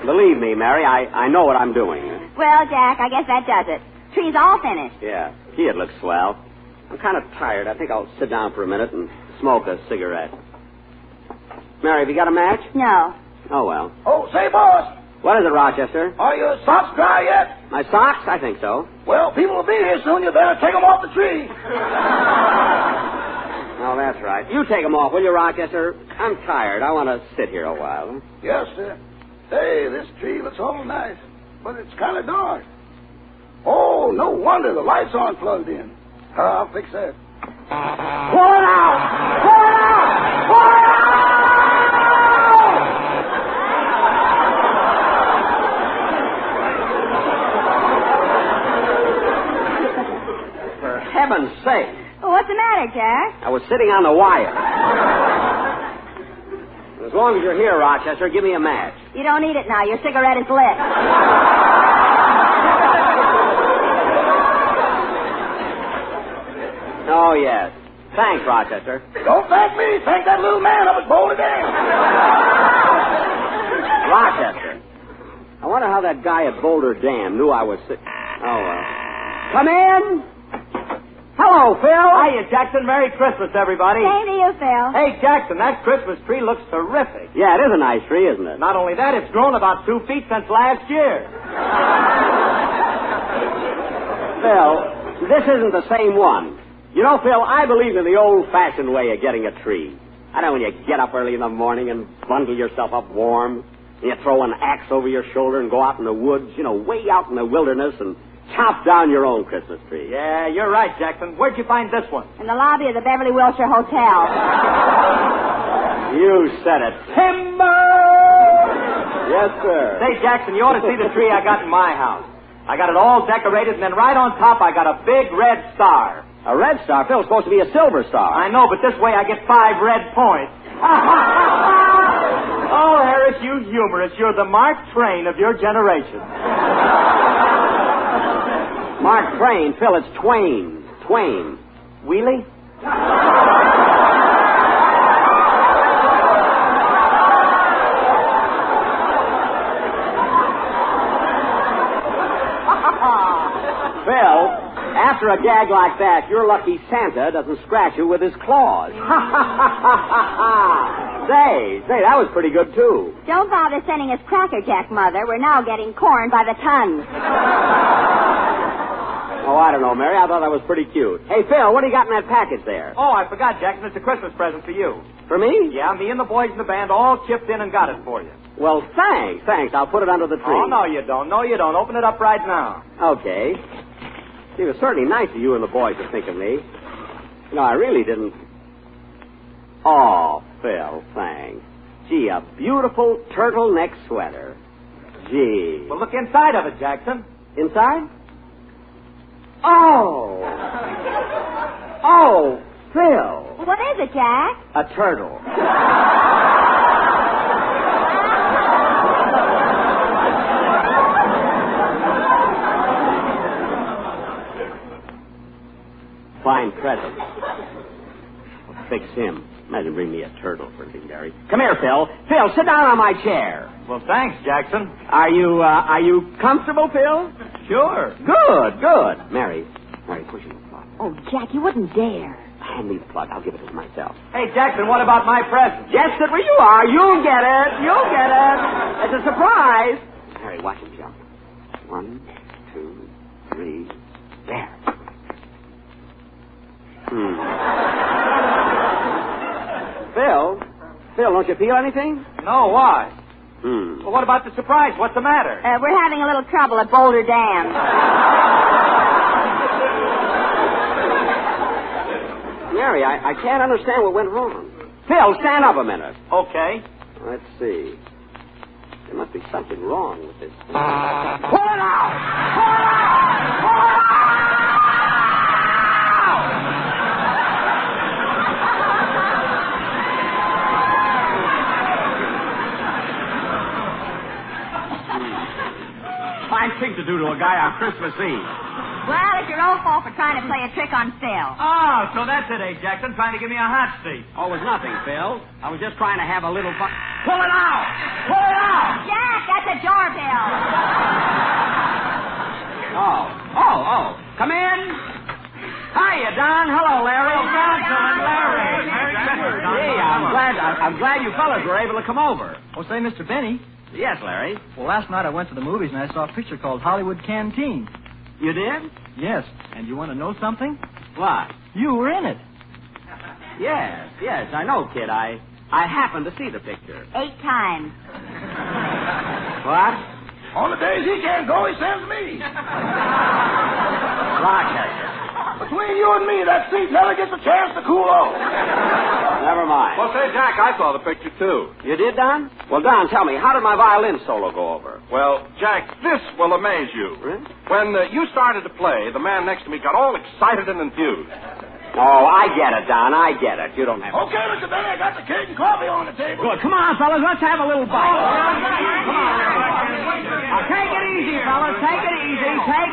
Believe me, Mary, I know what I'm doing. Well, Jack, I guess that does it. Tree's all finished. Yeah, gee, it looks swell. I'm kind of tired. I think I'll sit down for a minute and smoke a cigarette. Mary, have you got a match? No. Oh, well. Oh, say, boss. What is it, Rochester? Are your socks dry yet? My socks? I think so. Well, people will be here soon. You better take them off the tree. Oh, that's right. You take them off, will you, Rochester? I'm tired. I want to sit here a while. Yes, sir. Hey, this tree looks all nice, but it's kind of dark. Oh, no wonder the lights aren't plugged in. I'll fix that. Pull it out! Pull it out! Pull it out! For heaven's sake. Well, what's the matter, Jack? I was sitting on the wire. As long as you're here, Rochester, give me a match. You don't need it now. Your cigarette is lit. Oh, yes. Thanks, Rochester. Don't thank me. Thank that little man up at Boulder Dam. Rochester. I wonder how that guy at Boulder Dam knew I was sick. Oh, well. Come in. Hello, Phil. Hiya, Jackson. Merry Christmas, everybody. Same to you, Phil. Hey, Jackson, that Christmas tree looks terrific. Yeah, it is a nice tree, isn't it? Not only that, it's grown about 2 feet since last year. Phil, this isn't the same one. You know, Phil, I believe in the old-fashioned way of getting a tree. I know when you get up early in the morning and bundle yourself up warm, and you throw an axe over your shoulder and go out in the woods, way out in the wilderness and chop down your own Christmas tree. Yeah, you're right, Jackson. Where'd you find this one? In the lobby of the Beverly Wilshire Hotel. You said it. Timber! Yes, sir. Say, Jackson, you ought to see the tree I got in my house. I got it all decorated, and then right on top I got a big red star. A red star? Phil, it's supposed to be a silver star. I know, but this way I get 5 red points. Oh, Harris, you humorous. You're the Mark Twain of your generation. Mark Twain, Phil, it's Twain. Twain. Wheelie? Phil, after a gag like that, you're lucky Santa doesn't scratch you with his claws. Say, that was pretty good, too. Don't bother sending us Cracker Jack, Mother. We're now getting corn by the ton. Oh, I don't know, Mary. I thought that was pretty cute. Hey, Phil, what do you got in that package there? Oh, I forgot, Jackson. It's a Christmas present for you. For me? Yeah, me and the boys in the band all chipped in and got it for you. Well, thanks. I'll put it under the tree. Oh, no, you don't. No, you don't. Open it up right now. Okay. It was certainly nice of you and the boys to think of me. No, I really didn't. Oh, Phil, thanks. Gee, a beautiful turtleneck sweater. Gee. Well, look inside of it, Jackson. Inside? Oh! Oh, Phil. What is it, Jack? A turtle. Fine present. fix him. Imagine bring me a turtle for anything, Gary. Come here, Phil. Phil, sit down on my chair. Well, thanks, Jackson. Are you comfortable, Phil? Sure. Good. Mary, push him the plug. Oh, Jack, you wouldn't dare. Hand me the plug. I'll give it to him myself. Hey, Jackson, what about my present? Just sit where you are. You'll get it. It's a surprise. Mary, watch him jump. 1, 2, 3. There. Phil, don't you feel anything? No, why? Well, what about the surprise? What's the matter? We're having a little trouble at Boulder Dam. Mary, I can't understand what went wrong. Phil, stand up a minute. Okay. Let's see. There must be something wrong with this. Pull it out! Pull it out! Pull it out! Fine thing to do to a guy on Christmas Eve. Well, it's your old fault for trying to play a trick on Phil. Oh, so that's it, Jackson, trying to give me a hot seat. Oh, it was nothing, Phil. I was just trying to have a little fun. Pull it out! Pull it out! Jack, that's a doorbell. Oh. Come in. Hiya, Don. Hello, Larry. Oh, Johnson and Larry. Merry Christmas, Don. Hey, I'm glad you fellas were able to come over. Oh, say, Mr. Benny. Yes, Larry. Well, last night I went to the movies and I saw a picture called Hollywood Canteen. You did? Yes. And you want to know something? What? You were in it. Yes, I know, kid. I happened to see the picture. 8 times. What? On the days he can't go, he sends me. Rochester. Between you and me, that seat never gets a chance to cool off. Never mind. Well, say, Jack, I saw the picture, too. You did, Don? Well, Don, tell me, how did my violin solo go over? Well, Jack, this will amaze you. Really? When you started to play, the man next to me got all excited and enthused. Oh, I get it, Don. I get it. You don't have to... Okay, Mr. Benny, I got the cake and coffee on the table. Good. Come on, fellas. Let's have a little bite. Come on. Now, take it easy, fellas. Take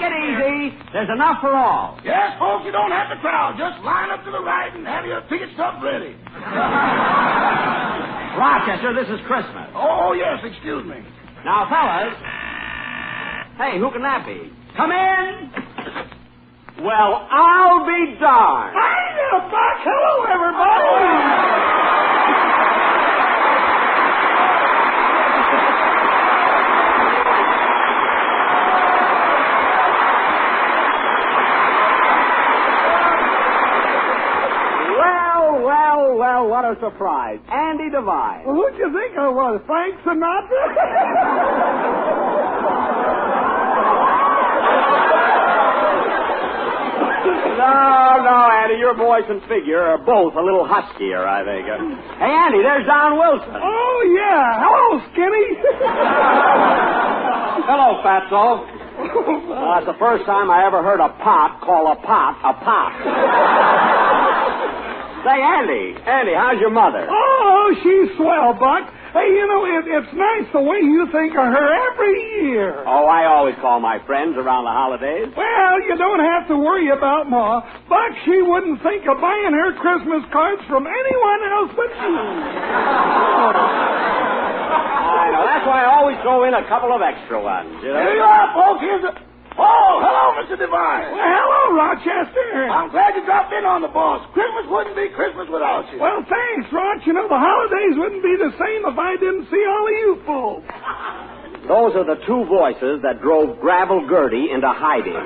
it easy. There's enough for all. Yes, folks, you don't have to crowd. Just line up to the right and have your ticket stub ready. Rochester, this is Christmas. Oh, yes, excuse me. Now, fellas. Hey, who can that be? Come in. Well, I'll be darned. Hi, Buck. Hello, everybody. Well, what a surprise. Andy Devine. Well, who'd you think I was? Frank Sinatra? No, Andy, your voice and figure are both a little huskier, I think. Hey, Andy, there's Don Wilson. Oh, yeah. Hello, Skinny. Hello, Fatso. That's the first time I ever heard a pot call a pot a pot. Say, Andy, how's your mother? Oh, she's swell, Buck. Hey, you know, it's nice the way you think of her every year. Oh, I always call my friends around the holidays. Well, you don't have to worry about Ma. Buck, she wouldn't think of buying her Christmas cards from anyone else but you. I know. That's why I always throw in a couple of extra ones, you know? Here you are, folks. Here's a... Oh, hello, Mr. Devine. Well, hello, Rochester. I'm glad you dropped in on the boss. Christmas wouldn't be Christmas without you. Well, thanks, Roch. You know, the holidays wouldn't be the same if I didn't see all of you folks. Those are the two voices that drove Gravel Gertie into hiding.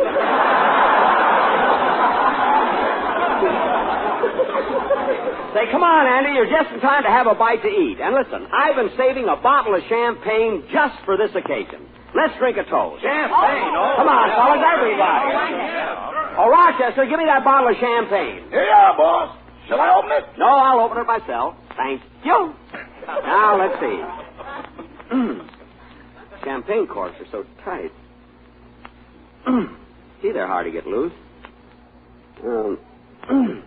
Say, come on, Andy. You're just in time to have a bite to eat. And listen, I've been saving a bottle of champagne just for this occasion. Let's drink a toast. Champagne? Oh. Come on, fellas, everybody. Oh, Rochester, give me that bottle of champagne. Here you are, boss. Shall I open it? No, I'll open it myself. Thank you. Now, let's see. Champagne corks are so tight. Gee, they're hard to get loose. For goodness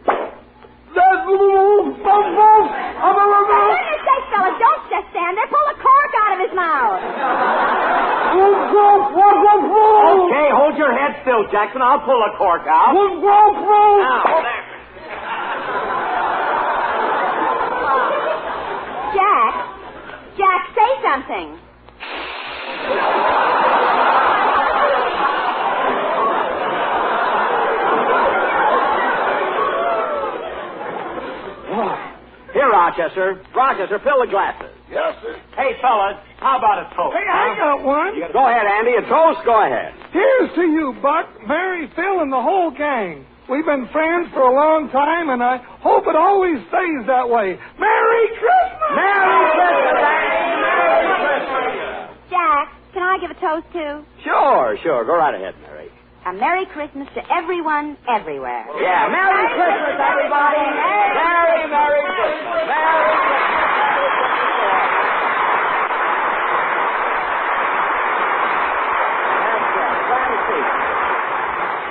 sake, fellas, don't just stand there. Pull the cork out of his mouth. Okay, hold your head still, Jackson. I'll pull the cork out. Now, there. Jack, say something. Here, Rochester. Rochester, fill the glasses. Yes, sir. Hey, fellas, how about a toast? Hey, I got one. Go ahead, Andy. A toast? Go ahead. Here's to you, Buck, Mary, Phil, and the whole gang. We've been friends for a long time, and I hope it always stays that way. Merry Christmas! Merry Christmas, Andy! Merry Christmas! Jack, can I give a toast, too? Sure. Go right ahead, Mary. A Merry Christmas to everyone, everywhere. Yeah, Merry Christmas, everybody! Merry Christmas! Merry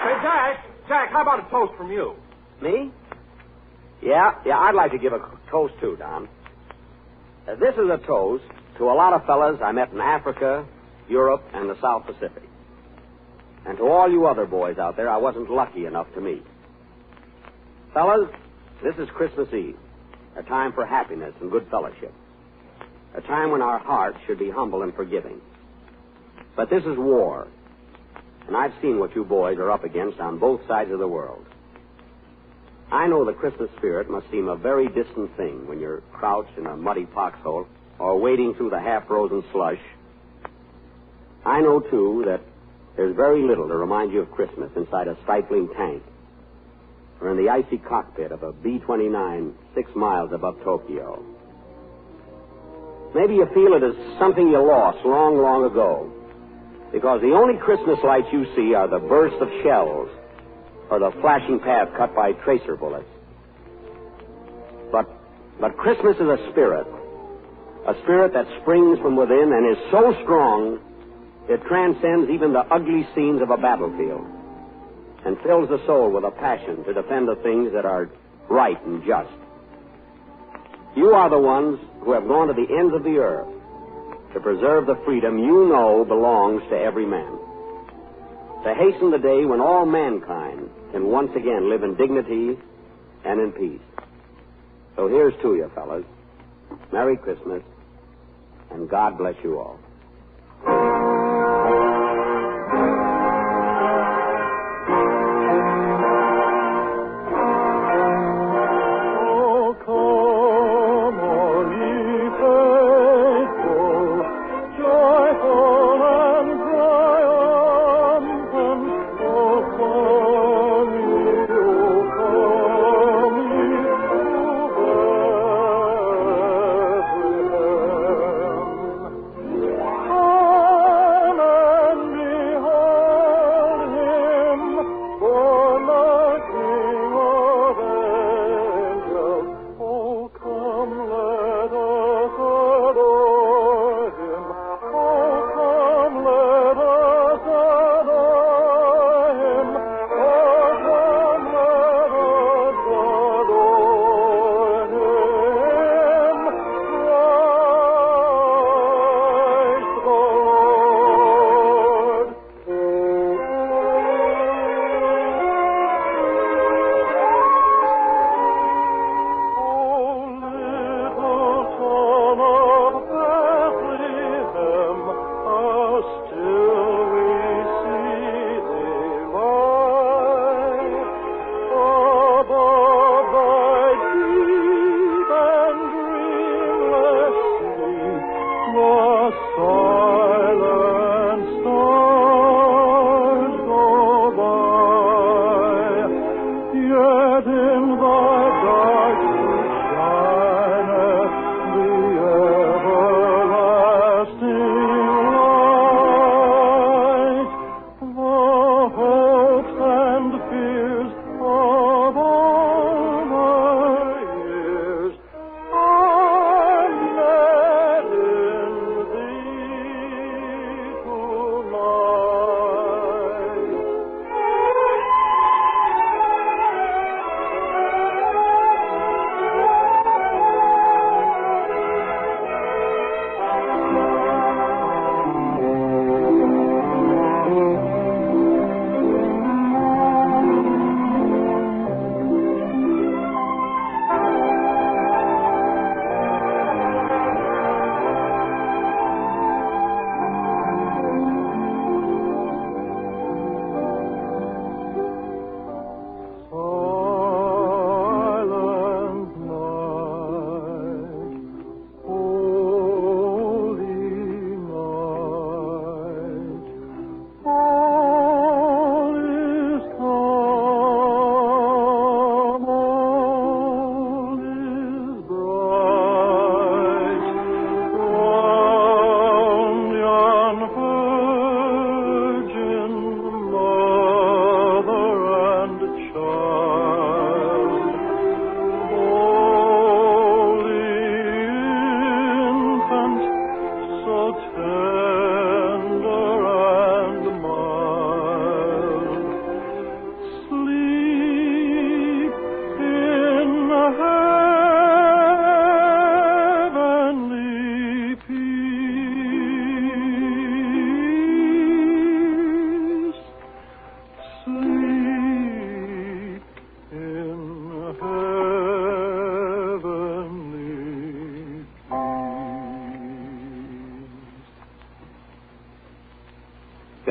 Hey, Jack, how about a toast from you? Me? Yeah, I'd like to give a toast, too, Don. This is a toast to a lot of fellas I met in Africa, Europe, and the South Pacific. And to all you other boys out there I wasn't lucky enough to meet. Fellas, this is Christmas Eve, a time for happiness and good fellowship, a time when our hearts should be humble and forgiving. But this is war, and I've seen what you boys are up against on both sides of the world. I know the Christmas spirit must seem a very distant thing when you're crouched in a muddy foxhole or wading through the half-frozen slush. I know, too, that there's very little to remind you of Christmas inside a stifling tank or in the icy cockpit of a B-29 6 miles above Tokyo. Maybe you feel it as something you lost long, long ago, because the only Christmas lights you see are the burst of shells or the flashing path cut by tracer bullets. But Christmas is a spirit that springs from within and is so strong it transcends even the ugly scenes of a battlefield and fills the soul with a passion to defend the things that are right and just. You are the ones who have gone to the ends of the earth to preserve the freedom you know belongs to every man, to hasten the day when all mankind can once again live in dignity and in peace. So here's to you, fellas. Merry Christmas, and God bless you all.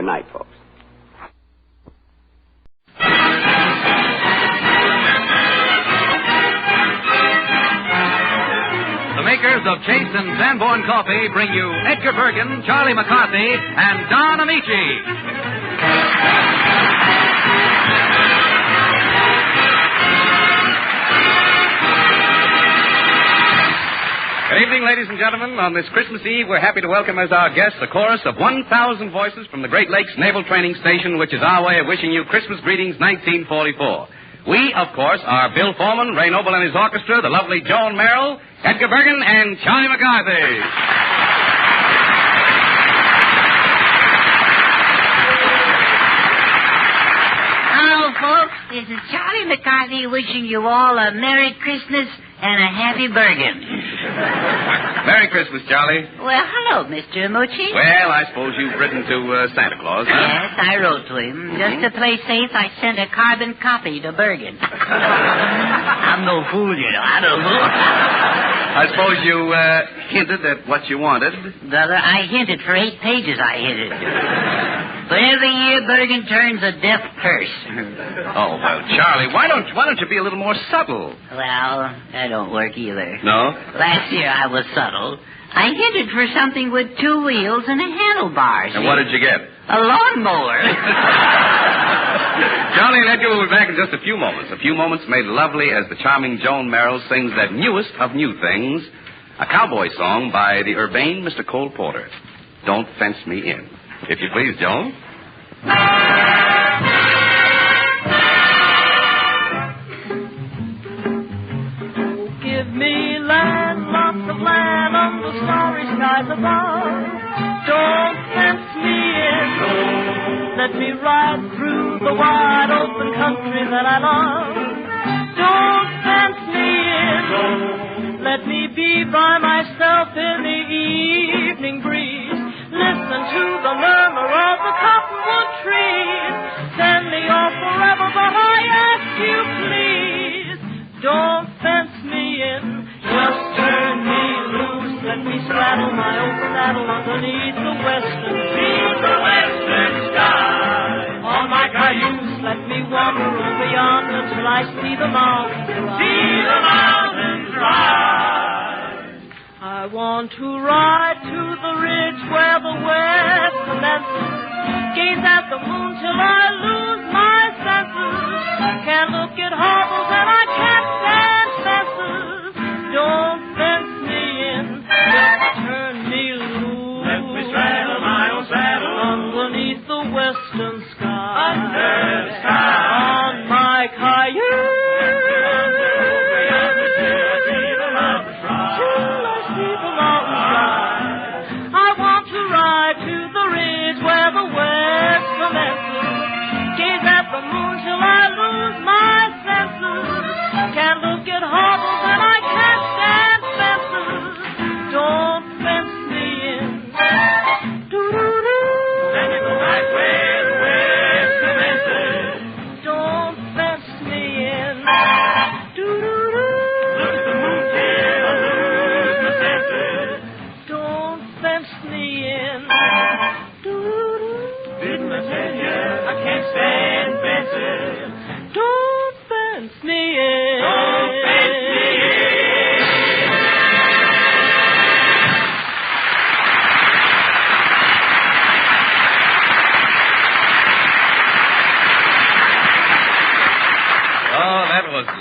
Good night, folks. The makers of Chase and Sanborn Coffee bring you Edgar Bergen, Charlie McCarthy, and Don Amici. Good evening, ladies and gentlemen. On this Christmas Eve, we're happy to welcome as our guests a chorus of 1,000 voices from the Great Lakes Naval Training Station, which is our way of wishing you Christmas greetings 1944. We, of course, are Bill Foreman, Ray Noble and his orchestra, the lovely Joan Merrill, Edgar Bergen, and Charlie McCarthy. Hello, folks. This is Charlie McCarthy wishing you all a Merry Christmas and a Happy Bergen. Merry Christmas, Charlie. Well, hello, Mr. Mucci. Well, I suppose you've written to Santa Claus, huh? Yes, I wrote to him. Just to play safe, I sent a carbon copy to Bergen. I'm no fool, you know. I don't know. I suppose you hinted at what you wanted. Brother, I hinted for 8 pages, I hinted. But every year, Bergen turns a deaf curse. Oh, well, Charlie, why don't you be a little more subtle? Well, that don't work either. No? Last year I was subtle. I hinted for something with 2 wheels and a handlebar. And what did you get? A lawnmower. Charlie and Edgar will be back in just a few moments. A few moments made lovely as the charming Joan Merrill sings that newest of new things, a cowboy song by the urbane Mr. Cole Porter. Don't Fence Me In. If you please, Joan. Give me land, lots of land on the starry skies above. Don't fence me in. Let me ride through the wide open country that I love. Don't fence me in. Let me be by myself in the evening breeze. Listen to the murmur of the cottonwood trees. Send me off forever, but I ask you please. Don't fence me in. Just turn me loose. Let me straddle my old saddle underneath the western sky. On my cayuse, let me wander over yonder till I see the mountains rise. I want to ride to the ridge where the west commences. Gaze at the moon till I lose my senses. Can't look at hobbles and I can't stand fences. Don't fence me in, just turn me loose. Let me straddle my own saddle underneath the western sky. Under the sky. On my cayuse.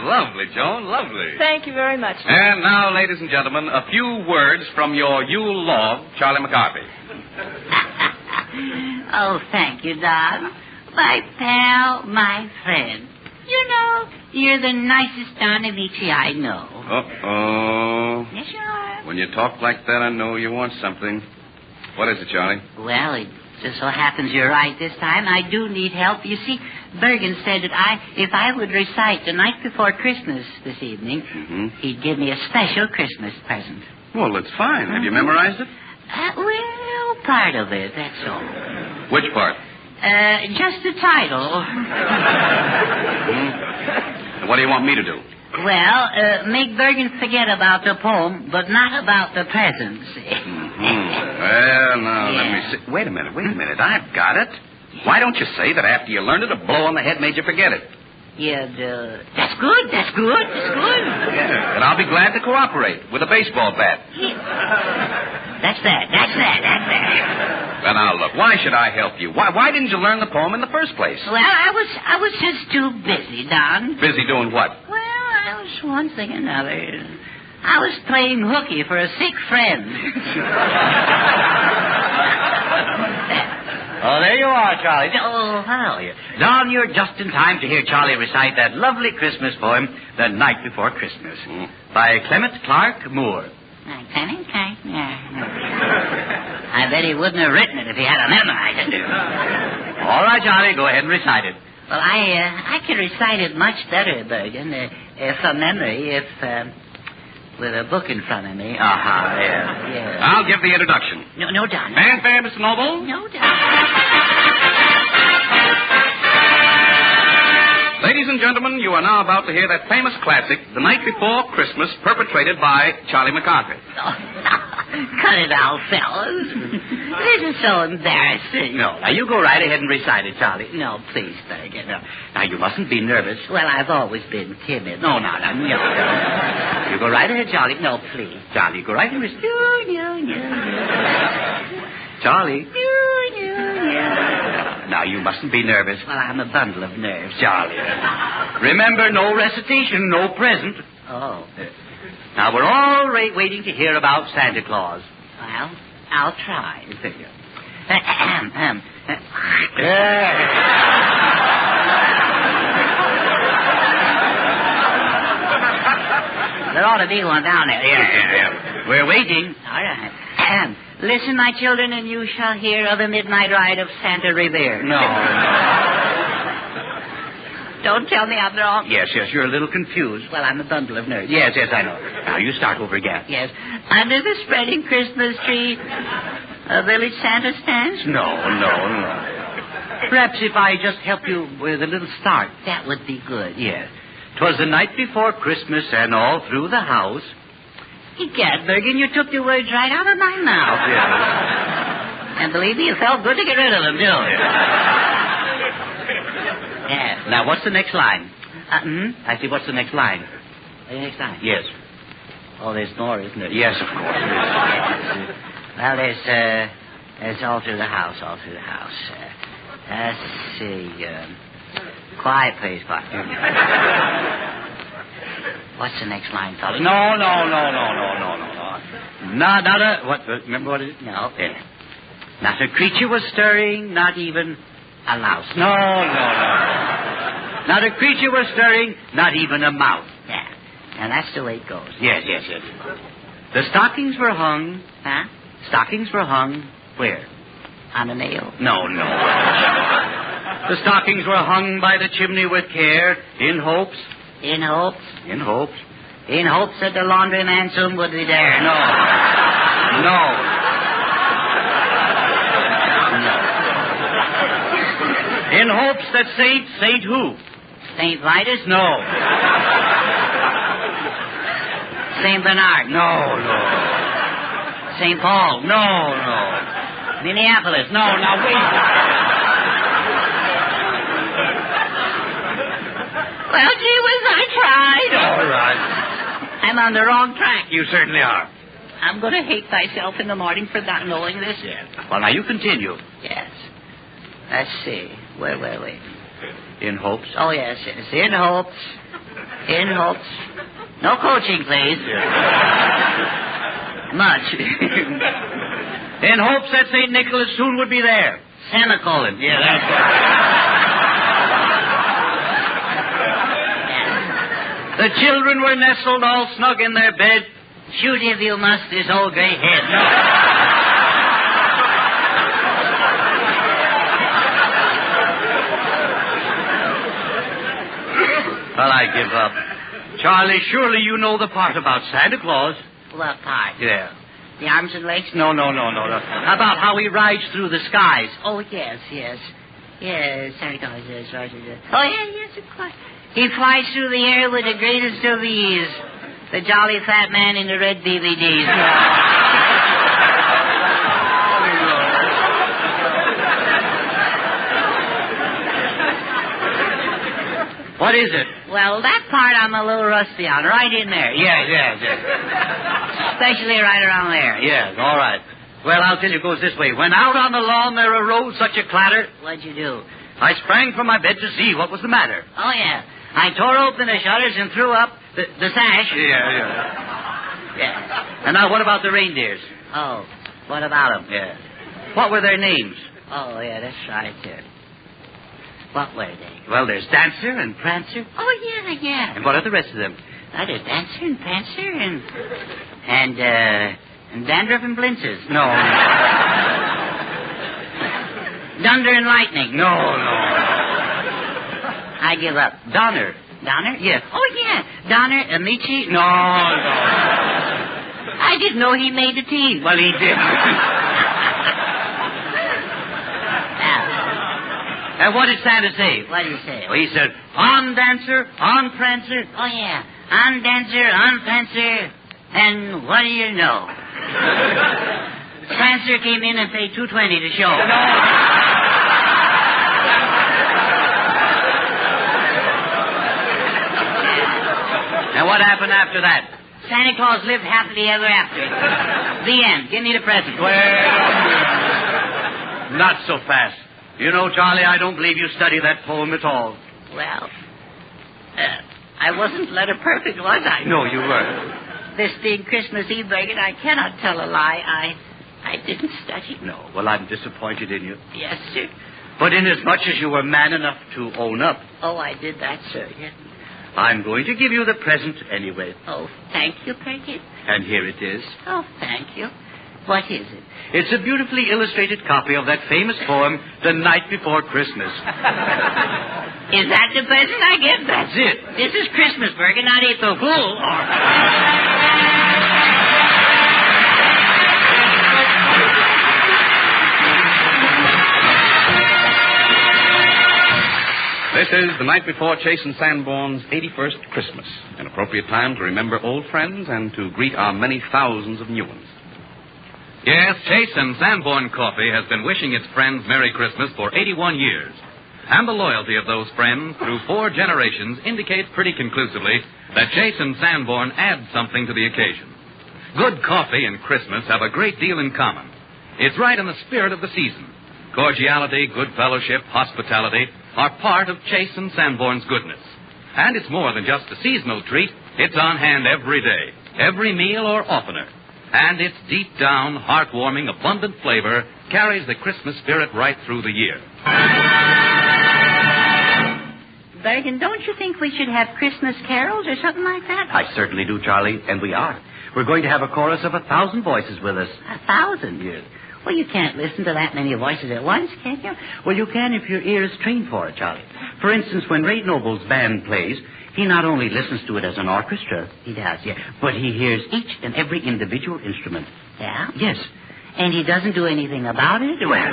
Lovely, Joan, lovely. Thank you very much. And now, ladies and gentlemen, a few words from your Yule log, Charlie McCarthy. Oh, thank you, Don. My pal, my friend. You know, you're the nicest Don Amici I know. Uh-oh. Yes, you are. When you talk like that, I know you want something. What is it, Charlie? Well, it just so happens you're right this time. I do need help. You see, Bergen said that if I would recite the night before Christmas this evening, he'd give me a special Christmas present. Well, that's fine. Have you memorized it? Well, part of it, that's all. Which part? Just the title. What do you want me to do? Well, make Bergen forget about the poem, but not about the presents. Well, now, let me see. Wait a minute. I've got it. Why don't you say that after you learned it, a blow on the head made you forget it? Yeah, that's good. That's good. Yeah, and I'll be glad to cooperate with a baseball bat. That's that. Well, now, look, why should I help you? Why didn't you learn the poem in the first place? Well, I was just too busy, Don. Busy doing what? Well, I was one thing or another. I was playing hooky for a sick friend. Oh, there you are, Charlie. Oh, how? Don, you're just in time to hear Charlie recite that lovely Christmas poem, The Night Before Christmas, by Clement Clark Moore. Clement Clark? Yeah. I bet he wouldn't have written it if he had memorized it. All right, Charlie, go ahead and recite it. Well, I can recite it much better, Bergen, from memory, with a book in front of me. Yeah. I'll give the introduction. No, Don. Fanfare, Mr. Noble. No, Don. Ladies and gentlemen, you are now about to hear that famous classic, The Night Before Christmas, perpetrated by Charlie McCarthy. Cut it out, fellas. This is so embarrassing. No, now you go right ahead and recite it, Charlie. No, please, Bergen. Now, you mustn't be nervous. Well, I've always been timid. No. You go right ahead, Charlie. No, please. Charlie, you go right ahead. Charlie. Now, you mustn't be nervous. Well, I'm a bundle of nerves. Charlie. Remember, no recitation, no present. Oh. Now, we're all waiting to hear about Santa Claus. Well, I'll try. There ought to be one down there. Yeah. We're waiting. All right. Listen, my children, and you shall hear of the midnight ride of Santa Revere. No. Don't tell me I'm wrong. Yes, you're a little confused. Well, I'm a bundle of nerves. Yes, I know. Now, you start over again. Yes. Under the spreading Christmas tree, a village Santa stands? No. Perhaps if I just help you with a little start. That would be good. Yes. 'Twas the night before Christmas, and all through the house. Egad, Bergen, you took the words right out of my mouth. Yeah. And believe me, it felt good to get rid of them, too. Yeah. Now, what's the next line? I see. What's the next line? The next line? Yes. Oh, there's more, isn't there? Yes, of course. Well, there's all through the house. Let's see. Quiet, please, quiet. What's the next line, fellas? No. Not a... What? Remember what it is? No. Yeah. Not a creature was stirring, not even a louse. No. Not a creature was stirring, not even a mouse. Yeah. And that's the way it goes. Yes. The stockings were hung... Huh? Stockings were hung where? On a nail? No. The stockings were hung by the chimney with care, in hopes... In hopes? In hopes. In hopes that the laundryman soon would be there. No. In hopes that Saint who? St. Vitus? No. St. Bernard? No. St. Paul? No. Minneapolis? No, now wait. Well, gee whiz, I tried. All right. I'm on the wrong track. You certainly are. I'm going to hate myself in the morning for not knowing this. Yes. Well, now you continue. Yes. Let's see. Wait. In hopes. Oh, yes. In hopes. No coaching, please. Much. In hopes that St. Nicholas soon would be there. Semicolon. Yeah, that's right. The children were nestled all snug in their bed. Shoot if you must, this old gray head. Well, I give up. Charlie, surely you know the part about Santa Claus. What part? Yeah. The arms and legs? No. About how he rides through the skies. Oh, yes. Yes, Santa Claus is. Oh, yes, of course. He flies through the air with the greatest of ease. The jolly fat man in the red DVDs. What is it? Well, that part I'm a little rusty on. Right in there. Yes. Especially right around there. Yes, all right. Well, I'll tell you, it goes this way. When out on the lawn there arose such a clatter, What'd you do? I sprang from my bed to see what was the matter. Oh, yeah. I tore open the shutters and threw up the sash. Yeah. And now, what about the reindeers? Oh, what about them? Yeah. What were their names? Oh, yeah, that's right there. What were they? Well, there's Dancer and Prancer. Oh, yeah. And what are the rest of them? There's Dancer and Prancer and Dandruff and Blintzes. No. Thunder and Lightning. No. I give up. Donner. Donner? Yes. Oh, yeah. Donner, Amici. No. I didn't know he made the team. Well, he did. And what did Santa say? What did he say? Well, he said, on Dancer, on Prancer. Oh, yeah. On Dancer, on Prancer. And what do you know? Prancer came in and paid $2.20 to show. And what happened after that? Santa Claus lived happily ever after. The end. Give me the present. Well, not so fast. You know, Charlie, I don't believe you study that poem at all. Well, I wasn't letter perfect, was I? No, you weren't. This being Christmas Eve, Bergen, I cannot tell a lie. I didn't study. No. Well, I'm disappointed in you. Yes, sir. But inasmuch as you were man enough to own up. Oh, I did that, sir. Yes. I'm going to give you the present anyway. Oh, thank you, Bergen. And here it is. Oh, thank you. What is it? It's a beautifully illustrated copy of that famous poem, The Night Before Christmas. Is that the present I get? That's it. This is Christmas, Bergen, not April Fool. This is The Night Before Chase and Sanborn's 81st Christmas, an appropriate time to remember old friends and to greet our many thousands of new ones. Yes, Chase and Sanborn Coffee has been wishing its friends Merry Christmas for 81 years. And the loyalty of those friends through 4 generations indicates pretty conclusively that Chase and Sanborn add something to the occasion. Good coffee and Christmas have a great deal in common. It's right in the spirit of the season. Cordiality, good fellowship, hospitality are part of Chase and Sanborn's goodness. And it's more than just a seasonal treat. It's on hand every day, every meal or oftener. And its deep down, heartwarming, abundant flavor carries the Christmas spirit right through the year. Bergen, don't you think we should have Christmas carols or something like that? I certainly do, Charlie, and we are. We're going to have a chorus of 1,000 voices with us. 1,000? Yes. Well, you can't listen to that many voices at once, can you? Well, you can if your ear is trained for it, Charlie. For instance, when Ray Noble's band plays, he not only listens to it as an orchestra, he does, yeah, but he hears each and every individual instrument. Yeah? Yes. And he doesn't do anything about it? Well,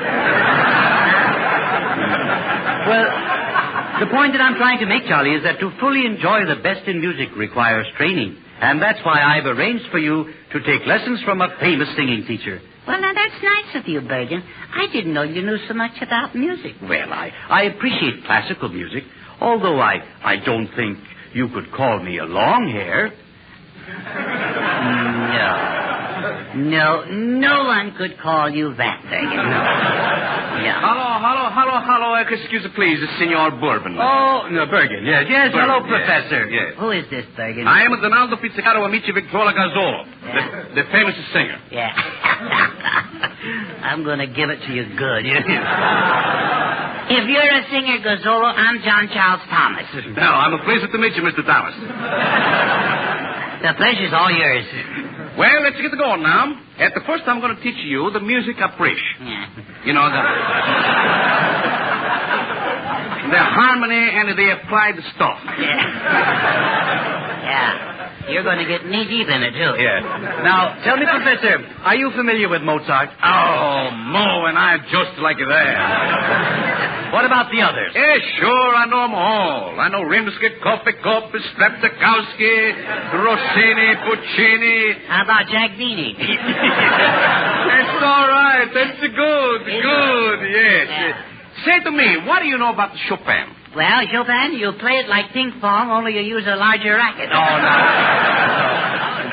the point that I'm trying to make, Charlie, is that to fully enjoy the best in music requires training. And that's why I've arranged for you to take lessons from a famous singing teacher. Well, now, that's nice of you, Bergen. I didn't know you knew so much about music. Well, I appreciate classical music, although I don't think you could call me a long hair. No one could call you that, Bergen. No. Hello, excuse me, please, it's Senor Bourbon. Oh, no, Bergen, yes, Bourbon, hello, Professor. Yes. Who is this, Bergen? I am Donaldo Pizzicato Amici Victrola Gazzolo, the famous singer. Yeah. I'm going to give it to you good. If you're a singer, Gazzolo, I'm John Charles Thomas. No, I'm a pleasure to meet you, Mr. Thomas. The pleasure's all yours. Well, let's get going now. At the first, I'm going to teach you the music caprice. Yeah. You know, the harmony and the applied stuff. Yeah. You're going to get knee-deep in it, too. Yeah. Now, tell me, Professor, are you familiar with Mozart? Oh, Mo, and I just like that. What about the others? Yeah, sure, I know them all. I know Rimsky, Koff, Streptokowski, Rossini, Puccini. How about Jagbini? That's all right. That's good, yes. Yeah. Say to me, what do you know about Chopin? Well, Chopin, you play it like ping pong, only you use a larger racket. Oh, no.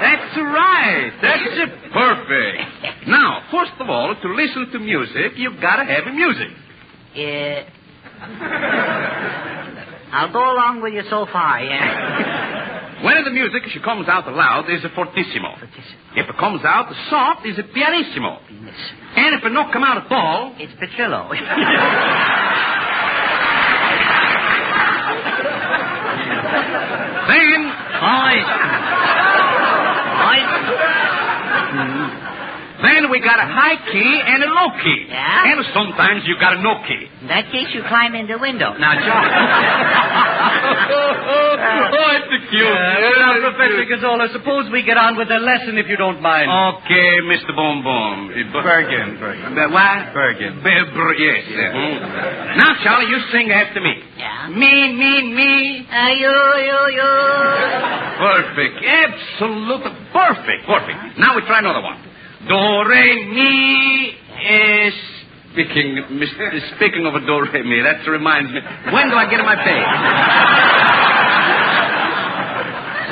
That's right. That's perfect. Now, first of all, to listen to music, you've got to have music. I'll go along with you so far, yeah. When the music, she comes out loud, is a fortissimo. If it comes out soft, is a pianissimo. And if it don't come out at all, it's petrillo. Then, then we got a high key and a low key. Yeah? And sometimes you got a no key. In that case, you climb in the window. Now, John. It's cute. Now, Professor Gazzola, suppose we get on with the lesson if you don't mind. Okay, Mr. Boom Boom. Bergen. What? Bergen. Yes. Now, Charlie, you sing after me. Yeah? Me. You. Perfect. Absolutely perfect. Now we try another one. Do, re, mi, Speaking of a do, re, mi, that reminds me. When do I get my pay?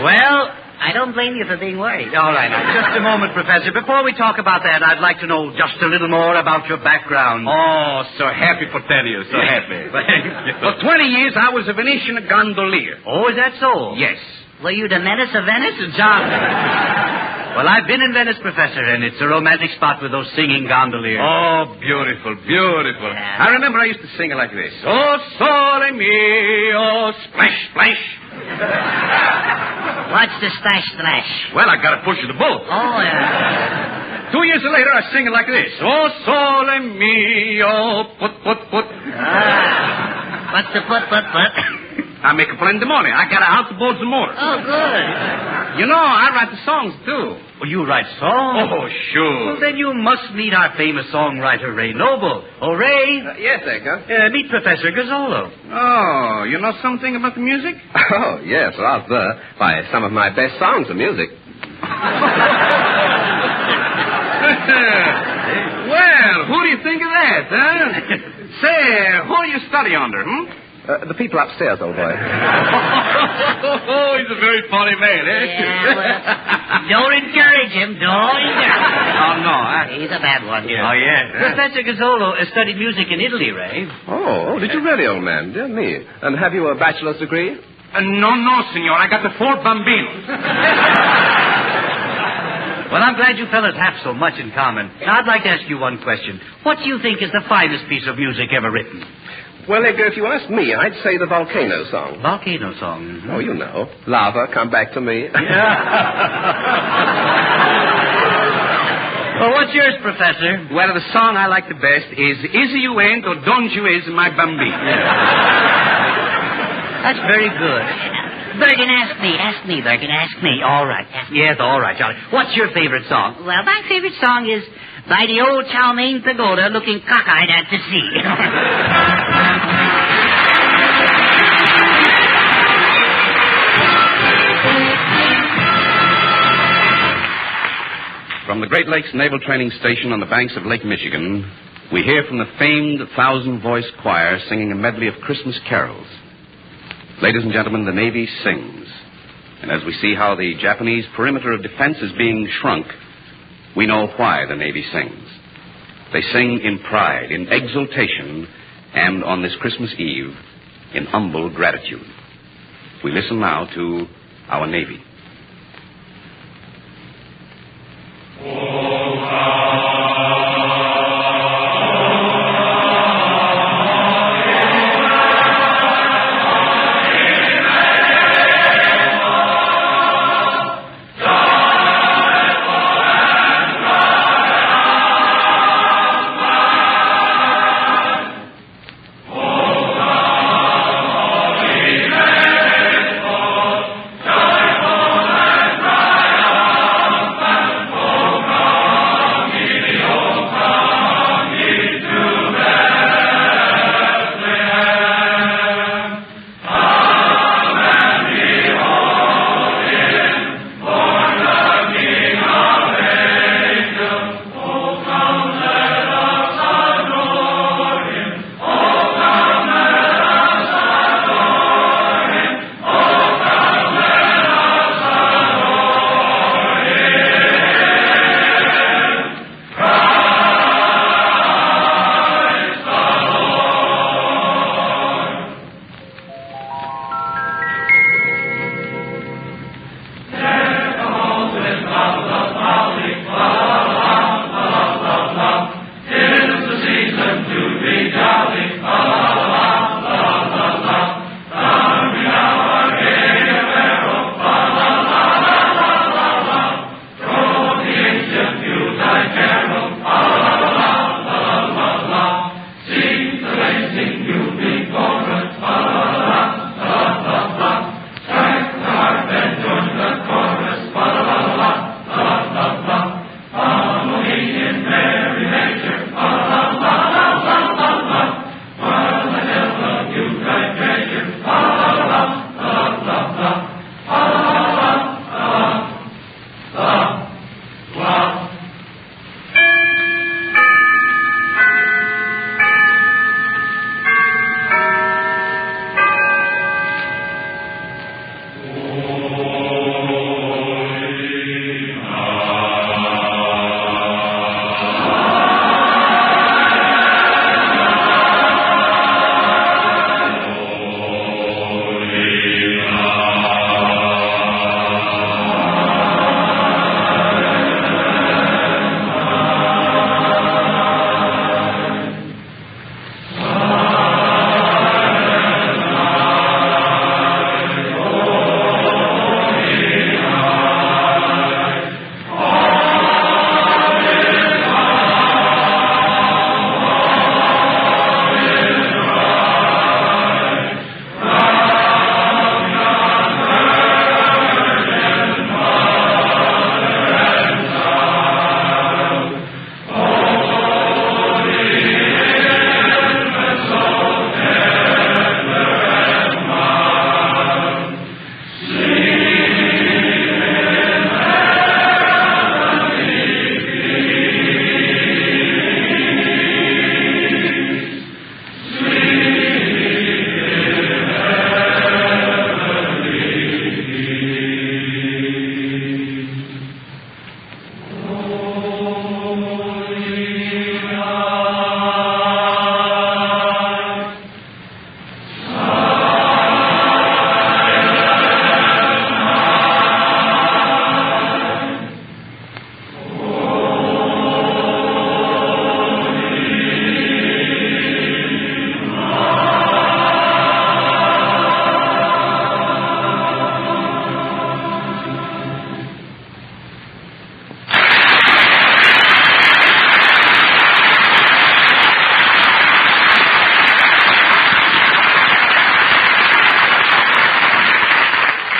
Well, I don't blame you for being worried. All right, now, just a moment, Professor. Before we talk about that, I'd like to know just a little more about your background. Oh, so happy for telling you. So happy. For 20 years, I was a Venetian gondolier. Oh, is that so? Yes. Were you the menace of Venice? John. Well, I've been in Venice, Professor, and it's a romantic spot with those singing gondoliers. Oh, beautiful. Yeah. I remember I used to sing it like this. Oh, sole mio, splash. What's the splash? Well, I got to push the boat. Oh, yeah. 2 years later, I sing it like this. Oh, sole mio, put. What's the put? I make a plan in the morning. I got to out the boats and more. Oh, good. You know, I write the songs, too. Oh, you write songs? Oh, sure. Well, then you must meet our famous songwriter, Ray Noble. Oh, Ray. Yes, Edgar. Meet Professor Gazzolo. Oh, you know something about the music? Oh, yes, rather. Why, some of my best songs are music. Well, who do you think of that, huh? Say, who do you study under, The people upstairs, old boy. Oh, he's a very funny man, eh? Yeah, well, don't encourage him. Oh, no. He's a bad one. Yeah. Oh, yeah. Professor Gazzolo studied music in Italy, Ray. Oh, did you really, old man? Dear me. And have you a bachelor's degree? No, senor. I got the 4 bambinos. Well, I'm glad you fellas have so much in common. Now, I'd like to ask you one question. What do you think is the finest piece of music ever written? Well, Edgar, if you ask me, I'd say the Volcano Song. Volcano Song? Mm-hmm. Oh, you know. Lava, come back to me. Well, what's yours, Professor? Well, the song I like the best is you ain't or don't you is my bambino. That's very good. Bergen, ask me, Bergen, ask me. All right. Yes, all right, Charlie. What's your favorite song? Well, my favorite song is By the Old Chow Mein Pagoda Looking Cockeyed at the Sea. From the Great Lakes Naval Training Station on the banks of Lake Michigan, we hear from the famed 1,000-voice choir singing a medley of Christmas carols. Ladies and gentlemen, the Navy sings. And as we see how the Japanese perimeter of defense is being shrunk, we know why the Navy sings. They sing in pride, in exultation, and on this Christmas Eve, in humble gratitude. We listen now to our Navy.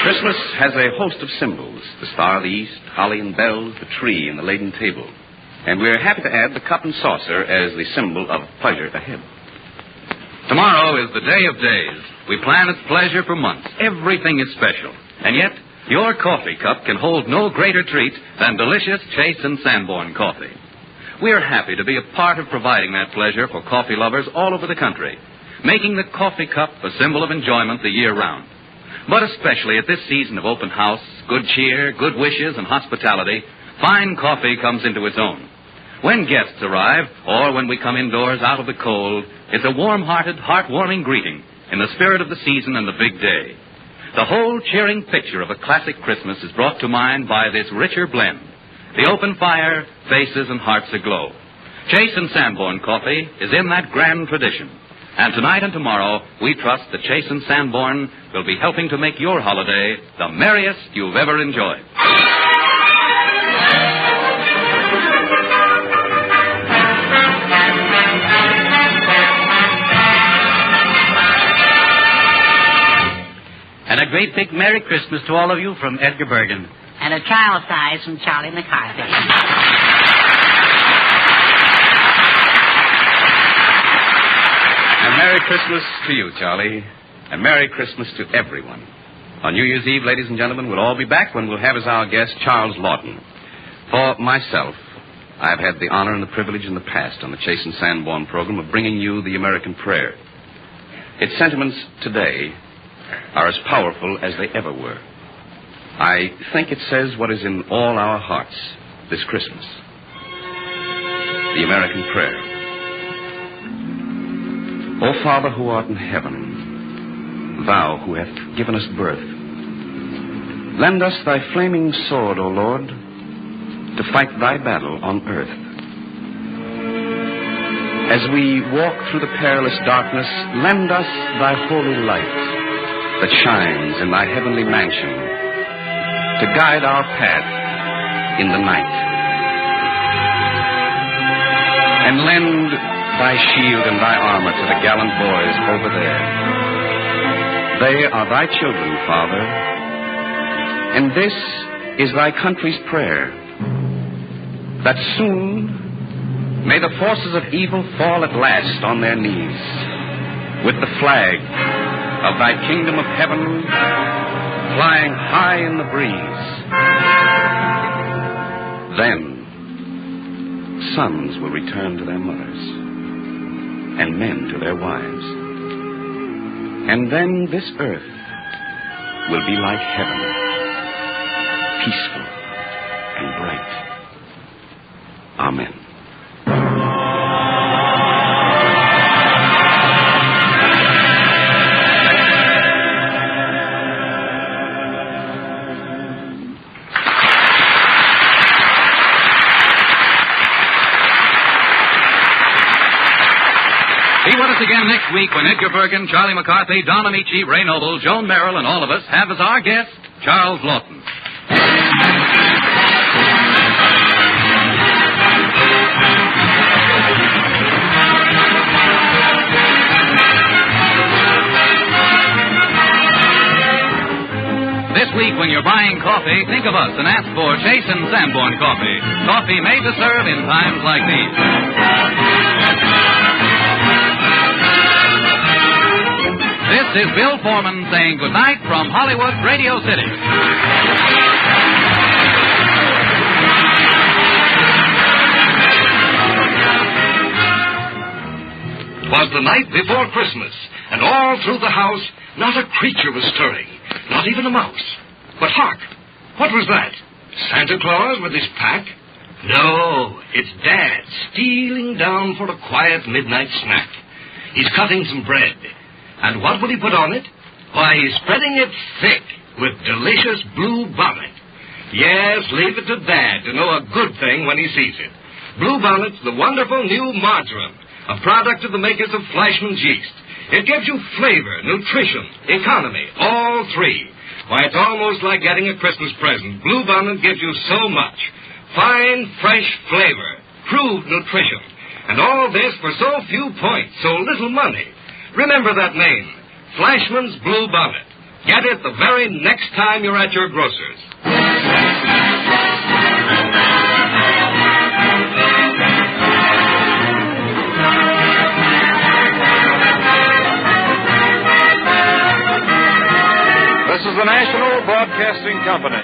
Christmas has a host of symbols. The Star of the East, holly and bells, the tree, and the laden table. And we're happy to add the cup and saucer as the symbol of pleasure ahead. Tomorrow is the day of days. We plan its pleasure for months. Everything is special. And yet, your coffee cup can hold no greater treat than delicious Chase and Sanborn coffee. We are happy to be a part of providing that pleasure for coffee lovers all over the country, making the coffee cup a symbol of enjoyment the year round. But especially at this season of open house, good cheer, good wishes, and hospitality, fine coffee comes into its own. When guests arrive, or when we come indoors out of the cold, it's a warm-hearted, heartwarming greeting in the spirit of the season and the big day. The whole cheering picture of a classic Christmas is brought to mind by this richer blend. The open fire, faces, and hearts aglow. Chase and Sanborn coffee is in that grand tradition. And tonight and tomorrow, we trust that Chase and Sanborn will be helping to make your holiday the merriest you've ever enjoyed. And a great big Merry Christmas to all of you from Edgar Bergen. And a child size from Charlie McCarthy. And Merry Christmas to you, Charlie. And Merry Christmas to everyone. On New Year's Eve, ladies and gentlemen, we'll all be back when we'll have as our guest Charles Lawton. For myself, I've had the honor and the privilege in the past on the Chase and Sanborn program of bringing you the American prayer. Its sentiments today are as powerful as they ever were. I think it says what is in all our hearts this Christmas. The American prayer. O Father who art in heaven, thou who hast given us birth, lend us thy flaming sword, O Lord, to fight thy battle on earth. As we walk through the perilous darkness, lend us thy holy light that shines in thy heavenly mansion to guide our path in the night. And lend thy shield and thy armor to the gallant boys over there. They are thy children, Father, and this is thy country's prayer, that soon may the forces of evil fall at last on their knees, with the flag of thy kingdom of heaven flying high in the breeze. Then sons will return to their mothers, and men to their wives. And then this earth will be like heaven, peaceful and bright. Amen. Again next week when Edgar Bergen, Charlie McCarthy, Don Amici, Ray Noble, Joan Merrill, and all of us have as our guest Charles Lawton. This week when you're buying coffee, think of us and ask for Chase and Sanborn coffee. Coffee made to serve in times like these. This is Bill Foreman saying goodnight from Hollywood, Radio City. 'Twas the night before Christmas, and all through the house not a creature was stirring, not even a mouse. But hark! What was that? Santa Claus with his pack? No, it's Dad stealing down for a quiet midnight snack. He's cutting some bread. And what will he put on it? Why, he's spreading it thick with delicious blue bonnet. Yes, leave it to Dad to know a good thing when he sees it. Blue Bonnet's the wonderful new margarine, a product of the makers of Flashman's yeast. It gives you flavor, nutrition, economy, all three. Why, it's almost like getting a Christmas present. Blue Bonnet gives you so much. Fine, fresh flavor, proved nutrition. And all this for so few points, so little money. Remember that name, Flashman's Blue Bonnet. Get it the very next time you're at your grocer's. This is the National Broadcasting Company.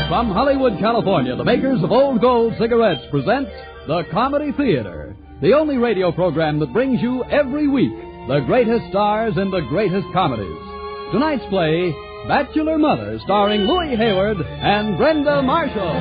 From Hollywood, California, the makers of Old Gold cigarettes present the Comedy Theater, the only radio program that brings you every week the greatest stars in the greatest comedies. Tonight's play, Bachelor Mother, starring Louis Hayward and Brenda Marshall.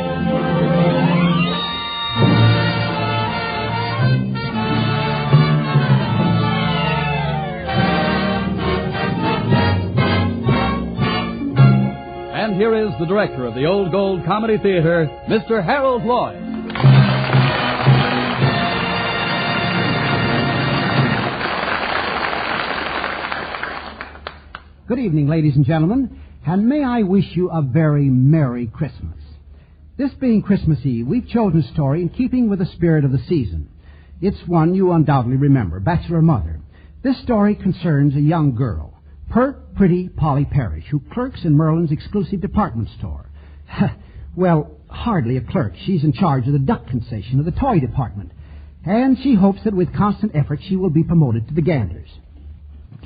And here is the director of the Old Gold Comedy Theater, Mr. Harold Lloyd. Good evening, ladies and gentlemen, and may I wish you a very Merry Christmas. This being Christmas Eve, we've chosen a story in keeping with the spirit of the season. It's one you undoubtedly remember, Bachelor Mother. This story concerns a young girl, pert, pretty Polly Parrish, who clerks in Merlin's exclusive department store. Well, hardly a clerk. She's in charge of the duck concession of the toy department. And she hopes that with constant effort she will be promoted to the ganders.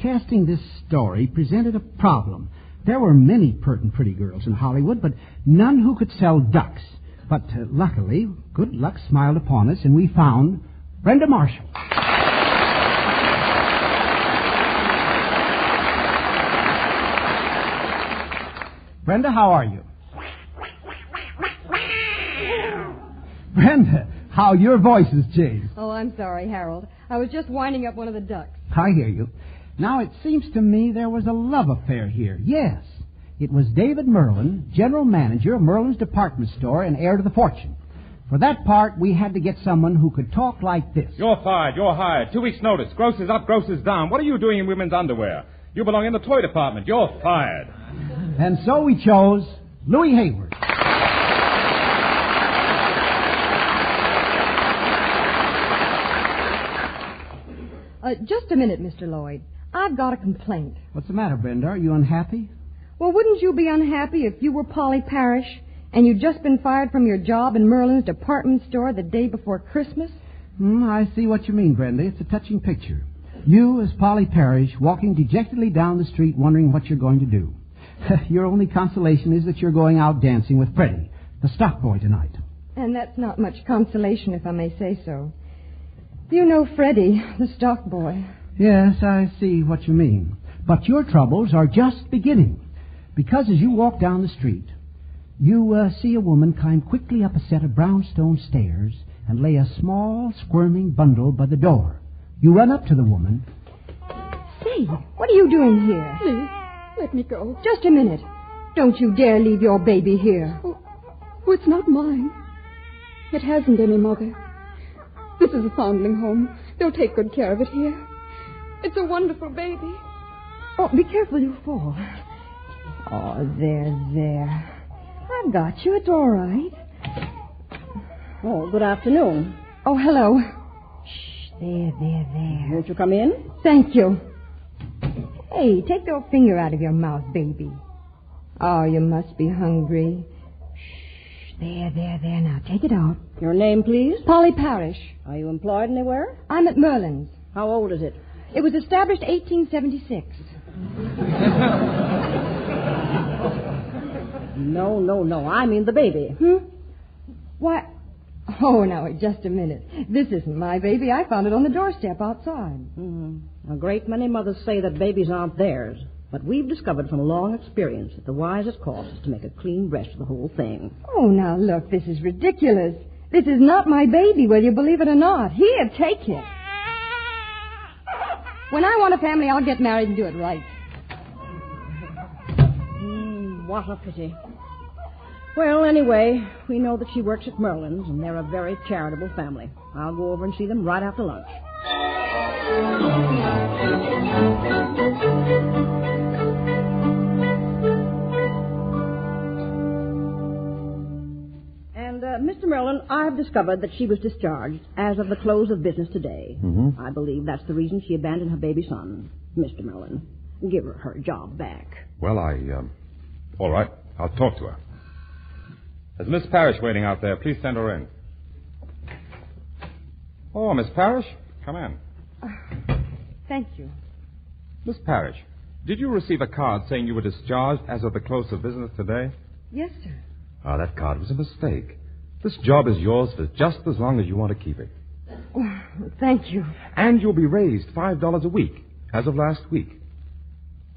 Casting this story presented a problem. There were many pert and pretty girls in Hollywood, but none who could sell ducks. But luckily, good luck smiled upon us, and we found Brenda Marshall. Brenda, how are you? Brenda, how your voice has changed. Oh, I'm sorry, Harold. I was just winding up one of the ducks. I hear you. Now, it seems to me there was a love affair here. Yes, it was David Merlin, general manager of Merlin's department store and heir to the fortune. For that part, we had to get someone who could talk like this. You're fired. You're hired. 2 weeks' notice. Grocers up, grocers down. What are you doing in women's underwear? You belong in the toy department. You're fired. And so we chose Louis Hayward. Just a minute, Mr. Lloyd. I've got a complaint. What's the matter, Brenda? Are you unhappy? Well, wouldn't you be unhappy if you were Polly Parrish and you'd just been fired from your job in Merlin's department store the day before Christmas? I see what you mean, Brenda. It's a touching picture. You, as Polly Parrish, walking dejectedly down the street wondering what you're going to do. Your only consolation is that you're going out dancing with Freddie, the stock boy, tonight. And that's not much consolation, if I may say so. You know Freddie, the stock boy. Yes, I see what you mean. But your troubles are just beginning. Because as you walk down the street, you see a woman climb quickly up a set of brownstone stairs and lay a small, squirming bundle by the door. You run up to the woman. Say, what are you doing here? Please, let me go. Just a minute. Don't you dare leave your baby here. Oh, it's not mine. It hasn't any mother. This is a foundling home. They'll take good care of it here. It's a wonderful baby. Oh, be careful, you fall. Oh, there. I've got you. It's all right. Oh, good afternoon. Oh, hello. Shh, there. Won't you come in? Thank you. Hey, take your finger out of your mouth, baby. Oh, you must be hungry. Shh, there. Now, take it out. Your name, please? Polly Parrish. Are you employed anywhere? I'm at Merlin's. How old is it? It was established 1876. No. I mean the baby. Why? Oh, now, wait just a minute. This isn't my baby. I found it on the doorstep outside. A great many mothers say that babies aren't theirs. But we've discovered from long experience that the wisest course is to make a clean breast of the whole thing. Oh, now, look, this is ridiculous. This is not my baby, whether you believe it or not. Here, take it. When I want a family, I'll get married and do it right. What a pity. Well, anyway, we know that she works at Merlin's, and they're a very charitable family. I'll go over and see them right after lunch. Mr. Merlin, I've discovered that she was discharged as of the close of business today. Mm-hmm. I believe that's the reason she abandoned her baby son. Mr. Merlin, give her her job back. Well, all right. I'll talk to her. There's Miss Parrish waiting out there. Please send her in. Oh, Miss Parrish, come in. Thank you. Miss Parrish, did you receive a card saying you were discharged as of the close of business today? Yes, sir. Ah, that card was a mistake. This job is yours for just as long as you want to keep it. Oh, thank you. And you'll be raised $5 a week, as of last week.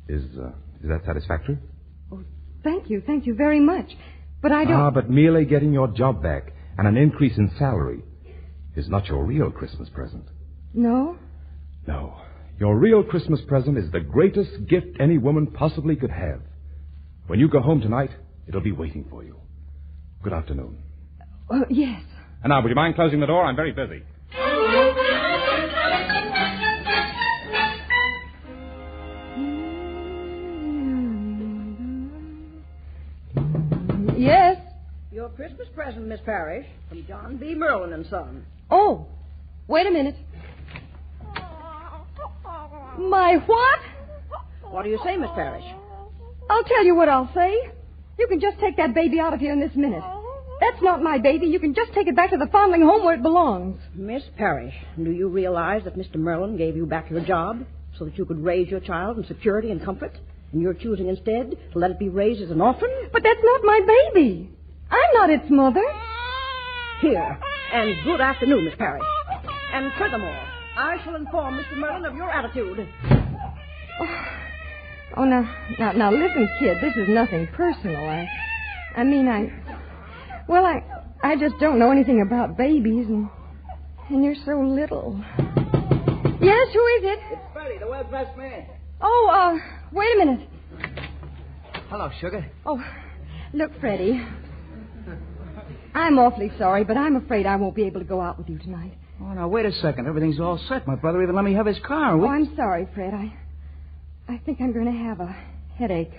Is that satisfactory? Oh, thank you very much. But I don't... But merely getting your job back and an increase in salary is not your real Christmas present. No? No. Your real Christmas present is the greatest gift any woman possibly could have. When you go home tonight, it'll be waiting for you. Good afternoon. Yes. And now, would you mind closing the door? I'm very busy. Yes? Your Christmas present, Miss Parrish, from John B. Merlin and Son. Oh, wait a minute. My what? What do you say, Miss Parrish? I'll tell you what I'll say. You can just take that baby out of here in this minute. That's not my baby. You can just take it back to the fondling home where it belongs. Miss Parrish, do you realize that Mr. Merlin gave you back your job so that you could raise your child in security and comfort? And you're choosing instead to let it be raised as an orphan? But that's not my baby. I'm not its mother. Here. And good afternoon, Miss Parrish. And furthermore, I shall inform Mr. Merlin of your attitude. Oh, now, listen, kid. This is nothing personal. I just don't know anything about babies, and you're so little. Yes, who is it? It's Freddie, the world's best man. Oh, wait a minute. Hello, sugar. Oh, look, Freddie. I'm awfully sorry, but I'm afraid I won't be able to go out with you tonight. Oh, now, wait a second. Everything's all set. My brother even let me have his car. Oh, I'm sorry, Fred. I think I'm going to have a headache.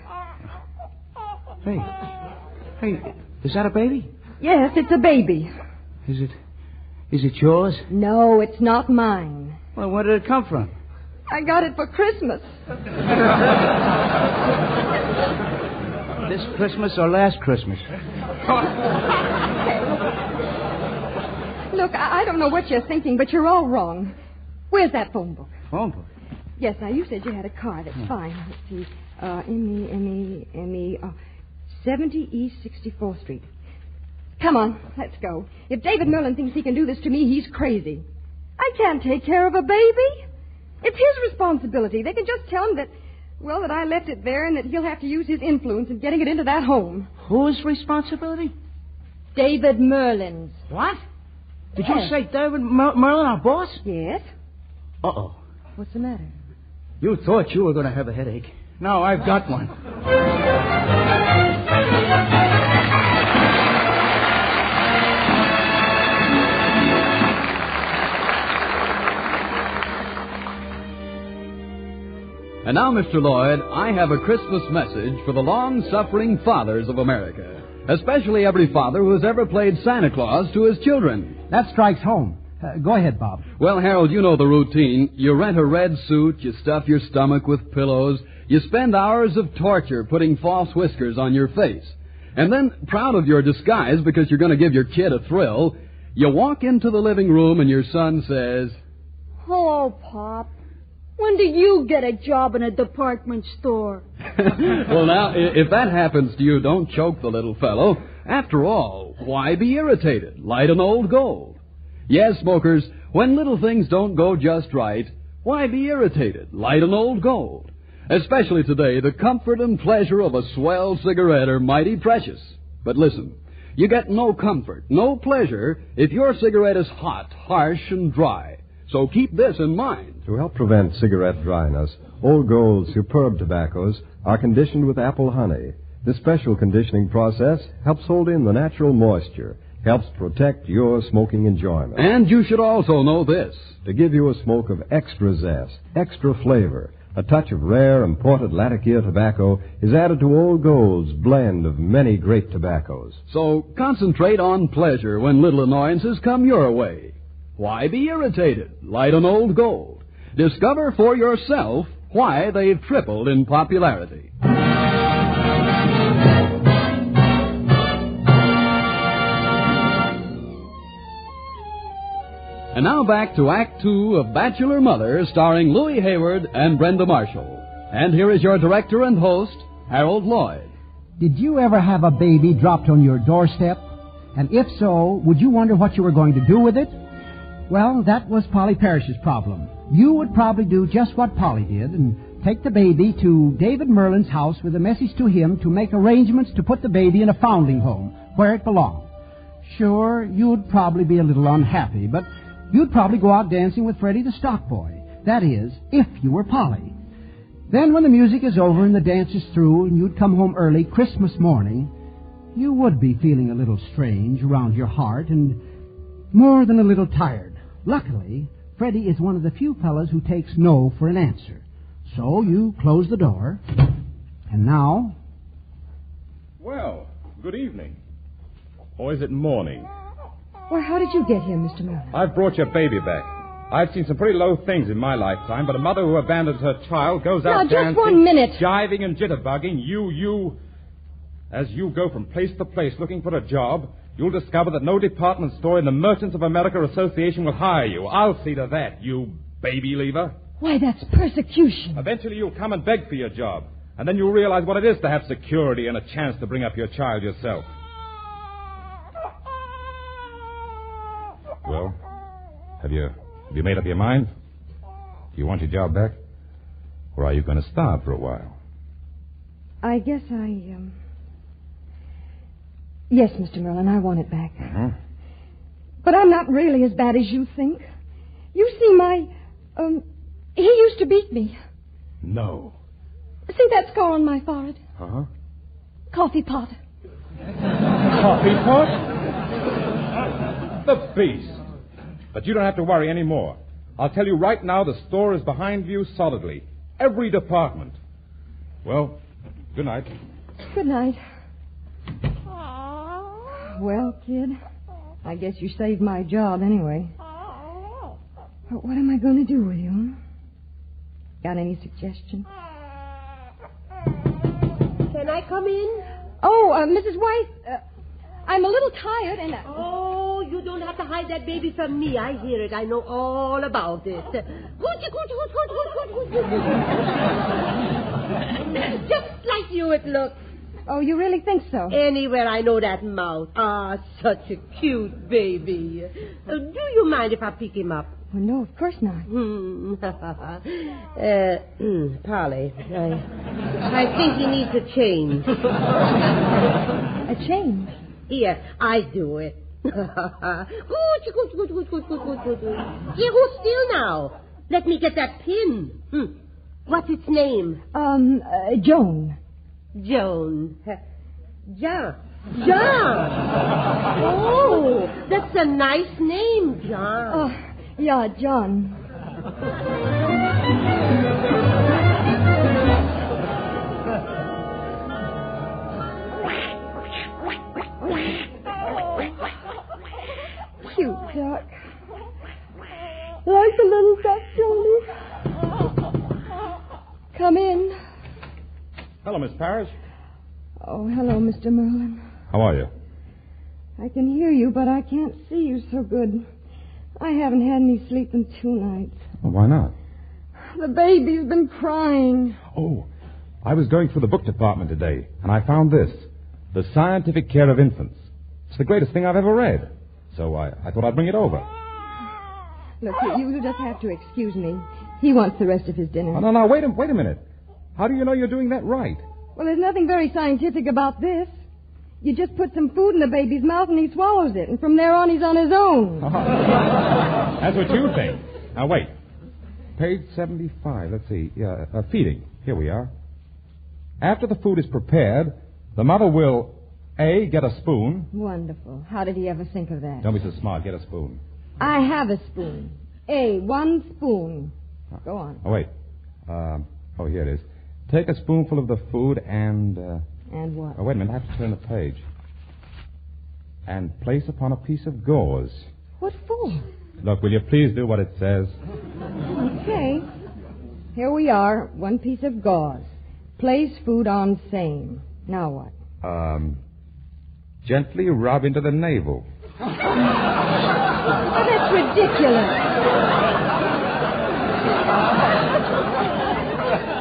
Hey, is that a baby? Yes, it's a baby. Is it yours? No, it's not mine. Well, where did it come from? I got it for Christmas. This Christmas or last Christmas? Look, I don't know what you're thinking, but you're all wrong. Where's that phone book? Phone book? Yes, now, you said you had a car. That's fine. Let's see. M.E. 70 East 64th Street. Come on, let's go. If David Merlin thinks he can do this to me, he's crazy. I can't take care of a baby. It's his responsibility. They can just tell him that I left it there and that he'll have to use his influence in getting it into that home. Whose responsibility? David Merlin's. What? Did you say David Merlin, our boss? Yes. Uh-oh. What's the matter? You thought you were going to have a headache. No, I've got one. And now, Mr. Lloyd, I have a Christmas message for the long-suffering fathers of America, especially every father who has ever played Santa Claus to his children. That strikes home. Go ahead, Bob. Well, Harold, you know the routine. You rent a red suit, you stuff your stomach with pillows, you spend hours of torture putting false whiskers on your face. And then, proud of your disguise because you're going to give your kid a thrill, you walk into the living room and your son says, "Hello, Pop. When do you get a job in a department store?" Well, now, if that happens to you, don't choke the little fellow. After all, why be irritated? Light an old gold. Yes, smokers, when little things don't go just right, why be irritated? Light an old gold. Especially today, the comfort and pleasure of a swell cigarette are mighty precious. But listen, you get no comfort, no pleasure, if your cigarette is hot, harsh, and dry. So keep this in mind. To help prevent cigarette dryness, Old Gold's superb tobaccos are conditioned with apple honey. This special conditioning process helps hold in the natural moisture, helps protect your smoking enjoyment. And you should also know this. To give you a smoke of extra zest, extra flavor, a touch of rare imported Latakia tobacco is added to Old Gold's blend of many great tobaccos. So concentrate on pleasure when little annoyances come your way. Why be irritated? Light on Old Gold. Discover for yourself why they've tripled in popularity. And now back to Act Two of Bachelor Mother, starring Louis Hayward and Brenda Marshall. And here is your director and host, Harold Lloyd. Did you ever have a baby dropped on your doorstep? And if so, would you wonder what you were going to do with it? Well, that was Polly Parrish's problem. You would probably do just what Polly did and take the baby to David Merlin's house with a message to him to make arrangements to put the baby in a foundling home where it belonged. Sure, you'd probably be a little unhappy, but you'd probably go out dancing with Freddie the stock boy. That is, if you were Polly. Then when the music is over and the dance is through and you'd come home early Christmas morning, you would be feeling a little strange around your heart and more than a little tired. Luckily, Freddie is one of the few fellas who takes no for an answer. So you close the door, and now... Well, good evening. Or is it morning? Well, how did you get here, Mr. Miller? I've brought your baby back. I've seen some pretty low things in my lifetime, but a mother who abandons her child goes out dancing... Now, just 1 minute. ...jiving and jitterbugging. As you go from place to place looking for a job, you'll discover that no department store in the Merchants of America Association will hire you. I'll see to that, you baby leaver. Why, that's persecution. Eventually you'll come and beg for your job, and then you'll realize what it is to have security and a chance to bring up your child yourself. Well, have you made up your mind? Do you want your job back? Or are you going to starve for a while? I guess Yes, Mr. Merlin, I want it back. Uh-huh. But I'm not really as bad as you think. You see, he used to beat me. No. See that scar on my forehead? Uh-huh. Coffee pot. Coffee pot? The beast. But you don't have to worry any more. I'll tell you right now, the store is behind you solidly. Every department. Well, good night. Good night. Well, kid, I guess you saved my job anyway. But what am I going to do with you? Got any suggestions? Can I come in? Oh, Mrs. White, I'm a little tired and... Oh, you don't have to hide that baby from me. I hear it. I know all about it. Just like you it looks. Oh, you really think so? Anywhere I know that mouth. Ah, such a cute baby. Do you mind if I pick him up? Well, no, of course not. Polly, I think he needs a change. A change? Here, I do it. Good. Hold still now. Let me get that pin. What's its name? Joan. Joan. John. Oh, that's a nice name, John. Oh, yeah, John. Cute duck. Like a little duck, Johnny. Come in. Hello, Miss Parrish. Oh, hello, Mr. Merlin. How are you? I can hear you, but I can't see you so good. I haven't had any sleep in 2 nights. Well, why not? The baby's been crying. Oh, I was going through the book department today, and I found this. The Scientific Care of Infants. It's the greatest thing I've ever read. So I thought I'd bring it over. Look, you just have to excuse me. He wants the rest of his dinner. Oh, no, wait a minute. How do you know you're doing that right? Well, there's nothing very scientific about this. You just put some food in the baby's mouth and he swallows it, and from there on he's on his own. That's what you think. Now, wait. Page 75. Let's see. Feeding. Here we are. After the food is prepared, the mother will A, get a spoon. Wonderful. How did he ever think of that? Don't be so smart. Get a spoon. I have a spoon. A, 1 spoon. Go on. Oh, wait. Here it is. Take a spoonful of the food and... And what? Oh, wait a minute. I have to turn the page. And place upon a piece of gauze. What for? Look, will you please do what it says? Okay. Here we are. 1 piece of gauze. Place food on same. Now what? Gently rub into the navel. Oh, that's ridiculous.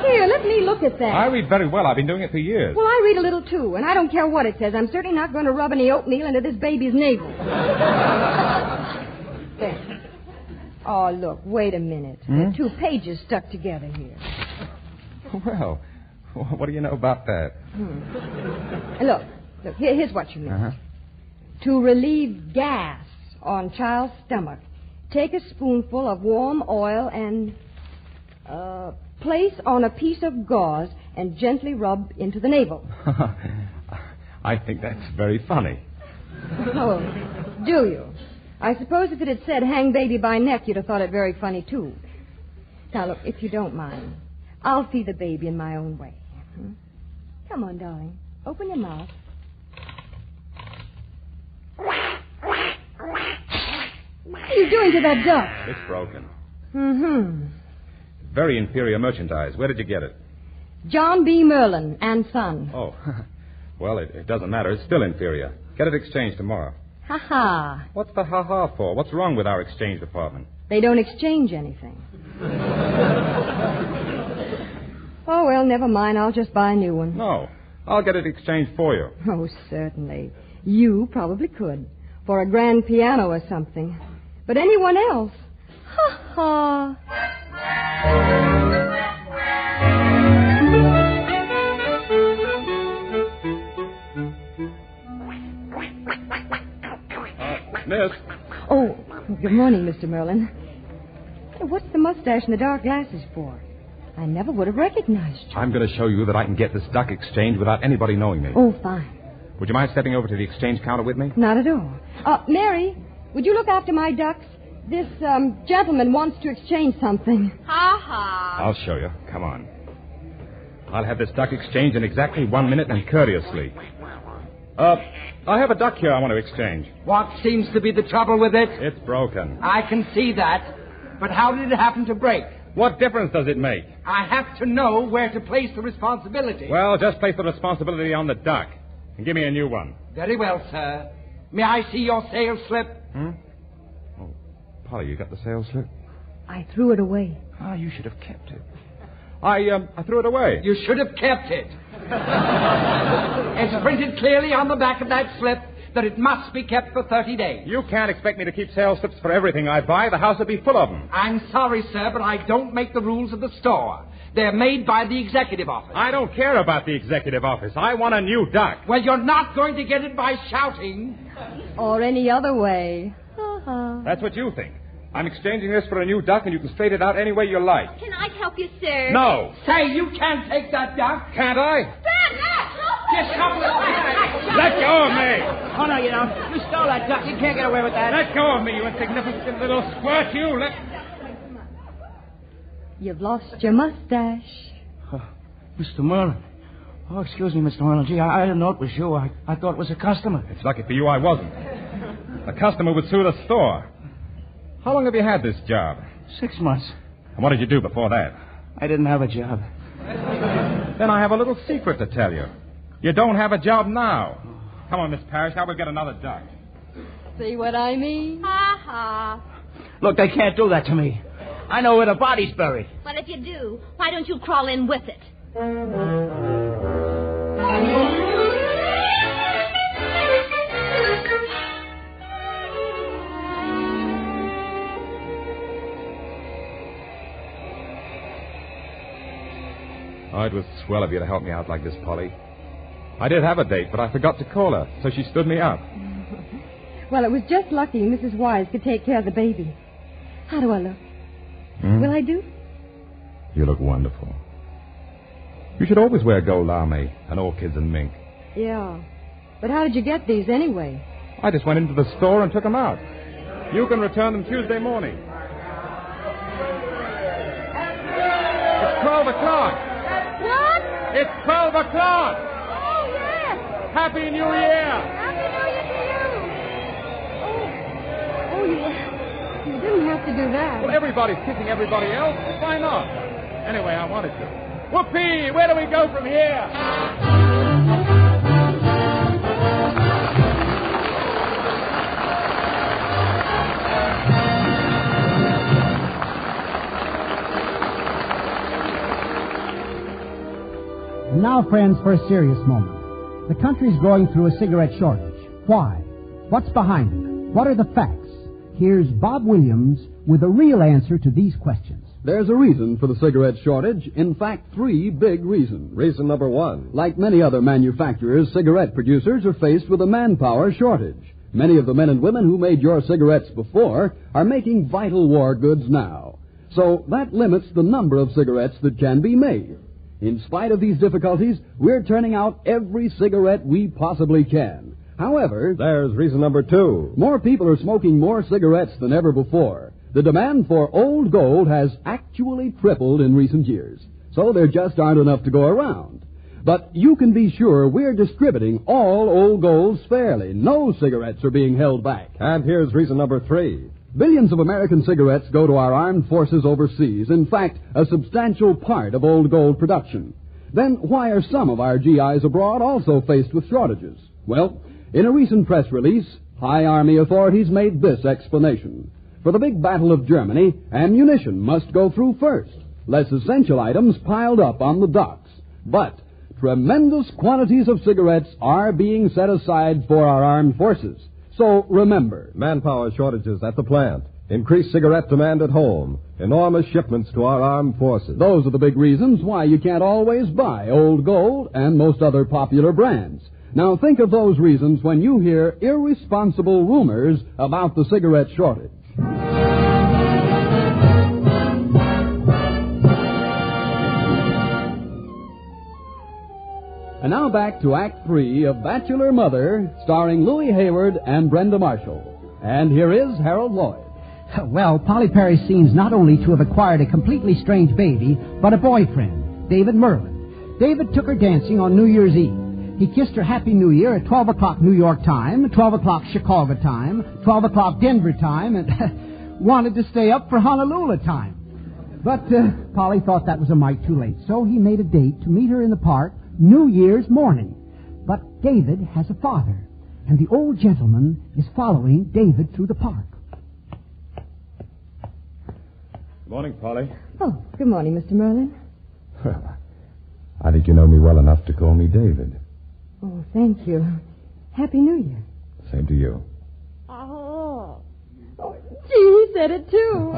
Here, let me look at that. I read very well. I've been doing it for years. Well, I read a little, too, and I don't care what it says. I'm certainly not going to rub any oatmeal into this baby's navel. There. Oh, look, wait a minute. There are 2 pages stuck together here. Well, what do you know about that? Look, here's what you missed. To relieve gas on child's stomach, take a spoonful of warm oil and place on a piece of gauze and gently rub into the navel. I think that's very funny. Oh, do you? I suppose if it had said hang baby by neck, you'd have thought it very funny, too. Now, look, if you don't mind, I'll feed the baby in my own way. Come on, darling. Open your mouth. What are you doing to that duck? It's broken. Mm-hmm. Very inferior merchandise. Where did you get it? John B. Merlin and Son. Oh, well, it doesn't matter. It's still inferior. Get it exchanged tomorrow. Ha-ha. What's the ha-ha for? What's wrong with our exchange department? They don't exchange anything. Oh, well, never mind. I'll just buy a new one. No. I'll get it exchanged for you. Oh, certainly. You probably could. For a grand piano or something. But anyone else? Ha-ha. Miss. Oh, good morning, Mr. Merlin. What's the mustache and the dark glasses for? I never would have recognized you. I'm going to show you that I can get this duck exchanged without anybody knowing me. Oh, fine. Would you mind stepping over to the exchange counter with me? Not at all. Mary, would you look after my ducks? This gentleman wants to exchange something. Ha-ha. I'll show you. Come on. I'll have this duck exchanged in exactly 1 minute and courteously. I have a duck here I want to exchange. What seems to be the trouble with it? It's broken. I can see that. But how did it happen to break? What difference does it make? I have to know where to place the responsibility. Well, just place the responsibility on the duck. And give me a new one. Very well, sir. May I see your sales slip? Oh, Polly, you got the sales slip? I threw it away. Ah, you should have kept it. I threw it away. You should have kept it. It's printed clearly on the back of that slip that it must be kept for 30 days. You can't expect me to keep sales slips for everything I buy. The house would be full of them. I'm sorry, sir, but I don't make the rules of the store. They're made by the executive office. I don't care about the executive office. I want a new duck. Well, you're not going to get it by shouting. Or any other way. That's what you think. I'm exchanging this for a new duck, and you can straighten it out any way you like. Can I help you, sir? No. Say, you can't take that duck. Can't I? Just help it. Let go of me. Oh, no, you don't. You stole that duck. You can't get away with that. Let go of me, you insignificant little squirt, you. You've lost your mustache. Mr. Merlin. Oh, excuse me, Mr. Merlin. Gee, I didn't know it was you. I thought it was a customer. It's lucky for you I wasn't. A customer would sue the store. How long have you had this job? 6 months. And what did you do before that? I didn't have a job. Then I have a little secret to tell you. You don't have a job now. Come on, Miss Parrish. How about we get another duck? See what I mean? Ha-ha. Look, they can't do that to me. I know where the body's buried. But if you do, why don't you crawl in with it? Oh, it was swell of you to help me out like this, Polly. I did have a date, but I forgot to call her, so she stood me up. Well, it was just lucky Mrs. Wise could take care of the baby. How do I look? Will I do? You look wonderful. You should always wear gold lame and orchids and mink. Yeah. But how did you get these anyway? I just went into the store and took them out. You can return them Tuesday morning. It's 12 o'clock. What? It's 12 o'clock. Oh, yes. Happy New Year. Happy New Year to you. You didn't have to do that. Well, everybody's kissing everybody else. Why not? Anyway, I wanted to. Whoopee! Where do we go from here? And now, friends, for a serious moment. The country's going through a cigarette shortage. Why? What's behind it? What are the facts? Here's Bob Williams with a real answer to these questions. There's a reason for the cigarette shortage. In fact, 3 big reasons. Reason number 1. Like many other manufacturers, cigarette producers are faced with a manpower shortage. Many of the men and women who made your cigarettes before are making vital war goods now. So that limits the number of cigarettes that can be made. In spite of these difficulties, we're turning out every cigarette we possibly can. However, there's reason number 2. More people are smoking more cigarettes than ever before. The demand for Old Gold has actually tripled in recent years. So there just aren't enough to go around. But you can be sure we're distributing all Old Golds fairly. No cigarettes are being held back. And here's reason number 3. Billions of American cigarettes go to our armed forces overseas. In fact, a substantial part of Old Gold production. Then why are some of our GIs abroad also faced with shortages? Well, in a recent press release, high Army authorities made this explanation. For the big battle of Germany, ammunition must go through first. Less essential items piled up on the docks. But tremendous quantities of cigarettes are being set aside for our armed forces. So remember, manpower shortages at the plant, increased cigarette demand at home, enormous shipments to our armed forces. Those are the big reasons why you can't always buy Old Gold and most other popular brands. Now think of those reasons when you hear irresponsible rumors about the cigarette shortage. And now back to Act 3 of Bachelor Mother, starring Louis Hayward and Brenda Marshall. And here is Harold Lloyd. Well, Polly Perry seems not only to have acquired a completely strange baby, but a boyfriend, David Merlin. David took her dancing on New Year's Eve. He kissed her Happy New Year at 12 o'clock New York time, 12 o'clock Chicago time, 12 o'clock Denver time, and wanted to stay up for Honolulu time. But Polly thought that was a mite too late, so he made a date to meet her in the park New Year's morning. But David has a father, and the old gentleman is following David through the park. Good morning, Polly. Oh, good morning, Mr. Merlin. Well, I think you know me well enough to call me David. Oh, thank you. Happy New Year. Same to you. Oh, gee, he said it too.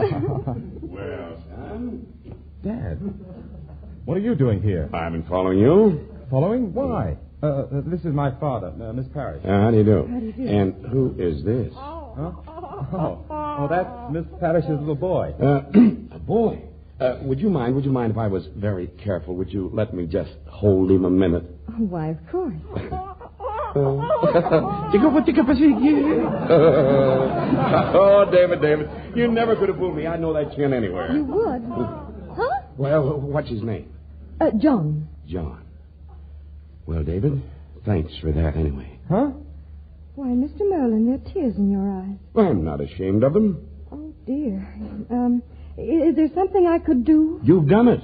Well, son. Dad, what are you doing here? I've been following you. Following? Why? This is my father, Miss Parrish. How do you do? How do you do? And who is this? Huh? Oh, that's Miss Parrish's little boy. A boy. Would you mind if I was very careful? Would you let me just hold him a minute? Oh, why, of course. Oh, David, you never could have fooled me. I'd know that chin anywhere. You would. Huh? Well, what's his name? John. John. Well, David, thanks for that anyway. Huh? Why, Mr. Merlin, there are tears in your eyes. Well, I'm not ashamed of them. Oh, dear. Is there something I could do? You've done it.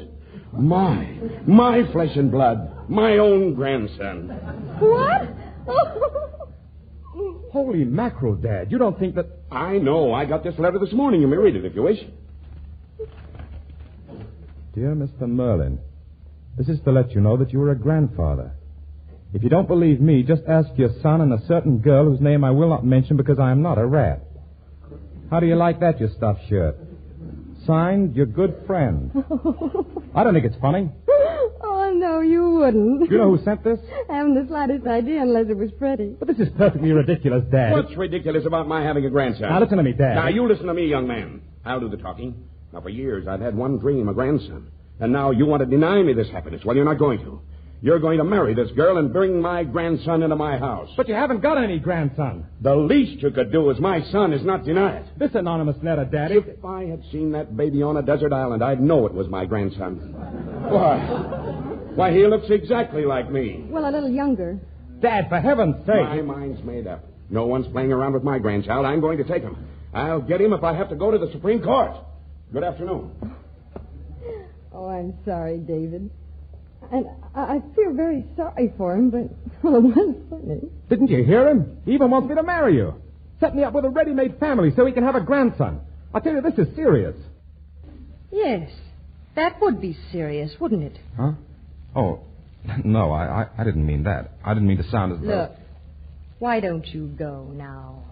My flesh and blood. My own grandson. What? Holy mackerel, Dad. You don't think that... I know. I got this letter this morning. You may read it if you wish. Dear Mr. Merlin, this is to let you know that you are a grandfather. If you don't believe me, just ask your son and a certain girl whose name I will not mention because I am not a rat. How do you like that, you stuffed shirt? Signed, your good friend. I don't think it's funny. Oh, no, you wouldn't. You know who sent this? I haven't the slightest idea unless it was pretty. But this is perfectly ridiculous, Dad. What's ridiculous about my having a grandson? Now, listen to me, Dad. Now, you listen to me, young man. I'll do the talking. Now, for years, I've had one dream, a grandson. And now you want to deny me this happiness. Well, you're not going to. You're going to marry this girl and bring my grandson into my house. But you haven't got any grandson. The least you could do as my son is not deny it. This anonymous letter, Daddy. If I had seen that baby on a desert island, I'd know it was my grandson. Why, he looks exactly like me. Well, a little younger. Dad, for heaven's sake. My mind's made up. No one's playing around with my grandchild. I'm going to take him. I'll get him if I have to go to the Supreme Court. Good afternoon. Oh, I'm sorry, David. And I feel very sorry for him, but, well, it was funny. Didn't you hear him? He even wants me to marry you. Set me up with a ready-made family so he can have a grandson. I tell you, this is serious. Yes, that would be serious, wouldn't it? Huh? Oh, no, I didn't mean that. I didn't mean to sound as though... Look, why don't you go now?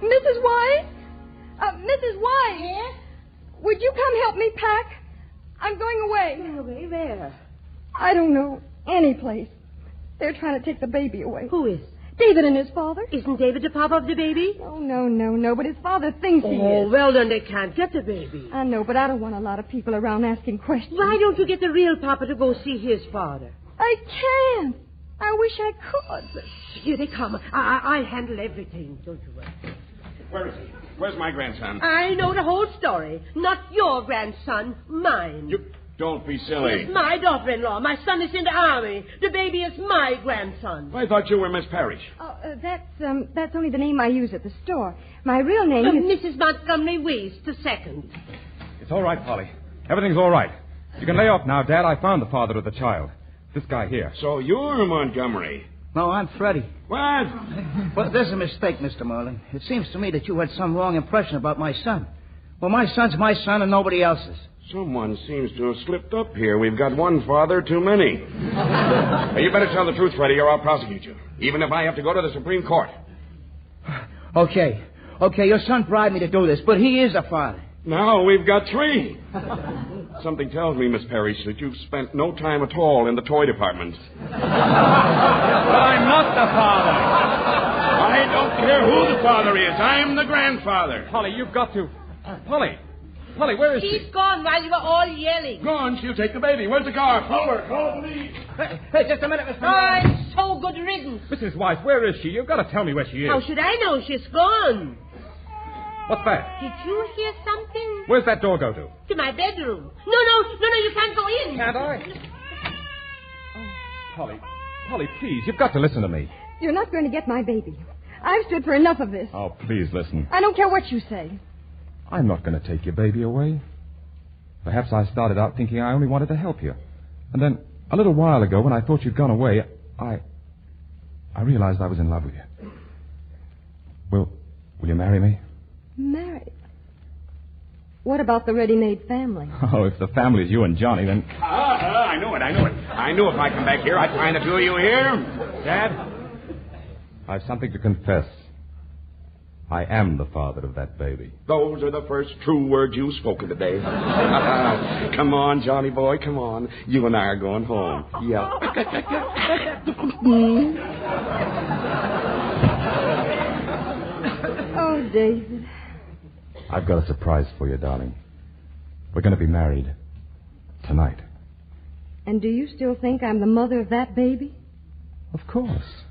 Mrs. Wise? Mrs. Wise? Yes? Would you come help me pack? I'm going away. Going away where? I don't know. Any place. They're trying to take the baby away. Who is? David and his father. Isn't David the papa of the baby? Oh, no. But his father thinks he is. Oh, well, then they can't get the baby. I know, but I don't want a lot of people around asking questions. Why don't you get the real papa to go see his father? I can't. I wish I could. Here they come. I'll handle everything. Don't you worry. Where is he? Where's my grandson? I know the whole story. Not your grandson, mine. You don't be silly. It's my daughter-in-law. My son is in the army. The baby is my grandson. I thought you were Miss Parrish. Oh, that's only the name I use at the store. My real name is... Mrs. Montgomery Weiss, the second. It's all right, Polly. Everything's all right. You can lay off now, Dad. I found the father of the child. This guy here. So you're Montgomery. No, I'm Freddie. What? Well, there's a mistake, Mr. Merlin. It seems to me that you had some wrong impression about my son. Well, my son's my son and nobody else's. Someone seems to have slipped up here. We've got one father too many. You better tell the truth, Freddie, or I'll prosecute you. Even if I have to go to the Supreme Court. Okay, your son bribed me to do this, but he is a father. Now we've got three. Something tells me, Miss Parrish, that you've spent no time at all in the toy department. But I'm not the father. I don't care who the father is. I'm the grandfather. Polly, you've got to... Polly, where is she? She's gone while you were all yelling. Gone. She'll take the baby. Where's the car? Follow her. Call the police. Hey, just a minute, Mr. I'm so good riddance. Mrs. Weiss, where is she? You've got to tell me where she is. How should I know? She's gone. What's that? Did you hear something? Where's that door go to? To my bedroom. No, you can't go in. Can't I? Oh, Polly, please, you've got to listen to me. You're not going to get my baby. I've stood for enough of this. Oh, please listen. I don't care what you say. I'm not going to take your baby away. Perhaps I started out thinking I only wanted to help you. And then, a little while ago, when I thought you'd gone away, I realized I was in love with you. Will you marry me? Married? What about the ready-made family? Oh, if the family's you and Johnny, then... I knew it. I knew if I come back here, I'd find the two of you here. Dad, I've something to confess. I am the father of that baby. Those are the first true words you've spoken today. Come on, Johnny boy, come on. You and I are going home. Yeah. Oh, David. I've got a surprise for you, darling. We're going to be married tonight. And do you still think I'm the mother of that baby? Of course.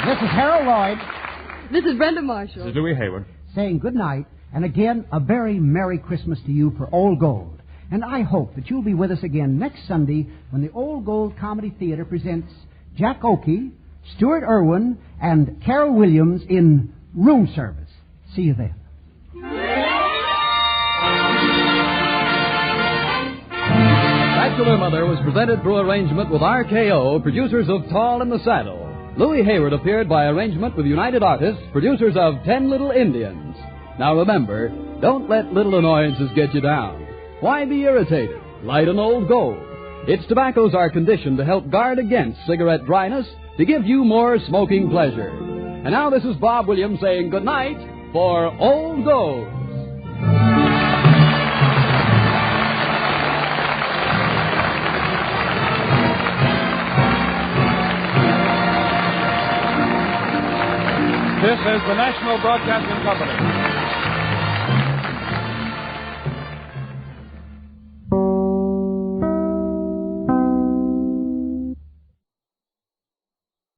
This is Harold Lloyd. This is Brenda Marshall. This is Louis Hayward. Saying good night, and again, a very Merry Christmas to you for Old Gold. And I hope that you'll be with us again next Sunday when the Old Gold Comedy Theater presents Jack Oakey, Stuart Irwin, and Carol Williams in Room Service. See you then. Bachelor Mother was presented through arrangement with RKO, producers of Tall in the Saddle. Louis Hayward appeared by arrangement with United Artists, producers of 10 Little Indians. Now remember, don't let little annoyances get you down. Why be irritated? Light an Old Gold. Its tobaccos are conditioned to help guard against cigarette dryness, to give you more smoking pleasure. And now this is Bob Williams saying good night for Old Gold. This is the National Broadcasting Company.